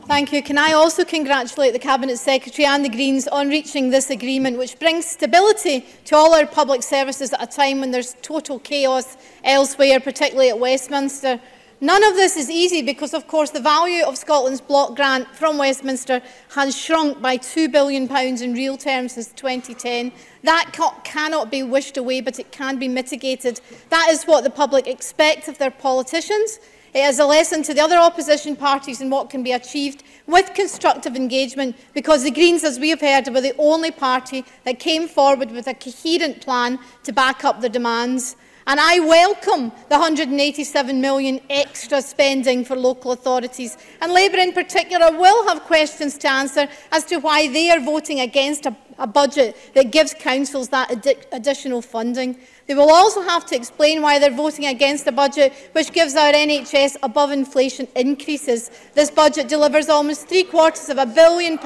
Thank you. Can I also congratulate the Cabinet Secretary and the Greens on reaching this agreement, which brings stability to all our public services at a time when there's total chaos elsewhere, particularly at Westminster. None of this is easy because, of course, the value of Scotland's block grant from Westminster has shrunk by £2 billion in real terms since 2010. That cannot be wished away, but it can be mitigated. That is what the public expect of their politicians. It is a lesson to the other opposition parties in what can be achieved with constructive engagement, because the Greens, as we have heard, were the only party that came forward with a coherent plan to back up the demands. And I welcome the £187 million extra spending for local authorities. And Labour in particular will have questions to answer as to why they are voting against a budget that gives councils that additional funding. They will also have to explain why they're voting against a budget which gives our NHS above inflation increases. This budget delivers almost £750 million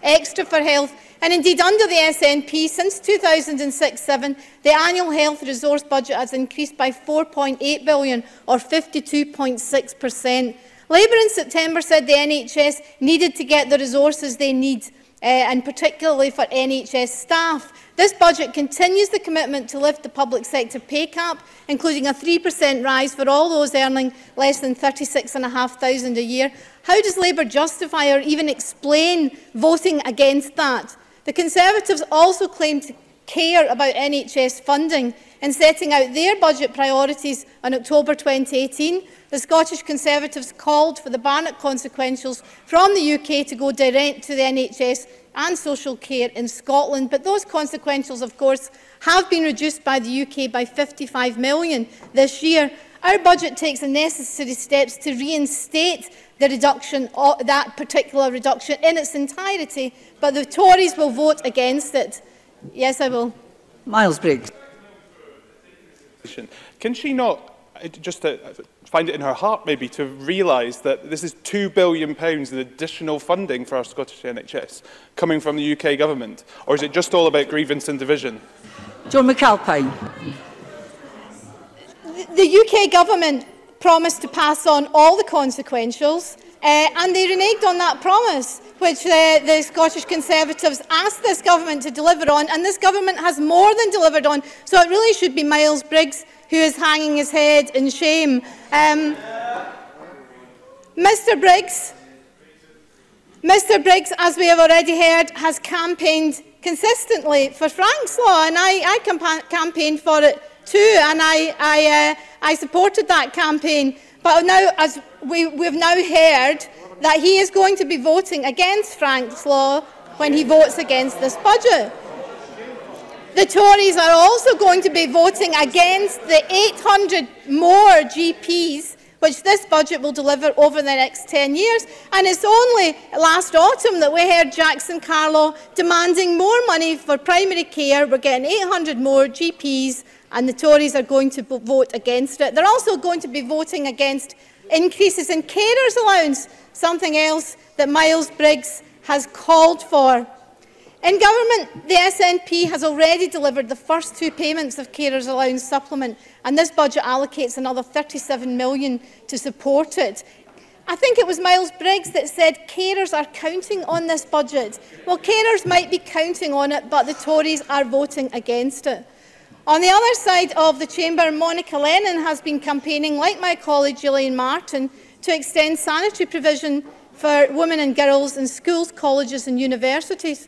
extra for health. And indeed, under the SNP, since 2006-07, the annual health resource budget has increased by £4.8 billion, or 52.6%. Labour in September said the NHS needed to get the resources they need, and particularly for NHS staff. This budget continues the commitment to lift the public sector pay cap, including a 3% rise for all those earning less than £36,500 a year. How does Labour justify or even explain voting against that? The Conservatives also claim to care about NHS funding. In setting out their budget priorities in October 2018, the Scottish Conservatives called for the Barnett consequentials from the UK to go direct to the NHS and social care in Scotland. But those consequentials, of course, have been reduced by the UK by £55 million this year. Our budget takes the necessary steps to reinstate the reduction, that particular reduction in its entirety, but the Tories will vote against it. Yes, I will. Miles Briggs. Can she not, just to find it in her heart maybe, to realise that this is £2 billion in additional funding for our Scottish NHS coming from the UK government? Or is it just all about grievance and division? John McAlpine. The UK government promised to pass on all the consequentials, and they reneged on that promise, which the Scottish Conservatives asked this government to deliver on, and this government has more than delivered on. So it really should be Miles Briggs who is hanging his head in shame. Mr Briggs, as we have already heard, has campaigned consistently for Frank's Law, and I campaigned for it too, and I supported that campaign. But now, as we've now heard, that he is going to be voting against Frank's Law when he votes against this budget. The Tories are also going to be voting against the 800 more GPs which this budget will deliver over the next 10 years. And it's only last autumn that we heard Jackson Carlaw demanding more money for primary care. We're getting 800 more GPs, and the Tories are going to vote against it. They're also going to be voting against increases in carers' allowance, something else that Miles Briggs has called for. In government, the SNP has already delivered the first two payments of carers' allowance supplement, and this budget allocates another £37 million to support it. I think it was Miles Briggs that said carers are counting on this budget. Well, carers might be counting on it, but the Tories are voting against it. On the other side of the chamber, Monica Lennon has been campaigning, like my colleague Gillian Martin, to extend sanitary provision for women and girls in schools, colleges and universities.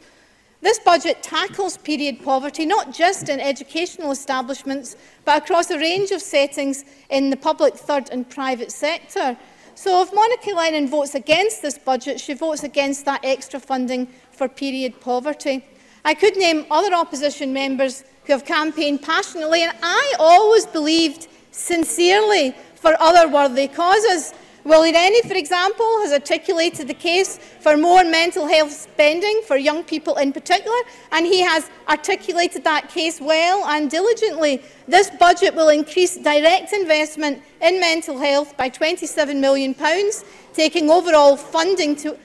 This budget tackles period poverty, not just in educational establishments, but across a range of settings in the public, third and private sector. So if Monica Lennon votes against this budget, she votes against that extra funding for period poverty. I could name other opposition members who have campaigned passionately, and I always believed sincerely for other worthy causes. Willie Rennie, for example, has articulated the case for more mental health spending for young people in particular, and he has articulated that case well and diligently. This budget will increase direct investment in mental health by £27 million, taking overall funding to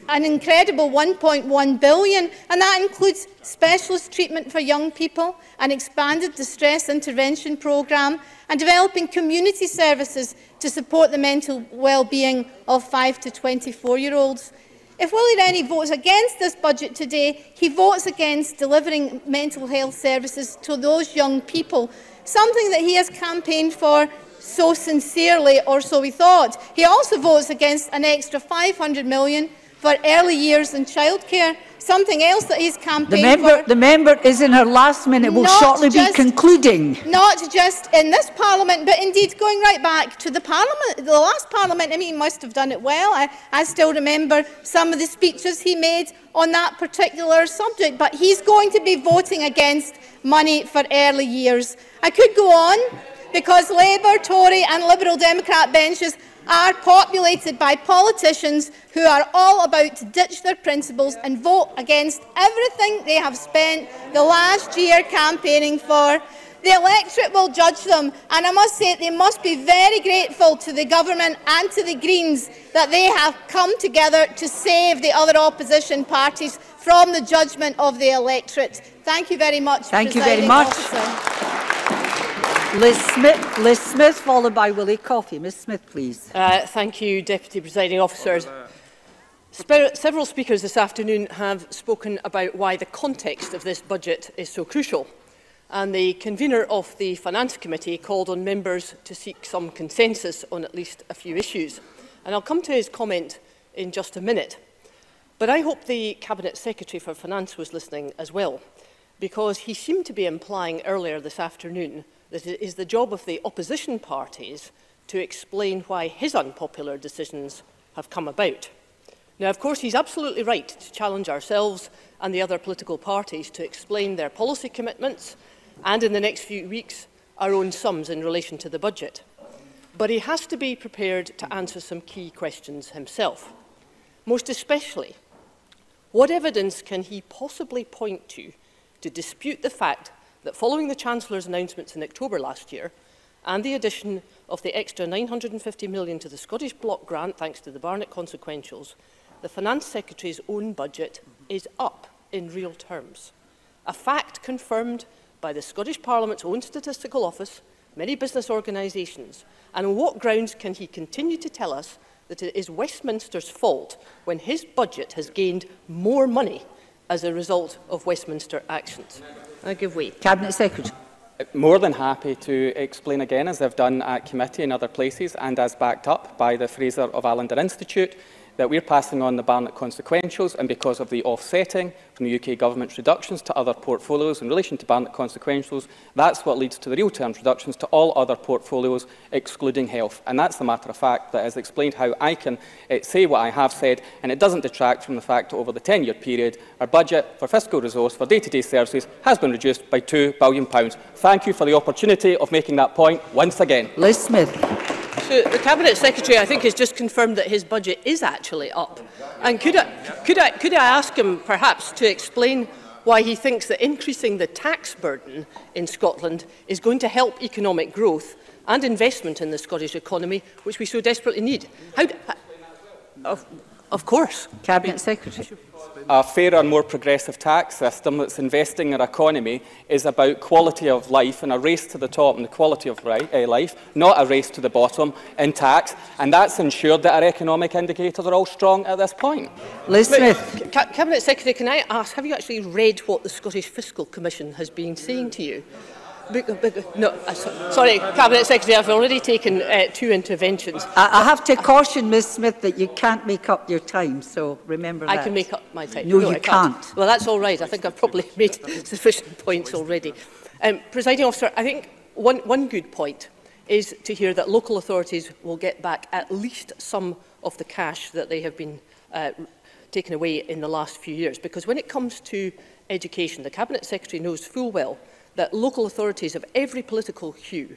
an incredible £1.1 billion, and that includes specialist treatment for young people, an expanded distress intervention programme, and developing community services to support the mental well-being of 5 to 24-year-olds. If Willie Rennie votes against this budget today, he votes against delivering mental health services to those young people, something that he has campaigned for so sincerely, or so we thought. He also votes against an extra £500 million for early years and childcare, something else that he's campaigned for. The member is in her last minute, will shortly be concluding. Not just in this Parliament, but indeed going right back to the last Parliament. I mean, he must have done it well. I still remember some of the speeches he made on that particular subject, but he's going to be voting against money for early years. I could go on, because Labour, Tory and Liberal Democrat benches are populated by politicians who are all about to ditch their principles and vote against everything they have spent the last year campaigning for. The electorate will judge them, and I must say they must be very grateful to the government and to the Greens that they have come together to save the other opposition parties from the judgment of the electorate. Thank you very much. Thank you very much. Liz Smith, followed by Willie Coffey. Ms Smith, please. Thank you, Deputy Presiding Officer. Several speakers this afternoon have spoken about why the context of this budget is so crucial. And the convener of the Finance Committee called on members to seek some consensus on at least a few issues. And I'll come to his comment in just a minute. But I hope the Cabinet Secretary for Finance was listening as well, because he seemed to be implying earlier this afternoon that it is the job of the opposition parties to explain why his unpopular decisions have come about. Now, of course, he's absolutely right to challenge ourselves and the other political parties to explain their policy commitments and, in the next few weeks, our own sums in relation to the budget. But he has to be prepared to answer some key questions himself. Most especially, what evidence can he possibly point to dispute the fact that following the Chancellor's announcements in October last year and the addition of the extra £950 million to the Scottish Block Grant thanks to the Barnett consequentials, the Finance Secretary's own budget is up in real terms. A fact confirmed by the Scottish Parliament's own statistical office, many business organisations. And on what grounds can he continue to tell us that it is Westminster's fault when his budget has gained more money as a result of Westminster actions? I give way. Cabinet Secretary. More than happy to explain again, as I've done at committee and other places, and as backed up by the Fraser of Allender Institute, that we're passing on the Barnett consequentials, and because of the offsetting from the UK Government's reductions to other portfolios in relation to Barnett consequentials, that's what leads to the real terms reductions to all other portfolios, excluding health. And that's the matter of fact that has explained how I can say what I have said, and it doesn't detract from the fact that over the 10-year period, our budget for fiscal resource for day-to-day services has been reduced by £2 billion. Thank you for the opportunity of making that point once again. Liz Smith. So the Cabinet Secretary, I think, has just confirmed that his budget is actually up. And could I ask him, perhaps, to explain why he thinks that increasing the tax burden in Scotland is going to help economic growth and investment in the Scottish economy, which we so desperately need? Of course. Cabinet Secretary. A fairer and more progressive tax system that's investing in our economy is about quality of life and a race to the top and the quality of life, not a race to the bottom in tax. And that's ensured that our economic indicators are all strong at this point. Liz Smith. Cabinet Secretary, can I ask, have you actually read what the Scottish Fiscal Commission has been saying to you? No, sorry, Cabinet Secretary, I've already taken 2 interventions. I have to caution Ms Smith that you can't make up your time, so remember that. I can make up my time. No, you can't. Well, that's all right. I think I've probably made sufficient points already. Presiding Officer, I think one good point is to hear that local authorities will get back at least some of the cash that they have been taken away in the last few years. Because when it comes to education, the Cabinet Secretary knows full well that local authorities of every political hue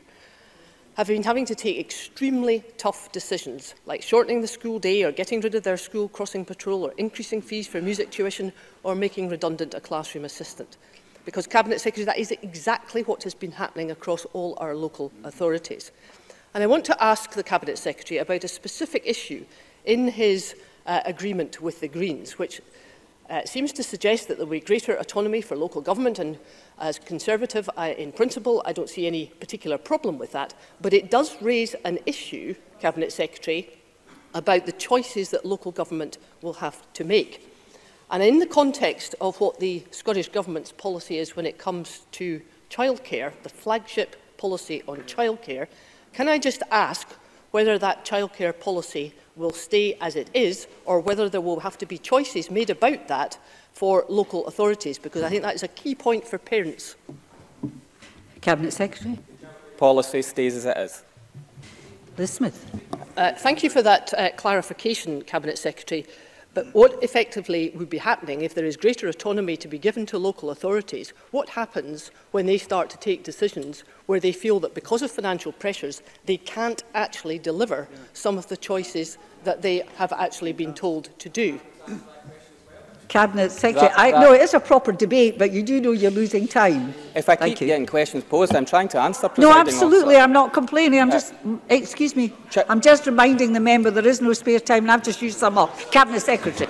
have been having to take extremely tough decisions, like shortening the school day or getting rid of their school crossing patrol or increasing fees for music tuition or making redundant a classroom assistant. Because, Cabinet Secretary, that is exactly what has been happening across all our local authorities. And I want to ask the Cabinet Secretary about a specific issue in his agreement with the Greens, which seems to suggest that there will be greater autonomy for local government, and as Conservative, in principle, I don't see any particular problem with that, but it does raise an issue, Cabinet Secretary, about the choices that local government will have to make. And in the context of what the Scottish Government's policy is when it comes to childcare, the flagship policy on childcare, Can I just ask whether that childcare policy will stay as it is, or whether there will have to be choices made about that for local authorities? Because I think that is a key point for parents. Cabinet Secretary. Policy stays as it is. Liz Smith. Thank you for that clarification, Cabinet Secretary. But what effectively would be happening if there is greater autonomy to be given to local authorities? What happens when they start to take decisions where they feel that because of financial pressures, they can't actually deliver some of the choices that they have actually been told to do? Cabinet Secretary. No, it is a proper debate, but you do know you're losing time. If I keep getting questions posed, I'm trying to answer. No, absolutely. I'm not complaining. I'm just, excuse me, I'm just reminding the member there is no spare time, and I've just used some up. Cabinet Secretary.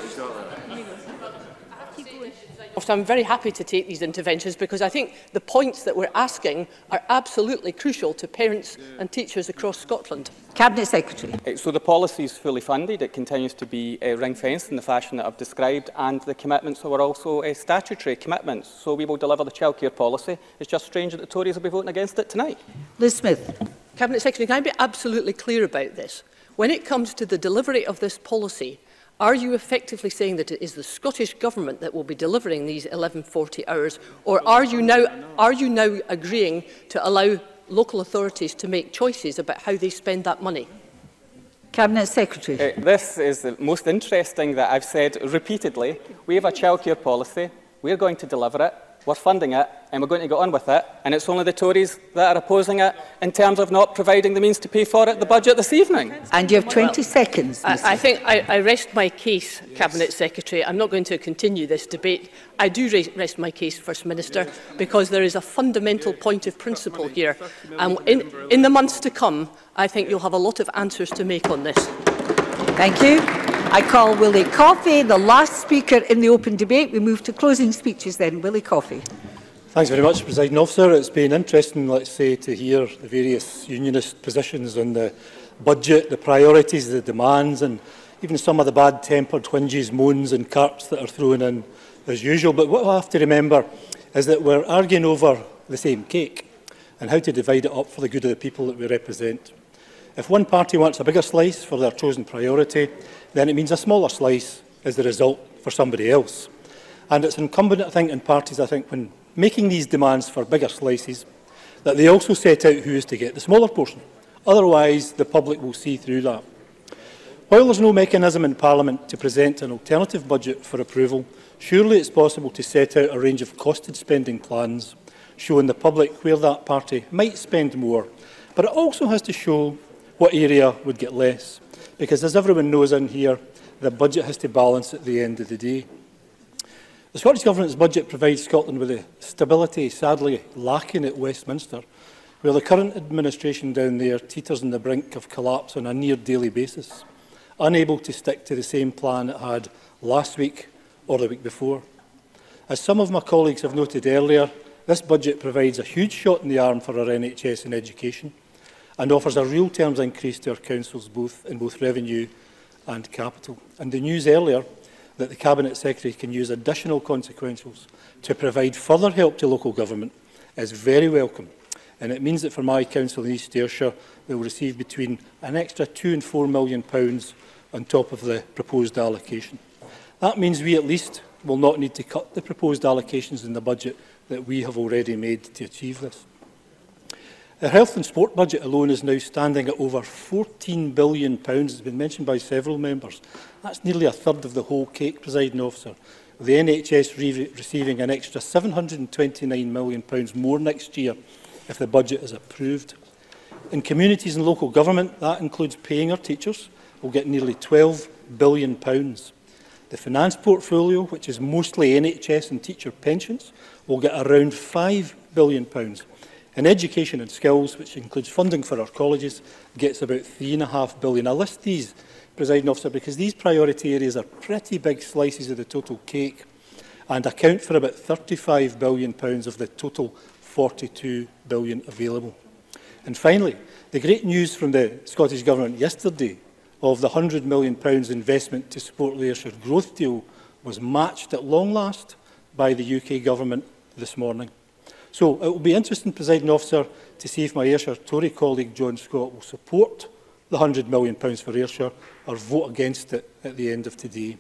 I'm very happy to take these interventions because I think the points that we're asking are absolutely crucial to parents and teachers across Scotland. Cabinet Secretary. So the policy is fully funded. It continues to be ring-fenced in the fashion that I've described, and the commitments are also statutory commitments. So we will deliver the childcare policy. It's just strange that the Tories will be voting against it tonight. Liz Smith. Cabinet Secretary, can I be absolutely clear about this? When it comes to the delivery of this policy, are you effectively saying that it is the Scottish Government that will be delivering these 1140 hours, or are you now agreeing to allow local authorities to make choices about how they spend that money? Cabinet Secretary. This is the most interesting that I've said repeatedly. We have a childcare policy. We're going to deliver it. We're funding it, and we're going to get on with it. And it's only the Tories that are opposing it in terms of not providing the means to pay for it in the budget this evening. And you have 20 seconds. I think I rest my case, Cabinet Secretary. I'm not going to continue this debate. I do rest my case, First Minister, because there is a fundamental point of principle here. And in the months to come, I think you'll have a lot of answers to make on this. Thank you. I call Willie Coffey, the last speaker in the open debate. We move to closing speeches then. Willie Coffey. Thanks very much, Presiding Officer. It's been interesting, let's say, to hear the various unionist positions on the budget, the priorities, the demands, and even some of the bad-tempered whinges, moans and carps that are thrown in as usual. But what we have to remember is that we're arguing over the same cake and how to divide it up for the good of the people that we represent. If one party wants a bigger slice for their chosen priority, then it means a smaller slice is the result for somebody else. And it's incumbent, I think, in parties, when making these demands for bigger slices, that they also set out who is to get the smaller portion. Otherwise, the public will see through that. While there's no mechanism in Parliament to present an alternative budget for approval, surely it's possible to set out a range of costed spending plans, showing the public where that party might spend more. But it also has to show what area would get less. Because as everyone knows in here, the budget has to balance at the end of the day. The Scottish Government's budget provides Scotland with the stability sadly lacking at Westminster, where the current administration down there teeters on the brink of collapse on a near-daily basis, unable to stick to the same plan it had last week or the week before. As some of my colleagues have noted earlier, this budget provides a huge shot in the arm for our NHS and education, and offers a real terms increase to our councils in both revenue and capital. And the news earlier that the Cabinet Secretary can use additional consequentials to provide further help to local government is very welcome. And it means that for my council in East Ayrshire, they will receive between an extra £2 and £4 million on top of the proposed allocation. That means we at least will not need to cut the proposed allocations in the budget that we have already made to achieve this. The health and sport budget alone is now standing at over £14 billion. It's been mentioned by several members. That's nearly a third of the whole cake, Presiding Officer, with the NHS receiving an extra £729 million more next year if the budget is approved. In communities and local government, that includes paying our teachers, will get nearly £12 billion. The finance portfolio, which is mostly NHS and teacher pensions, will get around £5 billion. And education and skills, which includes funding for our colleges, gets about £3.5 billion. I list these, Presiding Officer, because these priority areas are pretty big slices of the total cake and account for about £35 billion of the total £42 billion available. And finally, the great news from the Scottish Government yesterday of the £100 million investment to support the Ayrshire growth deal was matched at long last by the UK Government this morning. So it will be interesting, Presiding Officer, to see if my Ayrshire Tory colleague John Scott will support the £100 million for Ayrshire or vote against it at the end of today.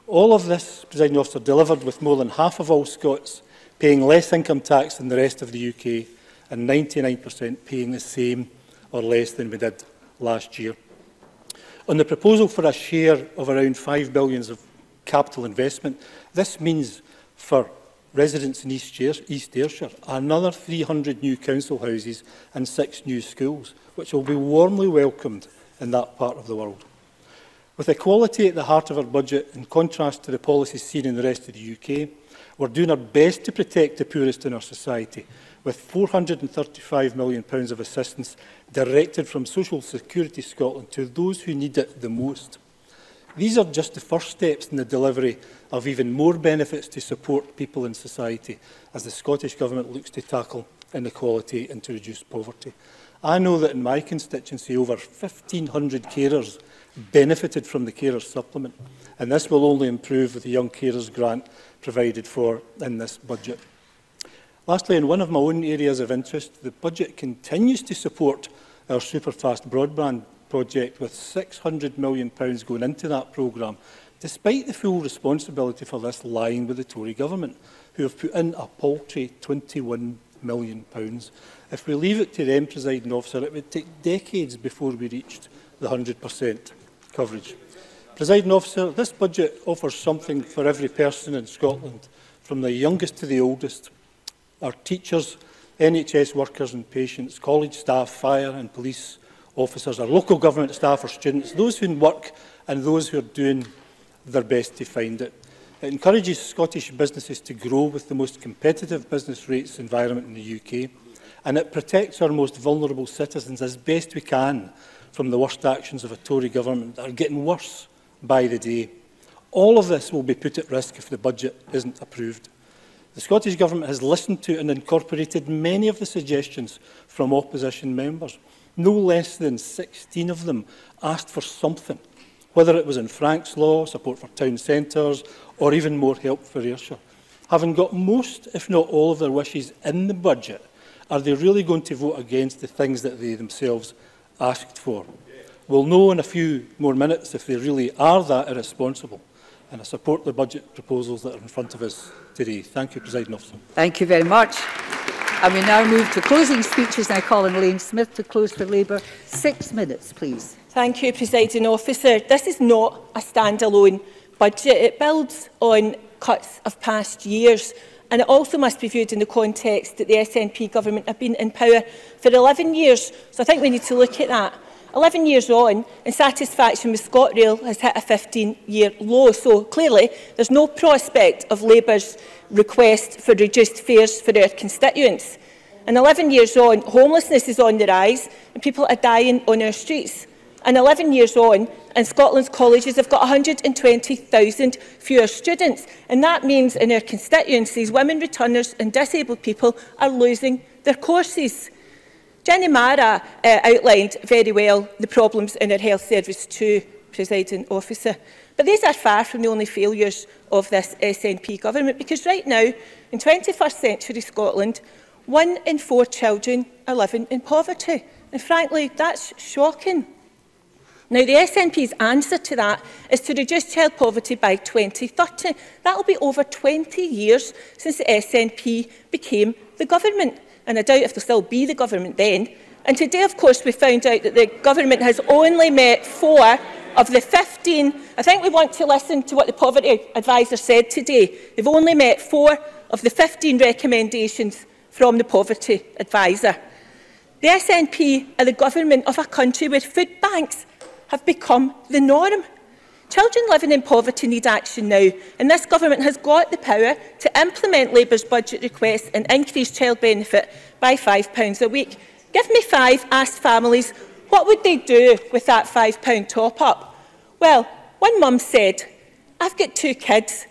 All of this, Presiding Officer, delivered with more than half of all Scots paying less income tax than the rest of the UK and 99% paying the same or less than we did last year. On the proposal for a share of around £5 billion of capital investment, this means for residents in East Ayrshire another 300 new council houses and 6 new schools, which will be warmly welcomed in that part of the world. With equality at the heart of our budget, in contrast to the policies seen in the rest of the UK, we're doing our best to protect the poorest in our society, with £435 million of assistance directed from Social Security Scotland to those who need it the most. These are just the first steps in the delivery of even more benefits to support people in society as the Scottish Government looks to tackle inequality and to reduce poverty. I know that in my constituency over 1,500 carers benefited from the Carers Supplement, and this will only improve with the Young Carers Grant provided for in this budget. Lastly, in one of my own areas of interest, the budget continues to support our superfast broadband project with £600 million going into that programme, despite the full responsibility for this lying with the Tory Government, who have put in a paltry £21 million. If we leave it to them, Presiding Officer, it would take decades before we reached the 100% coverage. Presiding Officer, this budget offers something for every person in Scotland, from the youngest to the oldest. Our teachers, NHS workers and patients, college staff, fire and police officers, our local government staff, our students, those who work and those who are doing their best to find it. It encourages Scottish businesses to grow with the most competitive business rates environment in the UK, and it protects our most vulnerable citizens as best we can from the worst actions of a Tory government that are getting worse by the day. All of this will be put at risk if the budget isn't approved. The Scottish Government has listened to and incorporated many of the suggestions from opposition members. No less than 16 of them asked for something, whether it was in Frank's Law, support for town centres, or even more help for Ayrshire. Having got most, if not all, of their wishes in the budget, are they really going to vote against the things that they themselves asked for? We'll know in a few more minutes if they really are that irresponsible. And I support the budget proposals that are in front of us today. Thank you, Presiding Officer. Thank you very much. And we now move to closing speeches. I call on Elaine Smith to close for Labour. 6 minutes, please. Thank you, Presiding Officer. This is not a standalone budget. It builds on cuts of past years. And it also must be viewed in the context that the SNP government have been in power for 11 years. So I think we need to look at that. 11 years on, and satisfaction with ScotRail has hit a 15-year low. So clearly, there's no prospect of Labour's request for reduced fares for our constituents. And 11 years on, homelessness is on the rise, and people are dying on our streets. And 11 years on, and Scotland's colleges have got 120,000 fewer students. And that means in our constituencies, women returners and disabled people are losing their courses. Jenny Mara outlined very well the problems in our health service too, Presiding Officer. But these are far from the only failures of this SNP government, because right now, in 21st century Scotland, 1 in 4 children are living in poverty. And frankly, that's shocking. Now, the SNP's answer to that is to reduce child poverty by 2030. That will be over 20 years since the SNP became the government. And I doubt if they'll still be the government then. And today, of course, we found out that the government has only met 4 of the 15. I think we want to listen to what the Poverty Advisor said today. They've only met 4 of the 15 recommendations from the Poverty Advisor. The SNP are the government of a country where food banks have become the norm. Children living in poverty need action now, and this government has got the power to implement Labour's budget request and increase child benefit by £5 a week. Give me 5 asked families what would they do with that £5 top-up. Well, one mum said, I've got 2 kids,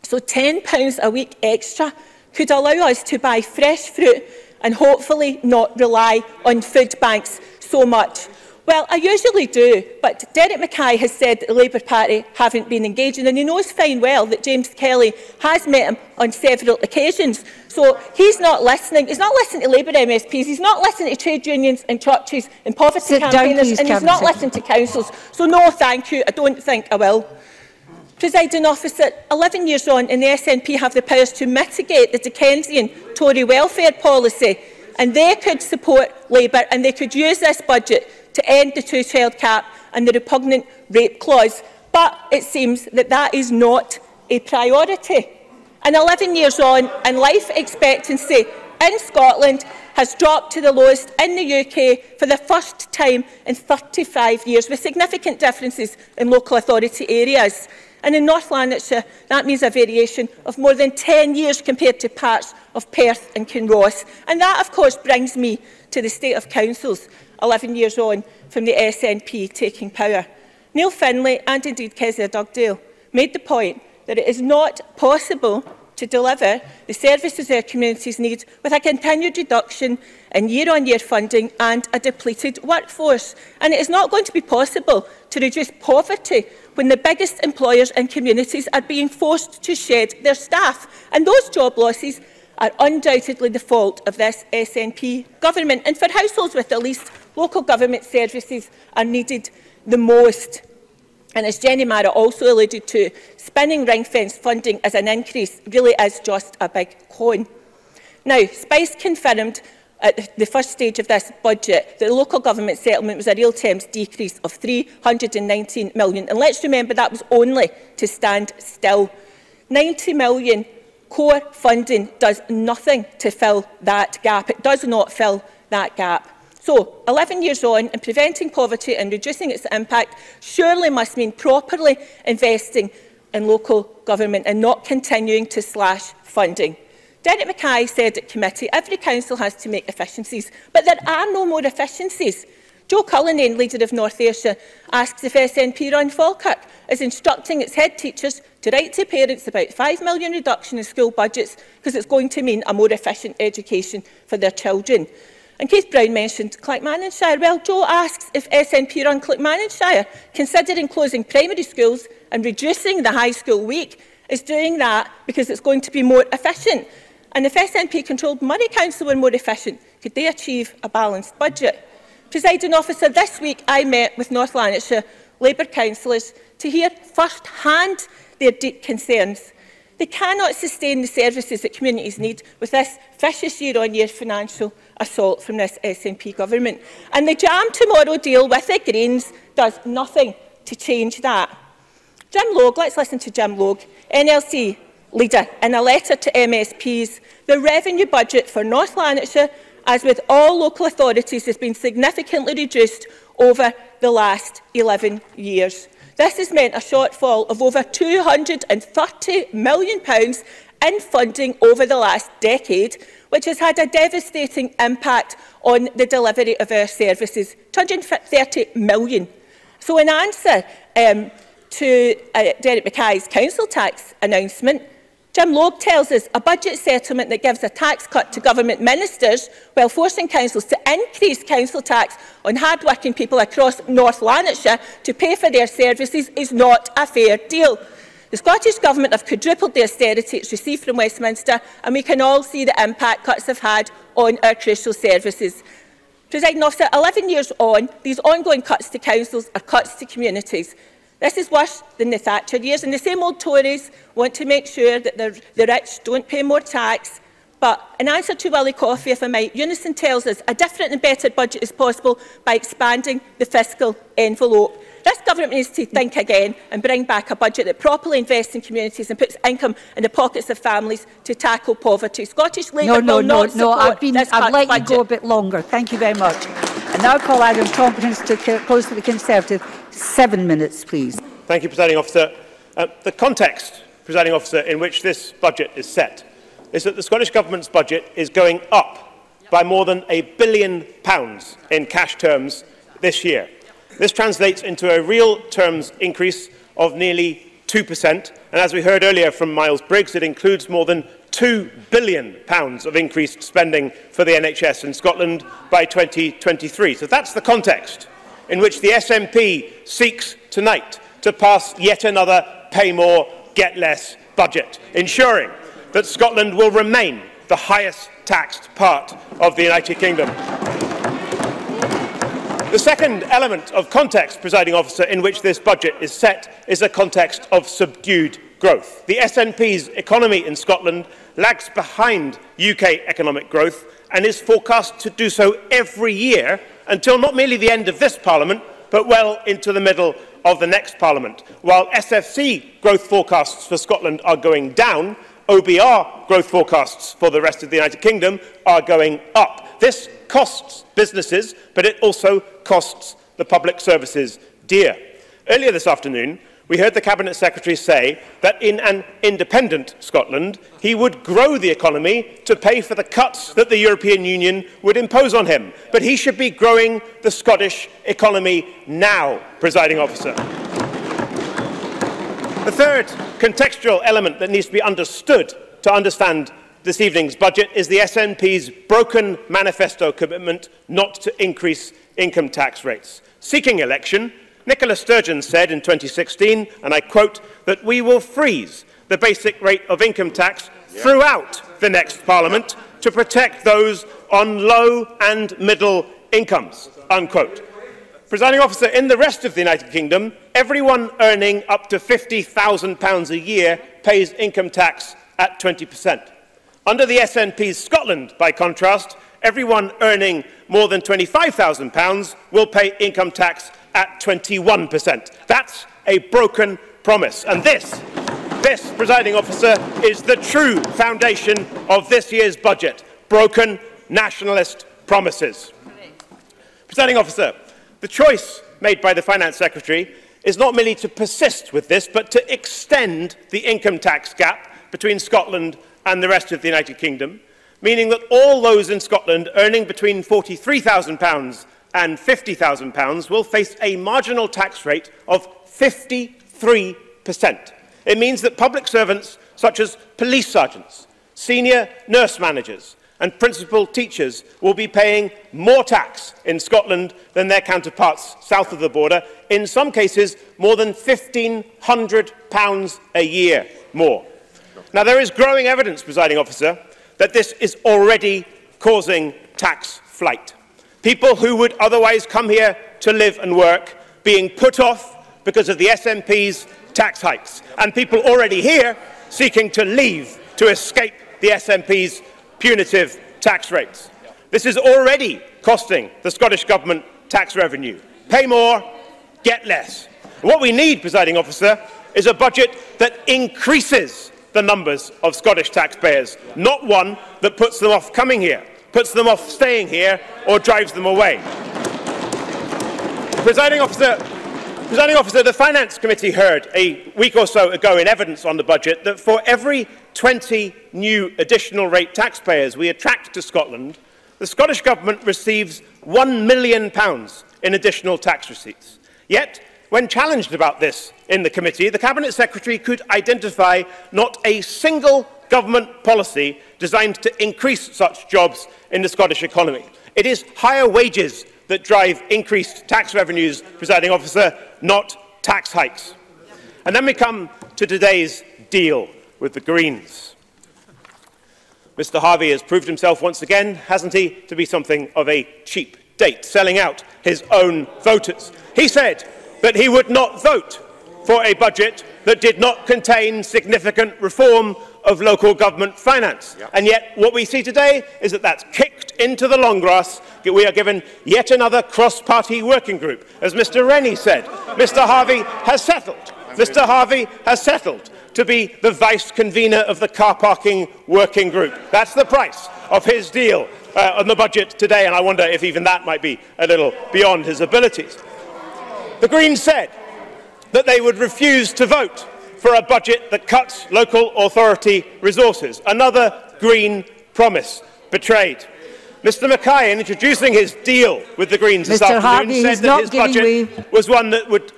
so £10 a week extra could allow us to buy fresh fruit and hopefully not rely on food banks so much. Well, I usually do, but Derek Mackay has said that the Labour Party haven't been engaging, and he knows fine well that James Kelly has met him on several occasions. So he's not listening. He's not listening to Labour MSPs. He's not listening to trade unions and churches and poverty campaigners, and he's not listening to councils. So no, thank you. I don't think I will. Presiding Officer, 11 years on, and the SNP have the powers to mitigate the Dickensian Tory welfare policy, and they could support Labour, and they could use this budget to end the two-child cap and the repugnant rape clause. But it seems that that is not a priority. And 11 years on, and life expectancy in Scotland has dropped to the lowest in the UK for the first time in 35 years, with significant differences in local authority areas. And in North Lanarkshire, that means a variation of more than 10 years compared to parts of Perth and Kinross. And that, of course, brings me to the state of councils, 11 years on from the SNP taking power. Neil Findlay and indeed Kezia Dugdale made the point that it is not possible to deliver the services their communities need with a continued reduction in year-on-year funding and a depleted workforce. And it is not going to be possible to reduce poverty when the biggest employers and communities are being forced to shed their staff. And those job losses are undoubtedly the fault of this SNP government. And for households with the least, local government services are needed the most. And as Jenny Mara also alluded to, spinning ring-fence funding as an increase really is just a big con. Now, Spice confirmed at the first stage of this budget that the local government settlement was a real terms decrease of £319 million. And let's remember that was only to stand still. £90 million core funding does nothing to fill that gap. It does not fill that gap. So, 11 years on, and preventing poverty and reducing its impact surely must mean properly investing in local government and not continuing to slash funding. Derek Mackay said at committee, every council has to make efficiencies, but there are no more efficiencies. Joe Cullinane, leader of North Ayrshire, asks if SNP-run Falkirk is instructing its head teachers to write to parents about £5 million reduction in school budgets because it's going to mean a more efficient education for their children. And Keith Brown mentioned Clackmannanshire. Well, Joe asks if SNP-run Clackmannanshire, considering closing primary schools and reducing the high school week, is doing that because it's going to be more efficient. And if SNP-controlled Murray Council were more efficient, could they achieve a balanced budget? Presiding Officer, this week I met with North Lanarkshire Labour councillors to hear first-hand their deep concerns. They cannot sustain the services that communities need with this vicious year-on-year financial assault from this SNP government. And the Jam Tomorrow deal with the Greens does nothing to change that. Jim Logue, let's listen to Jim Logue, NLC leader, in a letter to MSPs. The revenue budget for North Lanarkshire, as with all local authorities, has been significantly reduced over the last 11 years. This has meant a shortfall of over £230 million in funding over the last decade, which has had a devastating impact on the delivery of our services. £230 million. So in answer to Derek Mackay's council tax announcement, Jim Logue tells us a budget settlement that gives a tax cut to government ministers while forcing councils to increase council tax on hard-working people across North Lanarkshire to pay for their services is not a fair deal. The Scottish Government have quadrupled the austerity it's received from Westminster, and we can all see the impact cuts have had on our crucial services. Presiding Officer, 11 years on, these ongoing cuts to councils are cuts to communities. This is worse than the Thatcher years, and the same old Tories want to make sure that the rich don't pay more tax. But in answer to Willie Coffey, if I might, Unison tells us a different and better budget is possible by expanding the fiscal envelope. This government needs to think again and bring back a budget that properly invests in communities and puts income in the pockets of families to tackle poverty. Scottish Labour will not support this I've let budget. you go a bit longer. Thank you very much. And now call Adam Tompkins to close for the Conservative. 7 minutes, please. Thank you, Presiding Officer. The context, Presiding Officer, in which this budget is set is that the Scottish Government's budget is going up by more than £1 billion in cash terms this year. This translates into a real terms increase of nearly 2%, and as we heard earlier from Miles Briggs, it includes more than £2 billion of increased spending for the NHS in Scotland by 2023. So that's the context in which the SNP seeks tonight to pass yet another pay more, get less budget, ensuring that Scotland will remain the highest taxed part of the United Kingdom. The second element of context, Presiding Officer, in which this budget is set is a context of subdued growth. The SNP's economy in Scotland lags behind UK economic growth and is forecast to do so every year until not merely the end of this Parliament, but well into the middle of the next Parliament. While SFC growth forecasts for Scotland are going down, OBR growth forecasts for the rest of the United Kingdom are going up. This costs businesses, but it also costs the public services dear. Earlier this afternoon, we heard the Cabinet Secretary say that in an independent Scotland, he would grow the economy to pay for the cuts that the European Union would impose on him. But he should be growing the Scottish economy now, Presiding Officer. The third contextual element that needs to be understood to understand this evening's budget is the SNP's broken manifesto commitment not to increase income tax rates. Seeking election, Nicola Sturgeon said in 2016, and I quote, that we will freeze the basic rate of income tax throughout the next Parliament to protect those on low and middle incomes, unquote. Presiding Officer, in the rest of the United Kingdom, everyone earning up to £50,000 a year pays income tax at 20%. Under the SNP's Scotland, by contrast, everyone earning more than £25,000 will pay income tax at 21%. That's a broken promise. And this, Presiding Officer, is the true foundation of this year's budget. Broken nationalist promises. Presiding Officer, the choice made by the Finance Secretary is not merely to persist with this, but to extend the income tax gap between Scotland and the rest of the United Kingdom, meaning that all those in Scotland earning between £43,000 and £50,000 will face a marginal tax rate of 53%. It means that public servants such as police sergeants, senior nurse managers and principal teachers will be paying more tax in Scotland than their counterparts south of the border, in some cases more than £1,500 a year more. Now, there is growing evidence, Presiding Officer, that this is already causing tax flight. People who would otherwise come here to live and work being put off because of the SNP's tax hikes, and people already here seeking to leave to escape the SNP's punitive tax rates. This is already costing the Scottish Government tax revenue. Pay more, get less. What we need, Presiding Officer, is a budget that increases the numbers of Scottish taxpayers, not one that puts them off coming here, puts them off staying here, or drives them away. Presiding Officer, the Finance Committee heard a week or so ago in evidence on the budget that for every 20 new additional rate taxpayers we attract to Scotland, the Scottish Government receives £1 million in additional tax receipts. Yet, when challenged about this in the committee, the Cabinet Secretary could identify not a single government policy designed to increase such jobs in the Scottish economy. It is higher wages that drive increased tax revenues, Presiding Officer, not tax hikes. And then we come to today's deal with the Greens. Mr Harvey has proved himself once again, hasn't he, to be something of a cheap date, selling out his own voters. He said that he would not vote for a budget that did not contain significant reform of local government finance. And yet what we see today is that that's kicked into the long grass. We are given yet another cross-party working group. As Mr Rennie said, Mr Harvey has settled. Mr Harvey has settled to be the vice-convener of the car parking working group. That's the price of his deal on the budget today, and I wonder if even that might be a little beyond his abilities. The Greens said that they would refuse to vote for a budget that cuts local authority resources. Another Green promise betrayed. Mr Mackay, in introducing his deal with the Greens this afternoon, said that his budget was one that would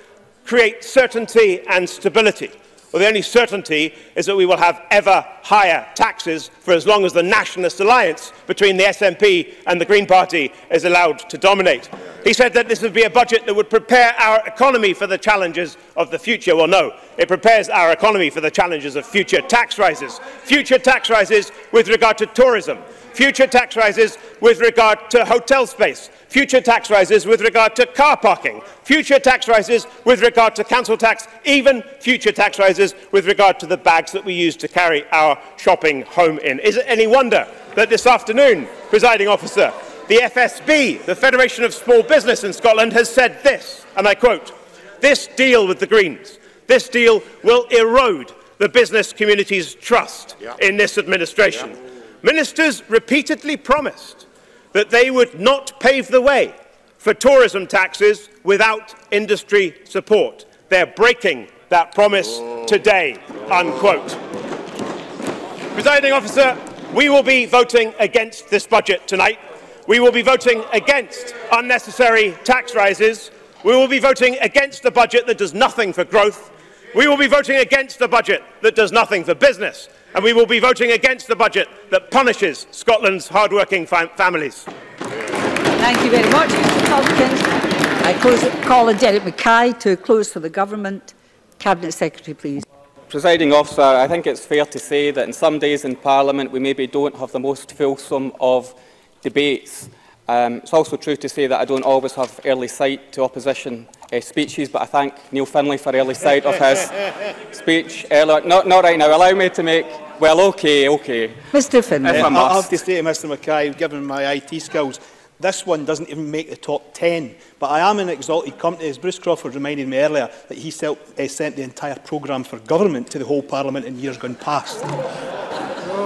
create certainty and stability. Well, the only certainty is that we will have ever higher taxes for as long as the nationalist alliance between the SNP and the Green Party is allowed to dominate. He said that this would be a budget that would prepare our economy for the challenges of the future. Well, no, it prepares our economy for the challenges of future tax rises. Future tax rises with regard to tourism. Future tax rises with regard to hotel space. Future tax rises with regard to car parking. Future tax rises with regard to council tax. Even future tax rises with regard to the bags that we use to carry our shopping home in. Is it any wonder that this afternoon, presiding officer, the FSB, the Federation of Small Business in Scotland, has said this, and I quote, "This deal with the Greens, this deal will erode the business community's trust in this administration." Ministers repeatedly promised that they would not pave the way for tourism taxes without industry support. They're breaking that promise today, unquote. Presiding officer, we will be voting against this budget tonight. We will be voting against unnecessary tax rises. We will be voting against a budget that does nothing for growth. We will be voting against a budget that does nothing for business. And we will be voting against the budget that punishes Scotland's hard-working families. Thank you very much, Mr Tompkins. I call on Derek Mackay to close for the Government. Cabinet Secretary, please. Presiding officer, I think it's fair to say that in some days in Parliament we maybe don't have the most fulsome of debates. It's also true to say that I don't always have early sight to opposition speeches, but I thank Neil Findlay for early sight of his speech earlier. Not right now. Allow me to make... Well, OK. Mr Findlay. I have to say to Mr Mackay, given my IT skills, this one doesn't even make the top 10. But I am in exalted company, as Bruce Crawford reminded me earlier, that he sent the entire programme for government to the whole Parliament in years gone past.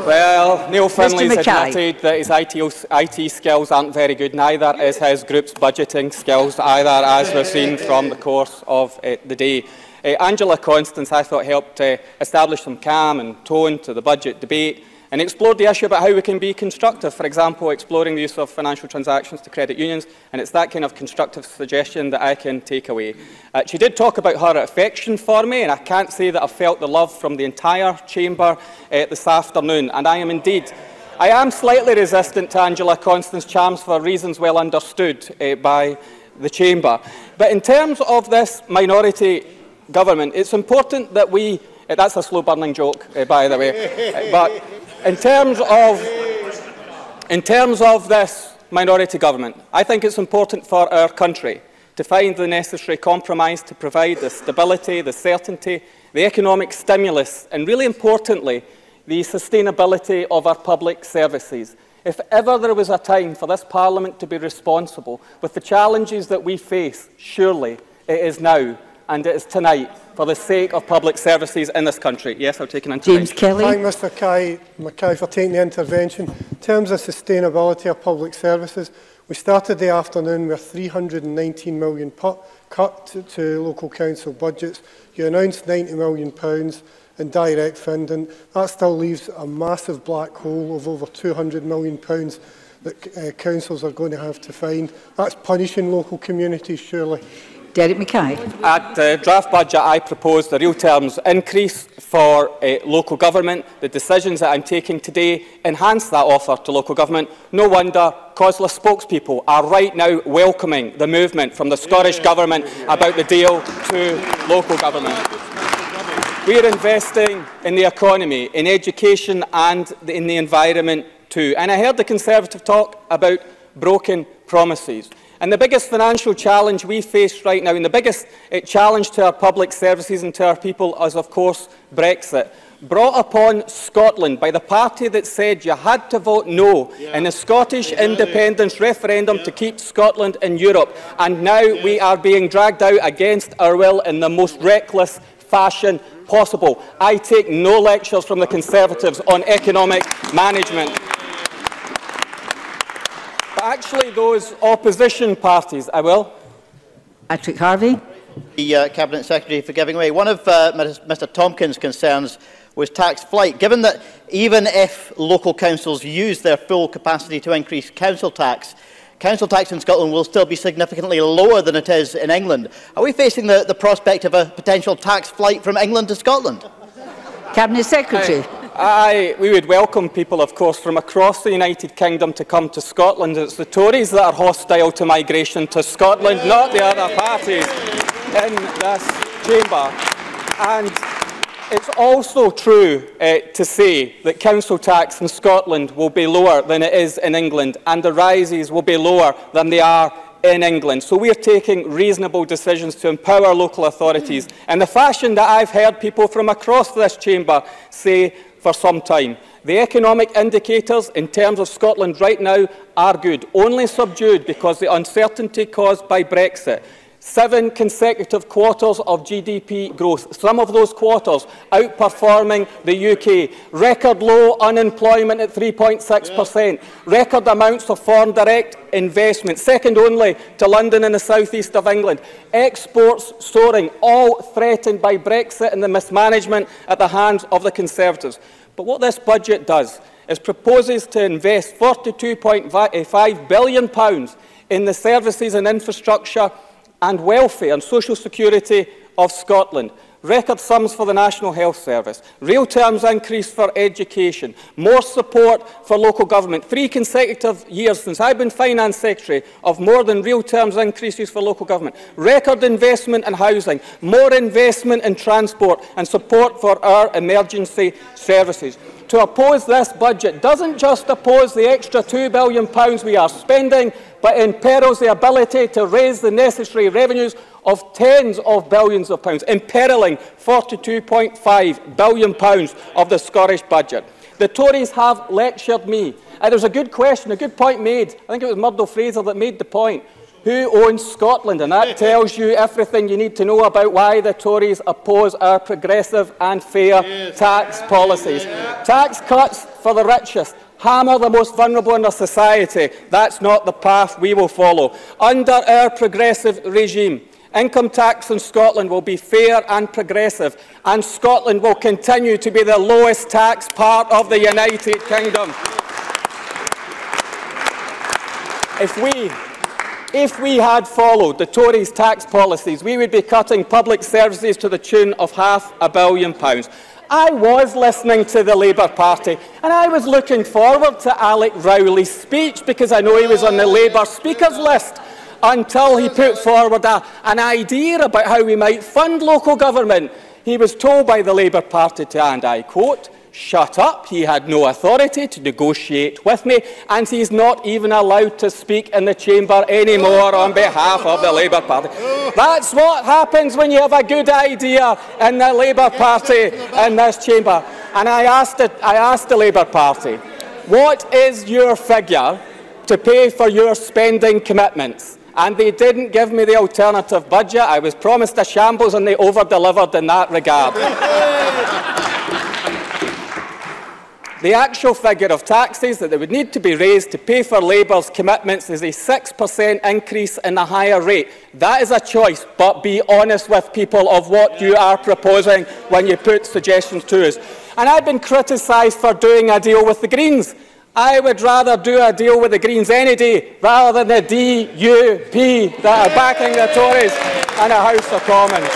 Well, Neil Findlay's admitted that his IT skills aren't very good, neither is his group's budgeting skills either, as we've seen from the course of the day. Angela Constance, I thought, helped establish some calm and tone to the budget debate and explored the issue about how we can be constructive, for example, exploring the use of financial transactions to credit unions, and it's that kind of constructive suggestion that I can take away. She did talk about her affection for me, and I can't say that I've felt the love from the entire chamber this afternoon, and I am slightly resistant to Angela Constance's charms for reasons well understood by the chamber. But in terms of this minority government, it's important that we... that's a slow-burning joke, by the way. But in terms of this minority government, I think it's important for our country to find the necessary compromise to provide the stability, the certainty, the economic stimulus, and really importantly, the sustainability of our public services. If ever there was a time for this Parliament to be responsible with the challenges that we face, surely it is now, and it is tonight, for the sake of public services in this country. Yes, I'll take an intervention. James Kelly. Thank Mr Mackay for taking the intervention. In terms of sustainability of public services, we started the afternoon with a £319 million cut to local council budgets. You announced £90 million in direct funding. That still leaves a massive black hole of over £200 million that councils are going to have to find. That's punishing local communities, surely. Derek Mackay. At the draft budget, I proposed a real terms increase for local government. The decisions that I'm taking today enhance that offer to local government. No wonder causeless spokespeople are right now welcoming the movement from the Scottish Government about the deal to local government. We are investing in the economy, in education and in the environment too. And I heard the Conservative talk about broken promises. And the biggest financial challenge we face right now, and the biggest challenge to our public services and to our people is, of course, Brexit, brought upon Scotland by the party that said you had to vote no in the Scottish independence referendum to keep Scotland in Europe. And now we are being dragged out against our will in the most reckless fashion possible. I take no lectures from the Conservatives on economic management. But actually, those opposition parties, I will. Patrick Harvey. The Cabinet Secretary for giving way. One of Mr Tompkins' concerns was tax flight. Given that even if local councils use their full capacity to increase council tax in Scotland will still be significantly lower than it is in England. Are we facing the prospect of a potential tax flight from England to Scotland? Cabinet Secretary. We would welcome people, of course, from across the United Kingdom to come to Scotland. It's the Tories that are hostile to migration to Scotland, not the other parties in this chamber. And it's also true to say that council tax in Scotland will be lower than it is in England, and the rises will be lower than they are in England. So we are taking reasonable decisions to empower local authorities in the fashion that I've heard people from across this chamber say for some time. The economic indicators in terms of Scotland right now are good, only subdued because the uncertainty caused by Brexit. 7 consecutive quarters of GDP growth, some of those quarters outperforming the UK. Record low unemployment at 3.6%. Record amounts of foreign direct investment, second only to London and the southeast of England. Exports soaring, all threatened by Brexit and the mismanagement at the hands of the Conservatives. But what this budget does is proposes to invest £42.5 billion in the services and infrastructure and welfare and social security of Scotland. Record sums for the National Health Service, real terms increase for education, more support for local government. 3 consecutive years since I've been Finance Secretary of more than real terms increases for local government. Record investment in housing, more investment in transport and support for our emergency services. To oppose this budget doesn't just oppose the extra £2 billion we are spending, but imperils the ability to raise the necessary revenues of tens of billions of pounds, imperiling £42.5 billion of the Scottish budget. The Tories have lectured me. There was a good question, a good point made. I think it was Murdo Fraser that made the point. Who owns Scotland? And that tells you everything you need to know about why the Tories oppose our progressive and fair tax policies. Tax cuts for the richest, hammer the most vulnerable in our society. That's not the path we will follow. Under our progressive regime, income tax in Scotland will be fair and progressive, and Scotland will continue to be the lowest tax part of the United Kingdom. If we had followed the Tories' tax policies, we would be cutting public services to the tune of £500 million. I was listening to the Labour Party, and I was looking forward to Alec Rowley's speech because I know he was on the Labour speakers list, until he put forward an idea about how we might fund local government. He was told by the Labour Party to, and I quote, "Shut up, he had no authority to negotiate with me, and he's not even allowed to speak in the chamber anymore on behalf of the Labour Party." That's what happens when you have a good idea in the Labour Party in this chamber. And I asked the Labour Party, what is your figure to pay for your spending commitments? And they didn't give me the alternative budget. I was promised a shambles and they over-delivered in that regard. The actual figure of taxes that would need to be raised to pay for Labour's commitments is a 6% increase in the higher rate. That is a choice, but be honest with people of what you are proposing when you put suggestions to us. And I've been criticised for doing a deal with the Greens. I would rather do a deal with the Greens any day rather than the DUP that are backing the Tories in the House of Commons.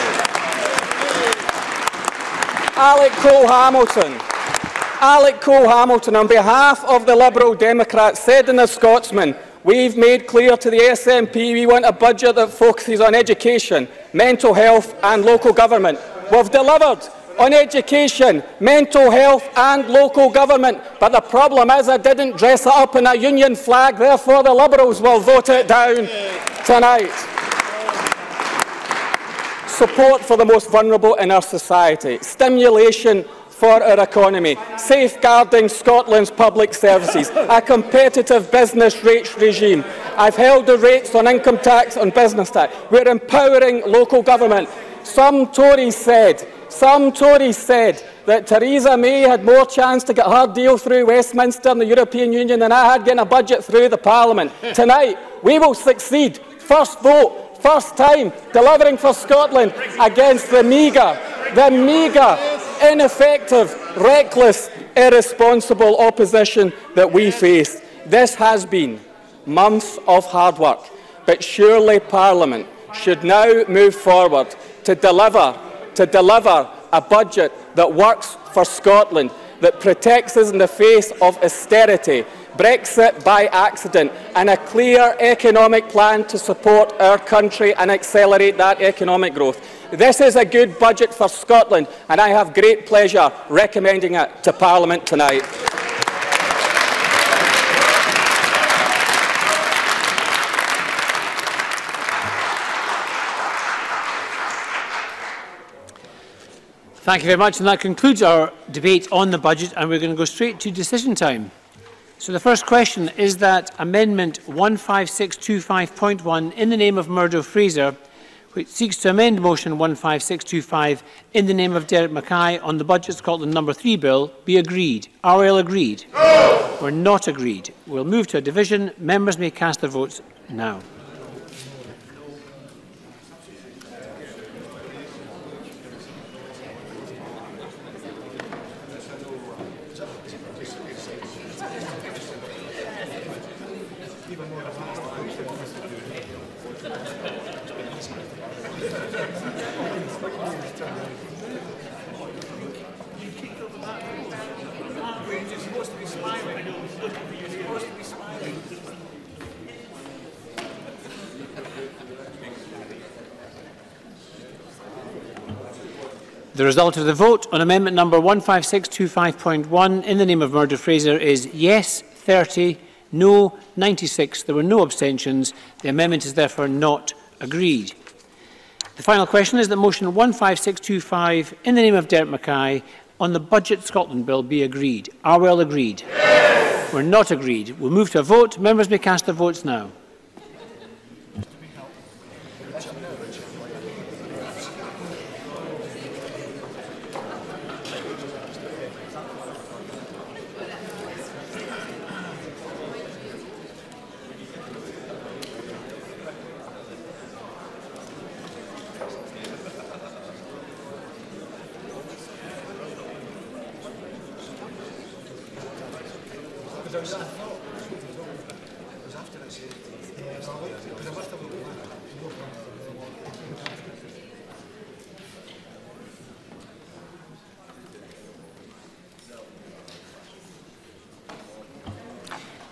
Alec Cole-Hamilton, on behalf of the Liberal Democrats, said in The Scotsman, "We've made clear to the SNP we want a budget that focuses on education, mental health and local government." We've delivered on education, mental health and local government. But the problem is I didn't dress it up in a union flag, therefore the Liberals will vote it down tonight. Support for the most vulnerable in our society, stimulation for our economy, safeguarding Scotland's public services, a competitive business rates regime. I've held the rates on income tax and business tax. We're empowering local government. Some Tories said that Theresa May had more chance to get her deal through Westminster and the European Union than I had getting a budget through the Parliament. Tonight, we will succeed. First vote, first time, delivering for Scotland against the meagre, ineffective, reckless, irresponsible opposition that we face. This has been months of hard work, but surely Parliament should now move forward to deliver a budget that works for Scotland, that protects us in the face of austerity, Brexit by accident, and a clear economic plan to support our country and accelerate that economic growth. This is a good budget for Scotland, and I have great pleasure recommending it to Parliament tonight. Thank you very much, and that concludes our debate on the budget, and we're going to go straight to decision time. So the first question is that Amendment 15625.1 in the name of Murdo Fraser, which seeks to amend Motion 15625 in the name of Derek Mackay on the Budget Scotland No. 3 Bill, be agreed. Are we all agreed? No. We're not agreed. We'll move to a division. Members may cast their votes now. The result of the vote on amendment number 15625.1 in the name of Murdo Fraser is yes 30, no 96. There were no abstentions. The amendment is therefore not agreed. The final question is that motion 15625 in the name of Derek Mackay on the Budget Scotland Bill be agreed. Are we all agreed? Yes. We're not agreed. We'll move to a vote. Members may cast their votes now.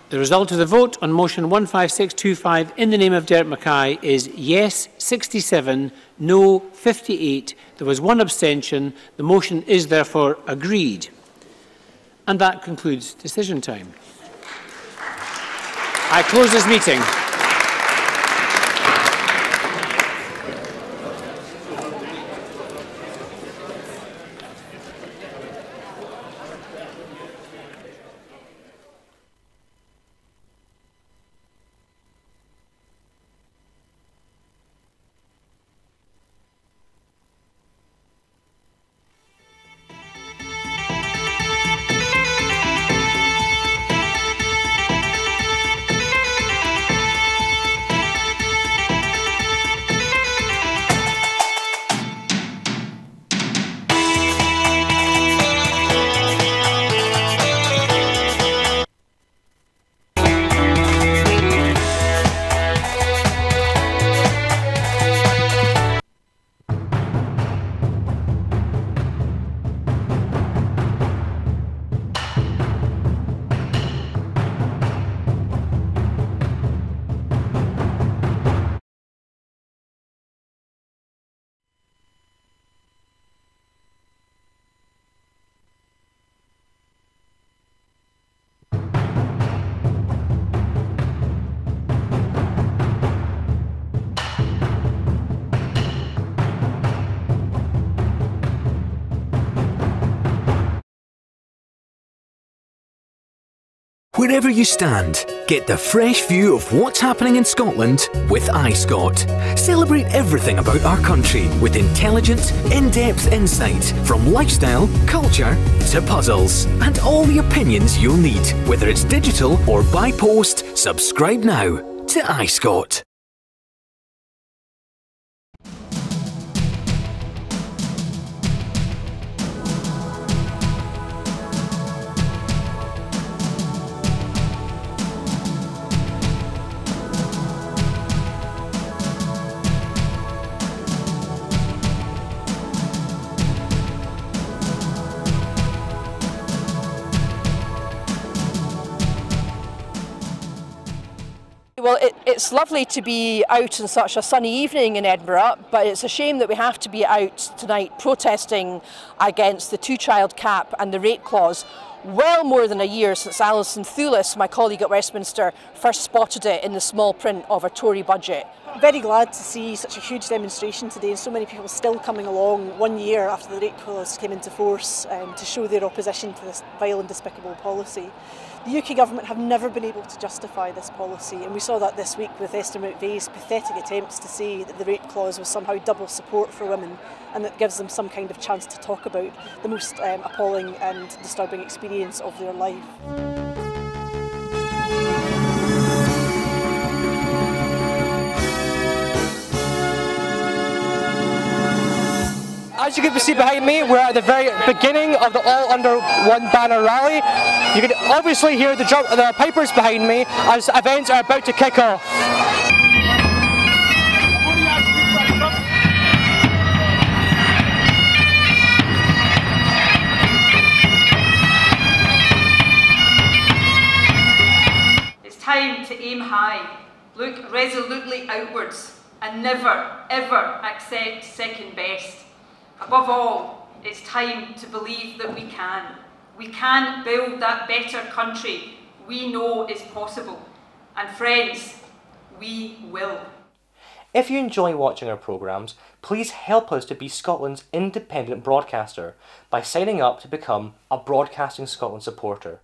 The result of the vote on motion 15625 in the name of Derek Mackay is yes 67, no 58. There was one abstention. The motion is therefore agreed. And that concludes decision time. I close this meeting. Wherever you stand, get the fresh view of what's happening in Scotland with iScot. Celebrate everything about our country with intelligent, in-depth insight from lifestyle, culture to puzzles, and all the opinions you'll need. Whether it's digital or by post, subscribe now to iScot. Well, it's lovely to be out on such a sunny evening in Edinburgh, but it's a shame that we have to be out tonight protesting against the two-child cap and the rate clause. Well more than a year since Alison Thewlis, my colleague at Westminster, first spotted it in the small print of a Tory budget. Very glad to see such a huge demonstration today and so many people still coming along 1 year after the rate clause came into force to show their opposition to this vile and despicable policy. The UK government have never been able to justify this policy, and we saw that this week with Esther McVeigh's pathetic attempts to say that the rate clause was somehow double support for women and that gives them some kind of chance to talk about the most appalling and disturbing experience of their life. As you can see behind me, we're at the very beginning of the All Under One Banner rally. You can obviously hear the pipers behind me as events are about to kick off. It's time to aim high, look resolutely outwards, and never, ever accept second best. Above all, it's time to believe that we can. We can build that better country we know is possible. And friends, we will. If you enjoy watching our programmes, please help us to be Scotland's independent broadcaster by signing up to become a Broadcasting Scotland supporter.